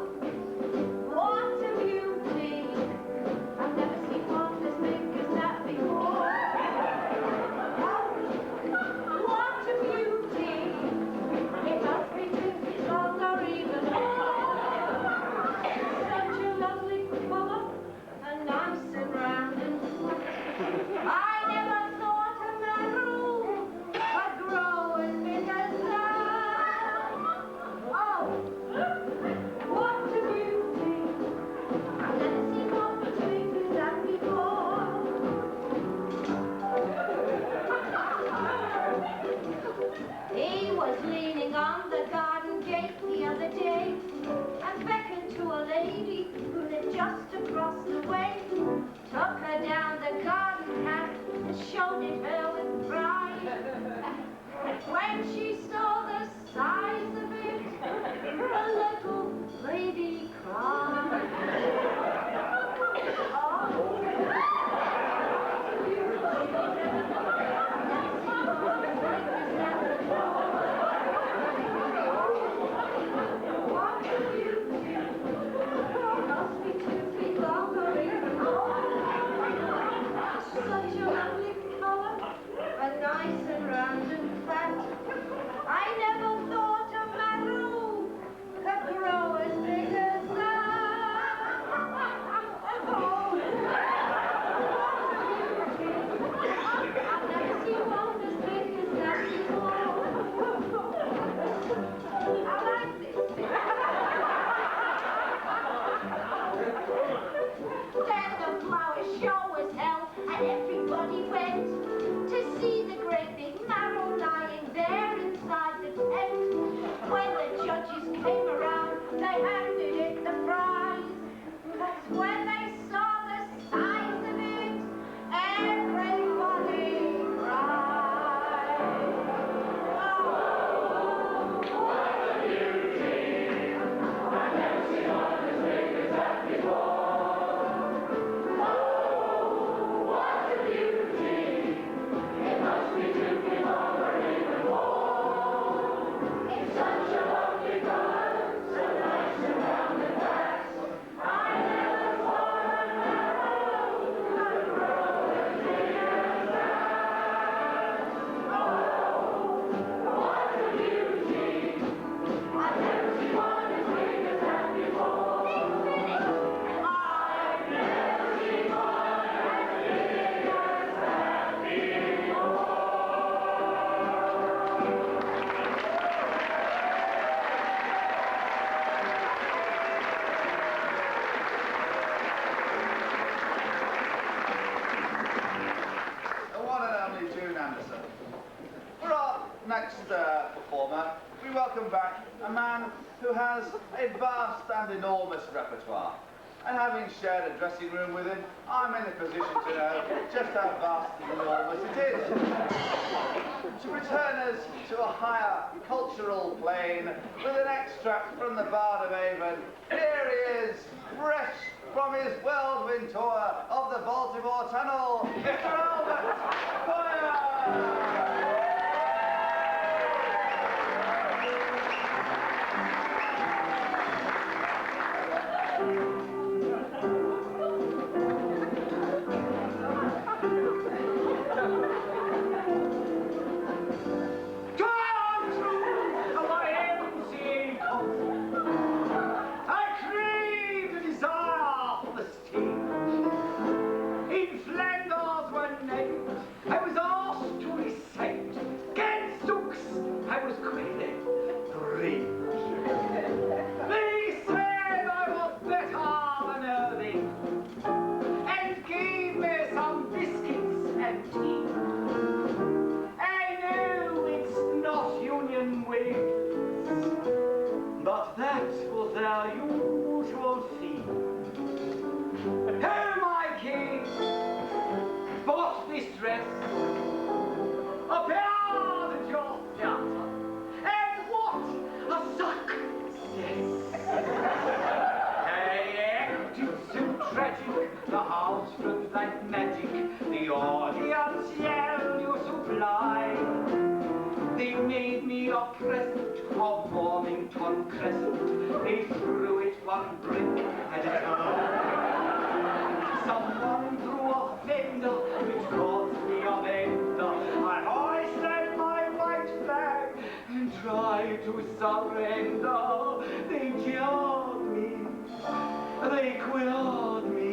welcome back a man who has a vast and enormous repertoire. And having shared a dressing room with him, I'm in a position to know just how vast and enormous it is. To return us to a higher cultural plane with an extract from the Bard of Avon, here he is, fresh from his whirlwind tour of the Baltimore Tunnel, Mr. Albert Boyer! But that was their usual fee. Oh, my king, bought this dress, appeared at your theatre, and what a success! They acted so tragic, the house looked like magic, the audience yelled you supply. They made me a present of Mornington Crescent. They threw it one brick at a time. Someone threw a fender, which caused me a bender. I hoisted my white flag and tried to surrender. They jeered me, they queered me,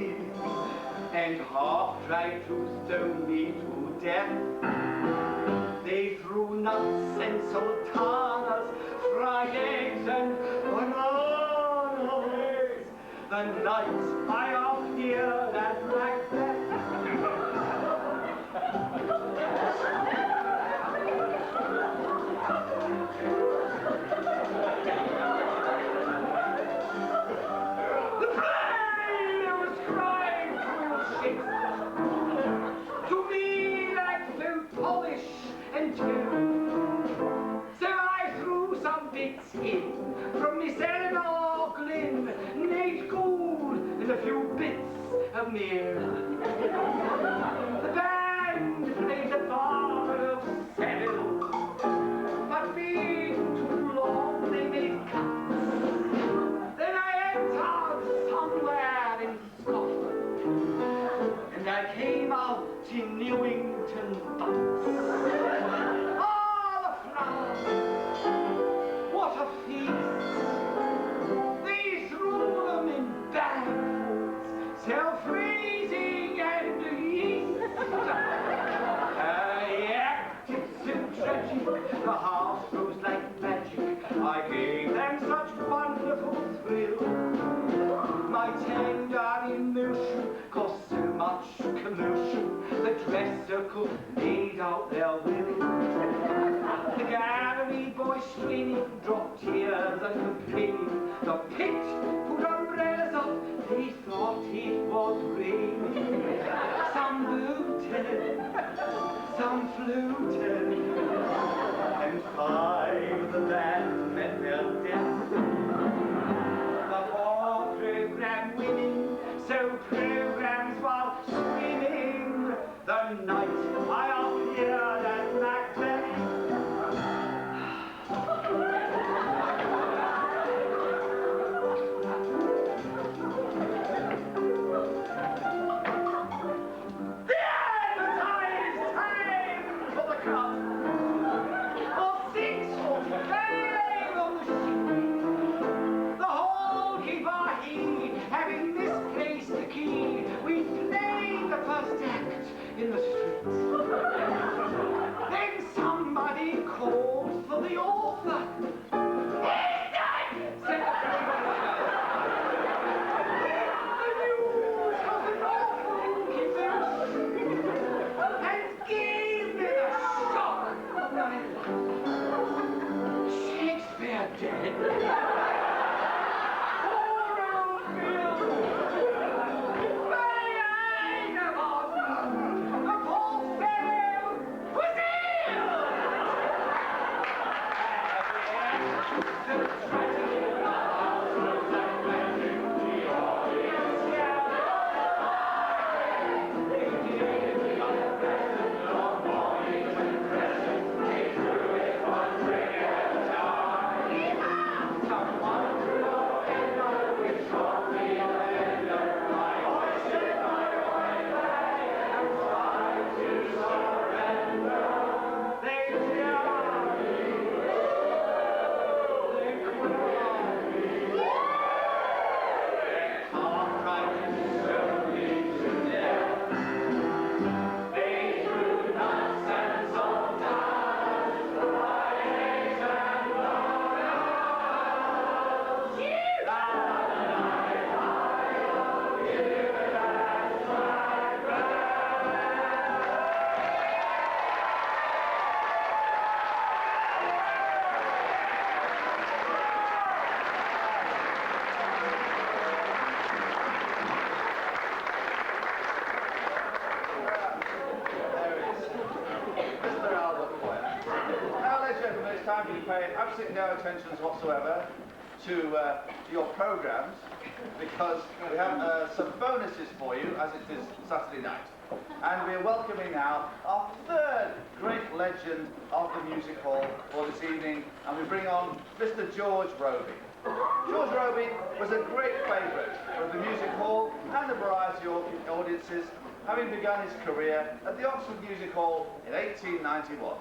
and half tried to stone me to death. They threw nuts and sultanas, fried eggs and bananas. The night I appeared at Macbeth. The play was crying through ships. To me like no polish and two. So I threw some bits in from Miss Eleanor Glynn, Nate Gould, and a few bits of Mere. The band played the Bard of Seville, but being too long they made cuts. Then I entered somewhere in Scotland, and I came out in Newington Butts. What a feast! They threw them in bags, self-raising and yeast. I acted so tragic, the house rose like magic. I gave them such wonderful thrill. My tender emotion caused so much commotion, the dresser could lead out their will. The gallery boys straining dropped tears and complaining. The pit put umbrellas up, they thought it was raining. Some booted, some floated, and 5 the band met their death. The 4 program winning, so programs while screaming. The night I appeared at Macbeth. For 6 or 5 pay absolutely no attention whatsoever to your programmes, because we have some bonuses for you, as it is Saturday night. And we're welcoming now our third great legend of the music hall for this evening, and we bring on Mr. George Robey. George Robey was a great favourite of the music hall and a variety of audiences, having begun his career at the Oxford Music Hall in 1891.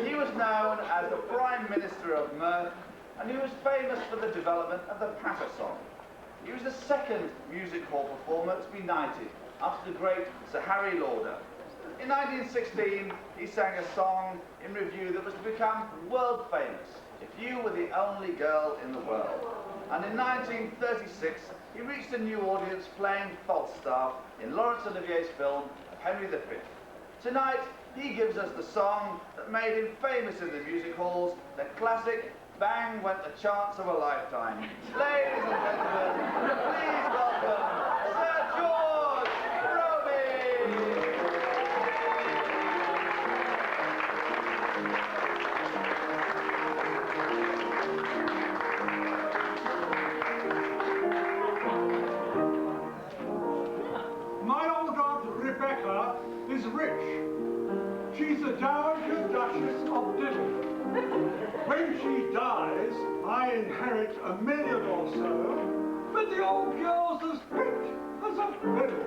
He was known as the Prime Minister of Mirth, and he was famous for the development of the patter song. He was the second music hall performer to be knighted, after the great Sir Harry Lauder. In 1916, he sang a song in review that was to become world famous, If You Were the Only Girl in the World. And in 1936, he reached a new audience playing Falstaff in Laurence Olivier's film of Henry V. Tonight, he gives us the song that made him famous in the music halls, the classic Bang Went the Chance of a Lifetime. Ladies and gentlemen, please welcome Sir George Robey! My old aunt Rebecca is rich. She's the Dowager Duchess of Diddle. When she dies, I inherit $1 million or so, but the old girl's as fit as a fiddle.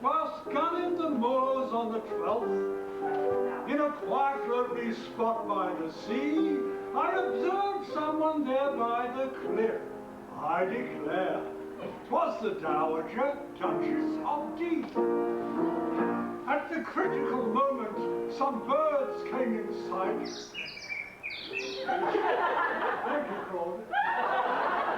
Whilst gunning the moors on the 12th, in a quiet lonely spot by the sea, I observed someone there by the cliff. I declare, 'twas the Dowager Duchess of D. At the critical moment, some birds came in sight. Thank you, Claude.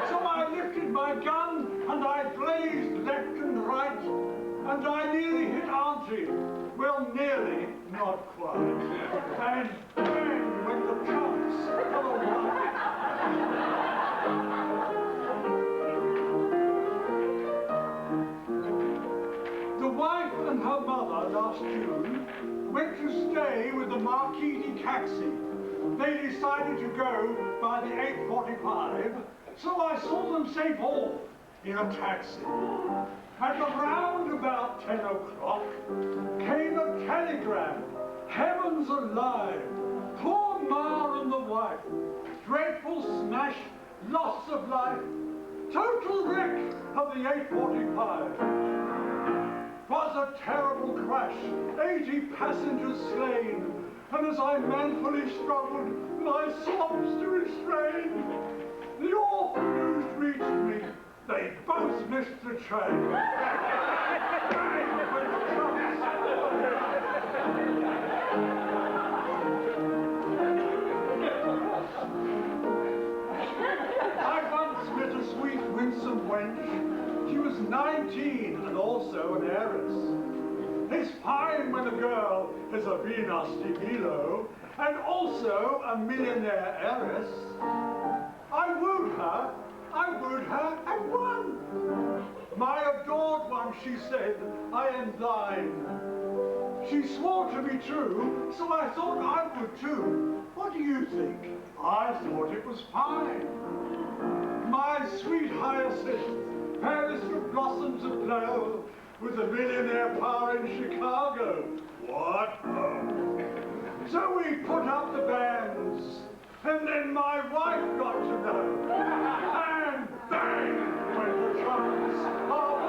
So I lifted my gun and I blazed left and right, and I nearly hit Auntie. Well, nearly, not quite. And bang went the chance of a wife. The wife and her mother last June went to stay with the Marquis de Caxi. They decided to go by the 8:45, so I saw them safe off in a taxi. At around about 10 o'clock came a telegram. Heavens alive! Poor Ma and the wife. Dreadful smash, loss of life. Total wreck of the 8:45. 'Twas a terrible crash, 80 passengers slain, and as I manfully struggled my sobs to restrain, the awful news reached me. They both missed the train. I once met a sweet, winsome wench. She was 19 and also an heiress. It's fine when a girl is a Venus de Milo and also a millionaire heiress. I wooed her and won. My adored one, she said, I am thine. She swore to be true, so I thought I would too. What do you think? I thought it was fine. My sweet hyacinth, fairest of blossoms aglow, with a millionaire power in Chicago. What? So we put up the bands, and then my wife got to know. And bang went the chance of a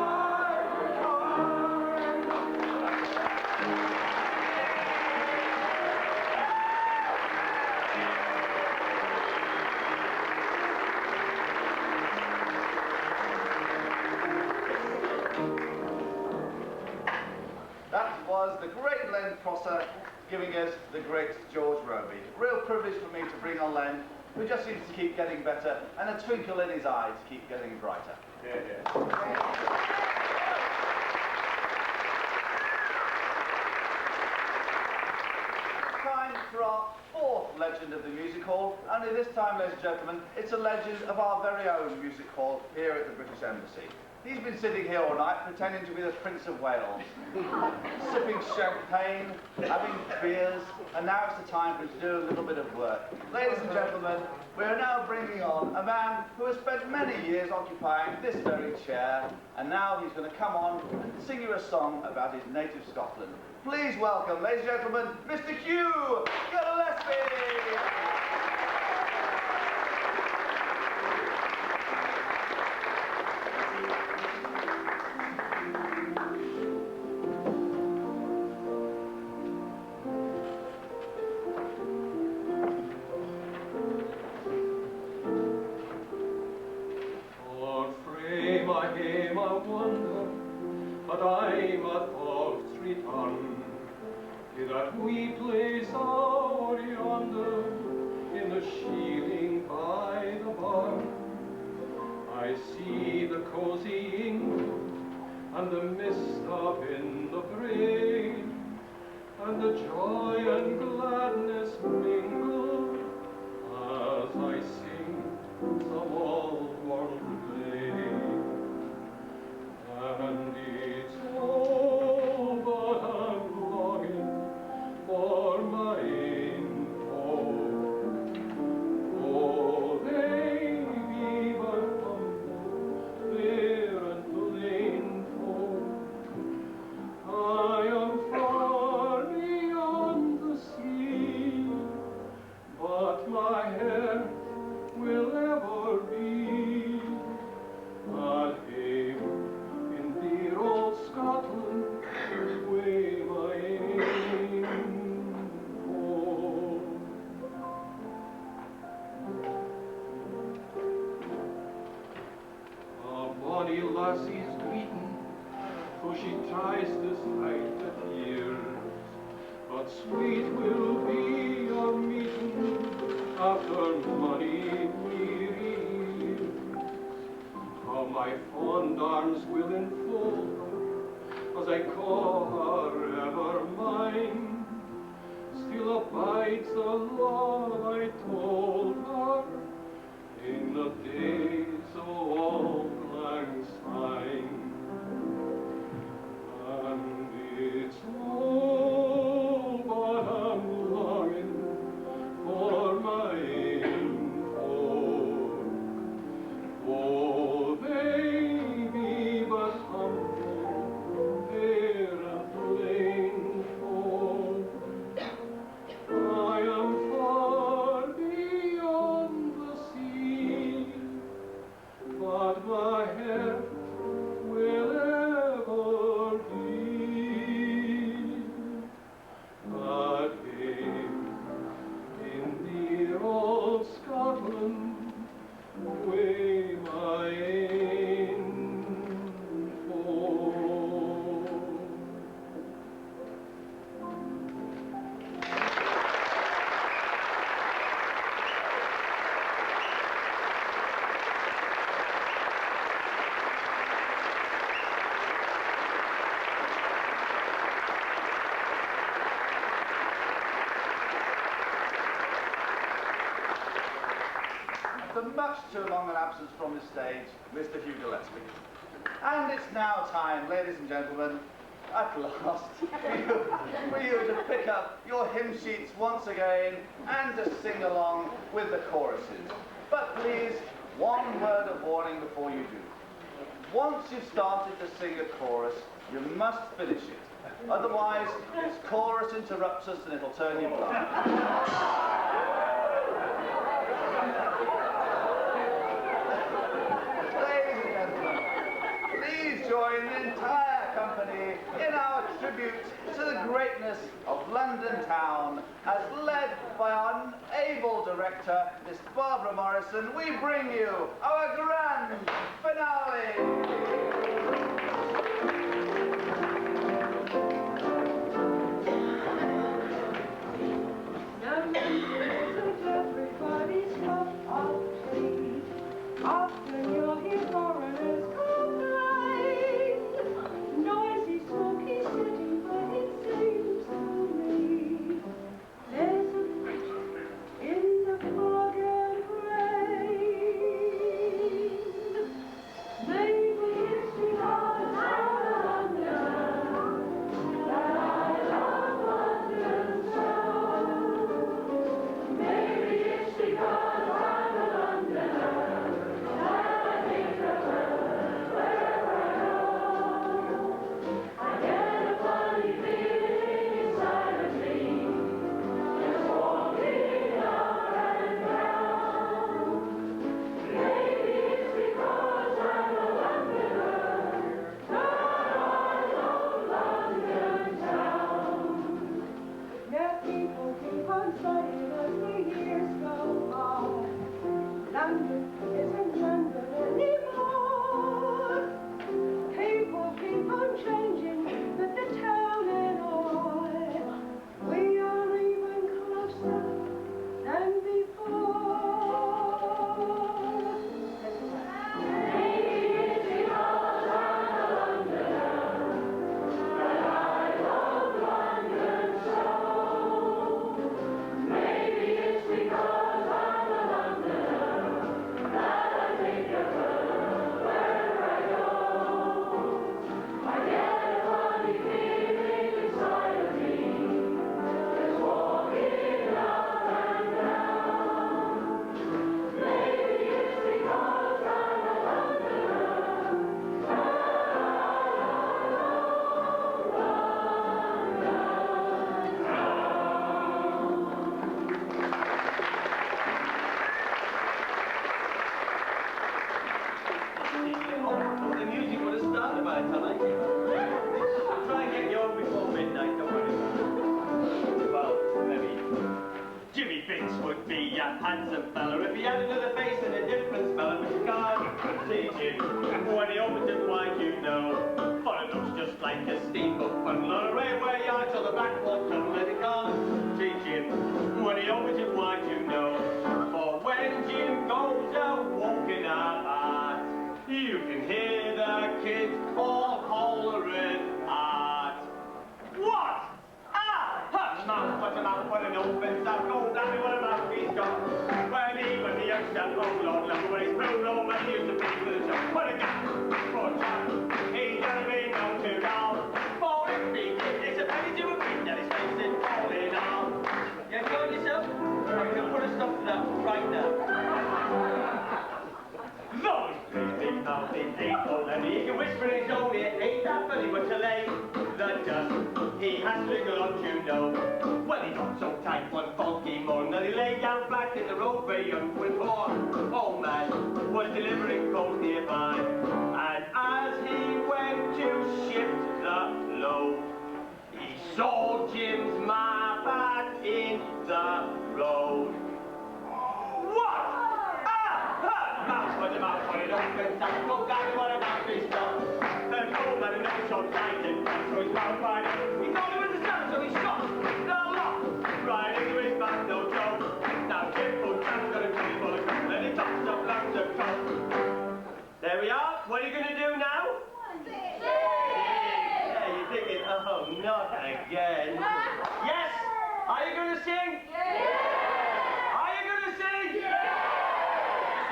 lifetime. That was the great Len Prosser giving us the great George Robey. Real privilege for me to bring on Len, who just seems to keep getting better, and a twinkle in his eye to keep getting brighter. Time for our fourth legend of the music hall, only this time, ladies and gentlemen, it's a legend of our very own music hall here at the British Embassy. He's been sitting here all night pretending to be the Prince of Wales, sipping champagne, having beers, and now it's the time for him to do a little bit of work. Ladies and gentlemen, we are now bringing on a man who has spent many years occupying this very chair, and now he's going to come on and sing you a song about his native Scotland. Please welcome, ladies and gentlemen, Mr. Hugh Gillespie! That we place our yonder in the shieling by the barn. I see the cozy ink and the mist up in the brae, and the joy and gladness mingle as I sing some old world lay. And it's all but I'm longing for my info. Oh, they be but humble, fair and plain folk. I am far beyond the sea, but my heart will ever be at home in dear old Scotland, way my aim. A bonny lassie's greeting, for she tries to hide the tears, but sweet will be our meeting after many weary years. How my fond arms will enfold her as I call her ever mine. Still abides the love I told her in the days of old lang syne. And it's all but I'm longing for my folk. Oh, they be but humble, fair and plain folk. I am far beyond the sea, but my heart will ever be at home in dear old Scotland, way my ain folk. After much too long an absence from the stage, Mr. Hugh Gillespie. And it's now time, ladies and gentlemen, at last, for you to pick up your hymn sheets once again and to sing along with the choruses. But please, one word of warning before you do. Once you've started to sing a chorus, you must finish it. Otherwise, this chorus interrupts us and it'll turn you blind. Join the entire company in our tribute to the greatness of London town, as led by our able director, Miss Barbara Morrison, we bring you our grand finale. Often you'll hear foreigners complain, noisy, smoky city, but it seems to me there's a fright in the fog and rain. Maybe it's like a steamboat from the railway yard to the Blackwall tunnel and it can't see Jim. When he opens it wide, you know. For when Jim goes out walking apart, you can hear the kids all hollering at. What? Ah! Hush, mouth, put him out, put an opens up, go down, what about he's gone? When even the young chap, oh Lord, look away, he's through no man, he used to be for the job. What a guy, poor chap, he's gonna be known to down. For if he did, it's a pity to admit that his face is falling out. You enjoying yourself? I'm gonna put a stop to that right now. Those big mouthed people, and he can whisper in his own ear, ain't that funny, but to lay the dust, he has to go on, you know. Well, he got so tight one funky morning that he lay down flat in the road very young when poor old man was delivering coal nearby. And as he went to shift the load, he saw Jim's map out in the road. What? Mouse was about for it opens up, go down what about this stuff. The old man knows so tight and so he's bound by it. He thought it was the sun, so he shot the lock right into his back, no joke. Now Jim Full Jam's got a pretty full of coke, then he tops up loads of coke. There we are. What are you going to do now? Yeah, you're thinking, oh, not again. Yes? Are you going to sing? Are you going to sing?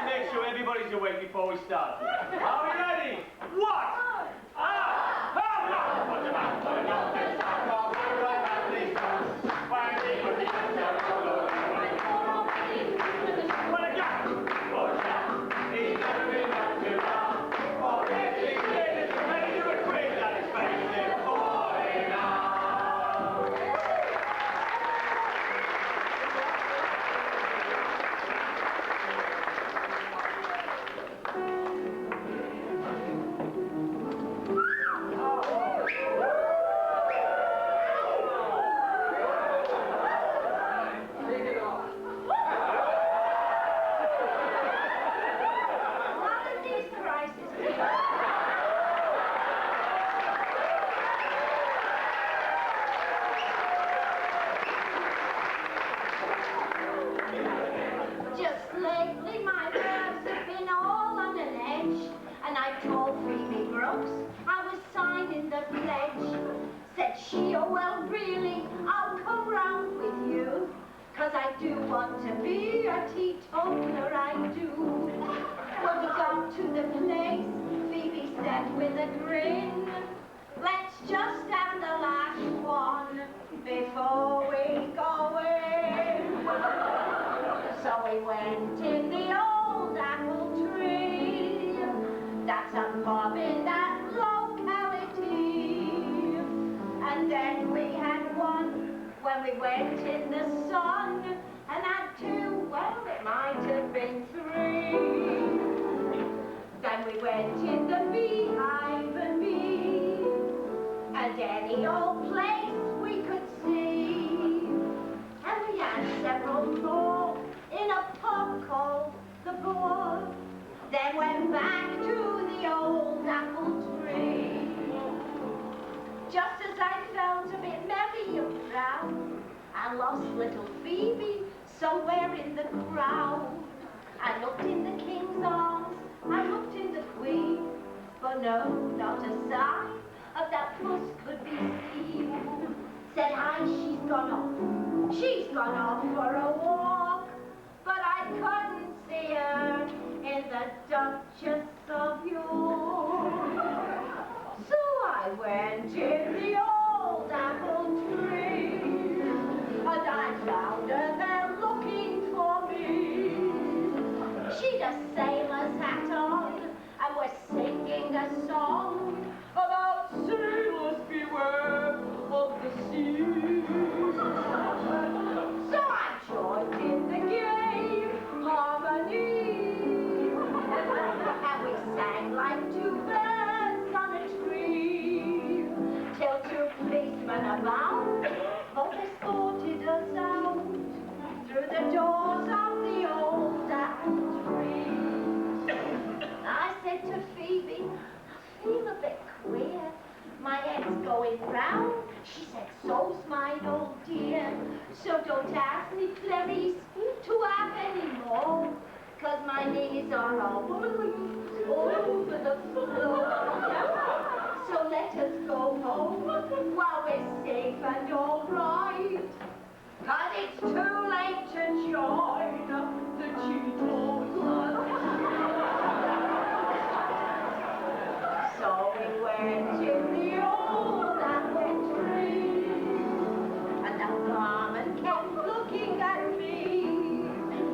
Make sure everybody's awake before we start. Are we ready? What? I said to Phoebe, I feel a bit queer. My head's going round. She said, so's mine, old dear. So don't ask me, Clarice, to have any more. 'Cause my knees are all over the floor. So let us go home while we're safe and all right. 'Cause it's too late to join the Cheeto Club. So we went in the old apple tree, and the barman kept looking at me.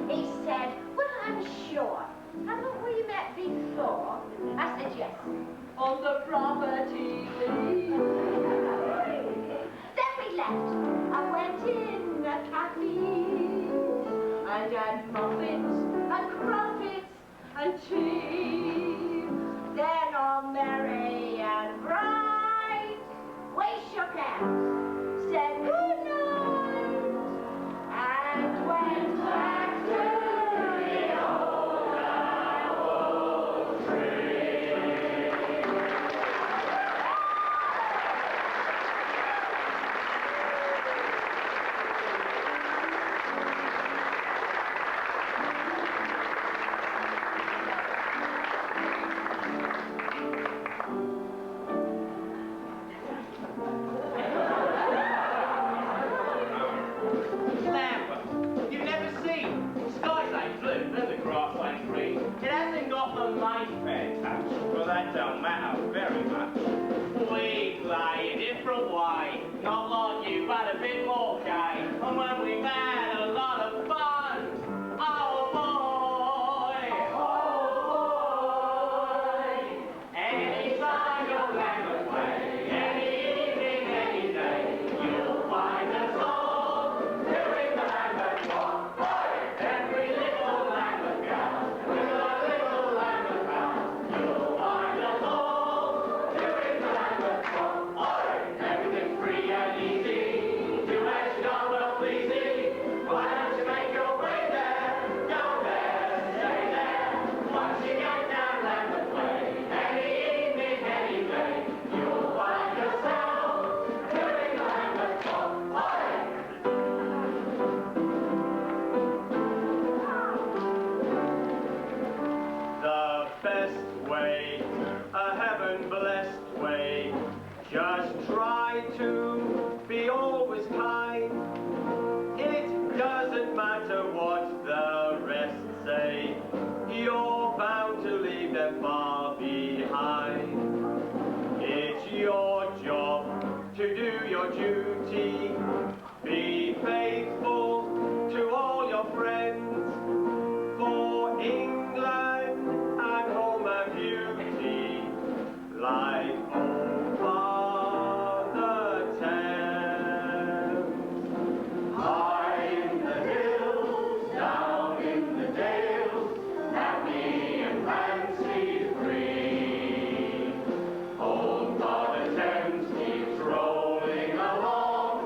He said, well, I'm sure. Haven't we met before? I said, yes, on the property lease. Then we left. I went in a cafe and had muffins and crumpets and tea. Then all merry and bright, we shook hands, said good night, and went back to the old apple tree. Lambert, you've never seen. Skies ain't blue and the grass ain't green. It hasn't got the Mayfair touch, but that don't matter very much. We play a different way, not like you, but a bit more gay. And when we've had a lot of fun, oh boy, anytime you're Lambert way, any evening, any day, you'll find us all doing the Lambert walk. Every little Lambert gal, with a little Lambert pal, you'll find us all doing the Lambert walk. Everything's free and easy, to as young well pleasing. Why don't you make your way there? Go there, stay there. Once you get down Lambert way, any evening, any day, you'll find yourself doing the Lambert walk. The best way, a heaven-blessed way, just try to be always kind. It doesn't matter what the rest say, you're bound to leave them far behind. It's your job to do your duty, be faithful to all your friends, for England and home and beauty, like old Father Thames. High in the hills, down in the dales, happy and fancy free. Old Father Thames keeps rolling along,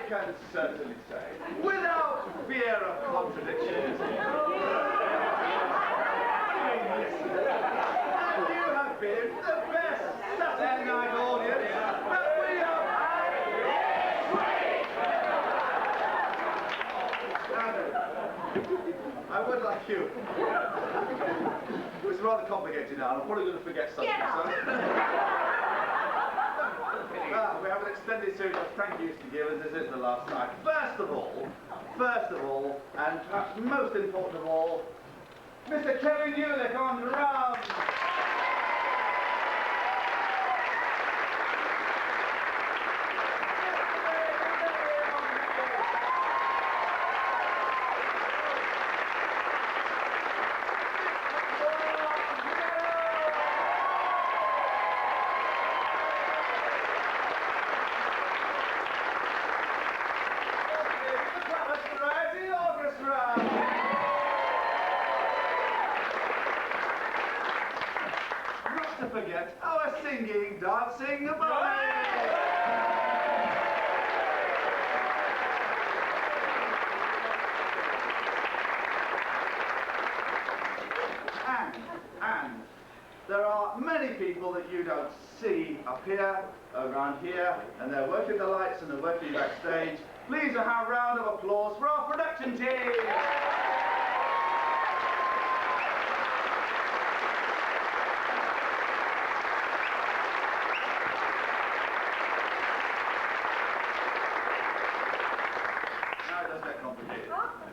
can certainly say, without fear of contradiction, that you have been the best Saturday night audience that we have had. I would like you. It's rather complicated now. I'm probably going to forget something. We have an extended series of thank yous to give, as this is the last night. First of all, and perhaps most important of all, Mr. Kevin Ulick on drums. Forget our singing, dancing ballet. And there are many people that you don't see up here, around here, and they're working the lights and they're working backstage. Please have a round of applause for our production team.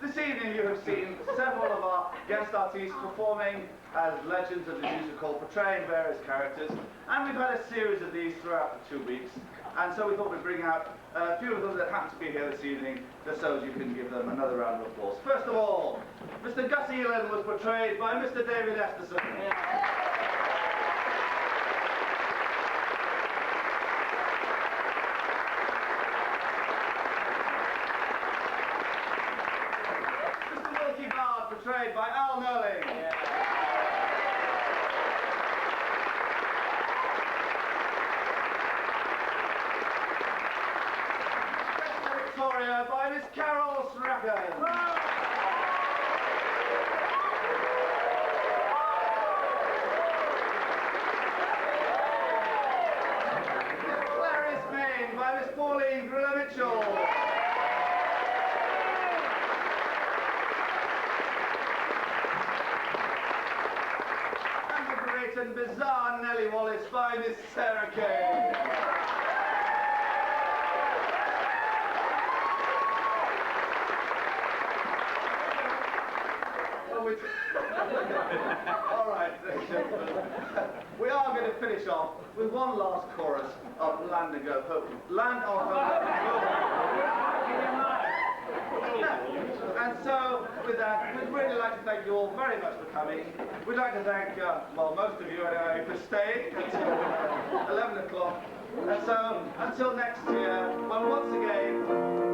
This evening you have seen several of our guest artists performing as legends of the musical, portraying various characters, and we've had a series of these throughout the 2 weeks, and so we thought we'd bring out a few of them that happen to be here this evening, just so you can give them another round of applause. First of all, Mr. Gus Elan was portrayed by Mr. David Esterson. Portrayed by Al Nerling. Victoria by Miss Carol Strachan. Clarice Main by Miss Pauline Grilla-Mitchell. And bizarre Nellie Wallace by Miss Sarah Kay. All right, we are going to finish off with one last chorus of Land of Hope. Land of Hope. And so, with that, we'd really like to thank you all very much for coming. We'd like to thank, well, most of you anyway, for staying until 11 o'clock. And so, until next year, well, once again,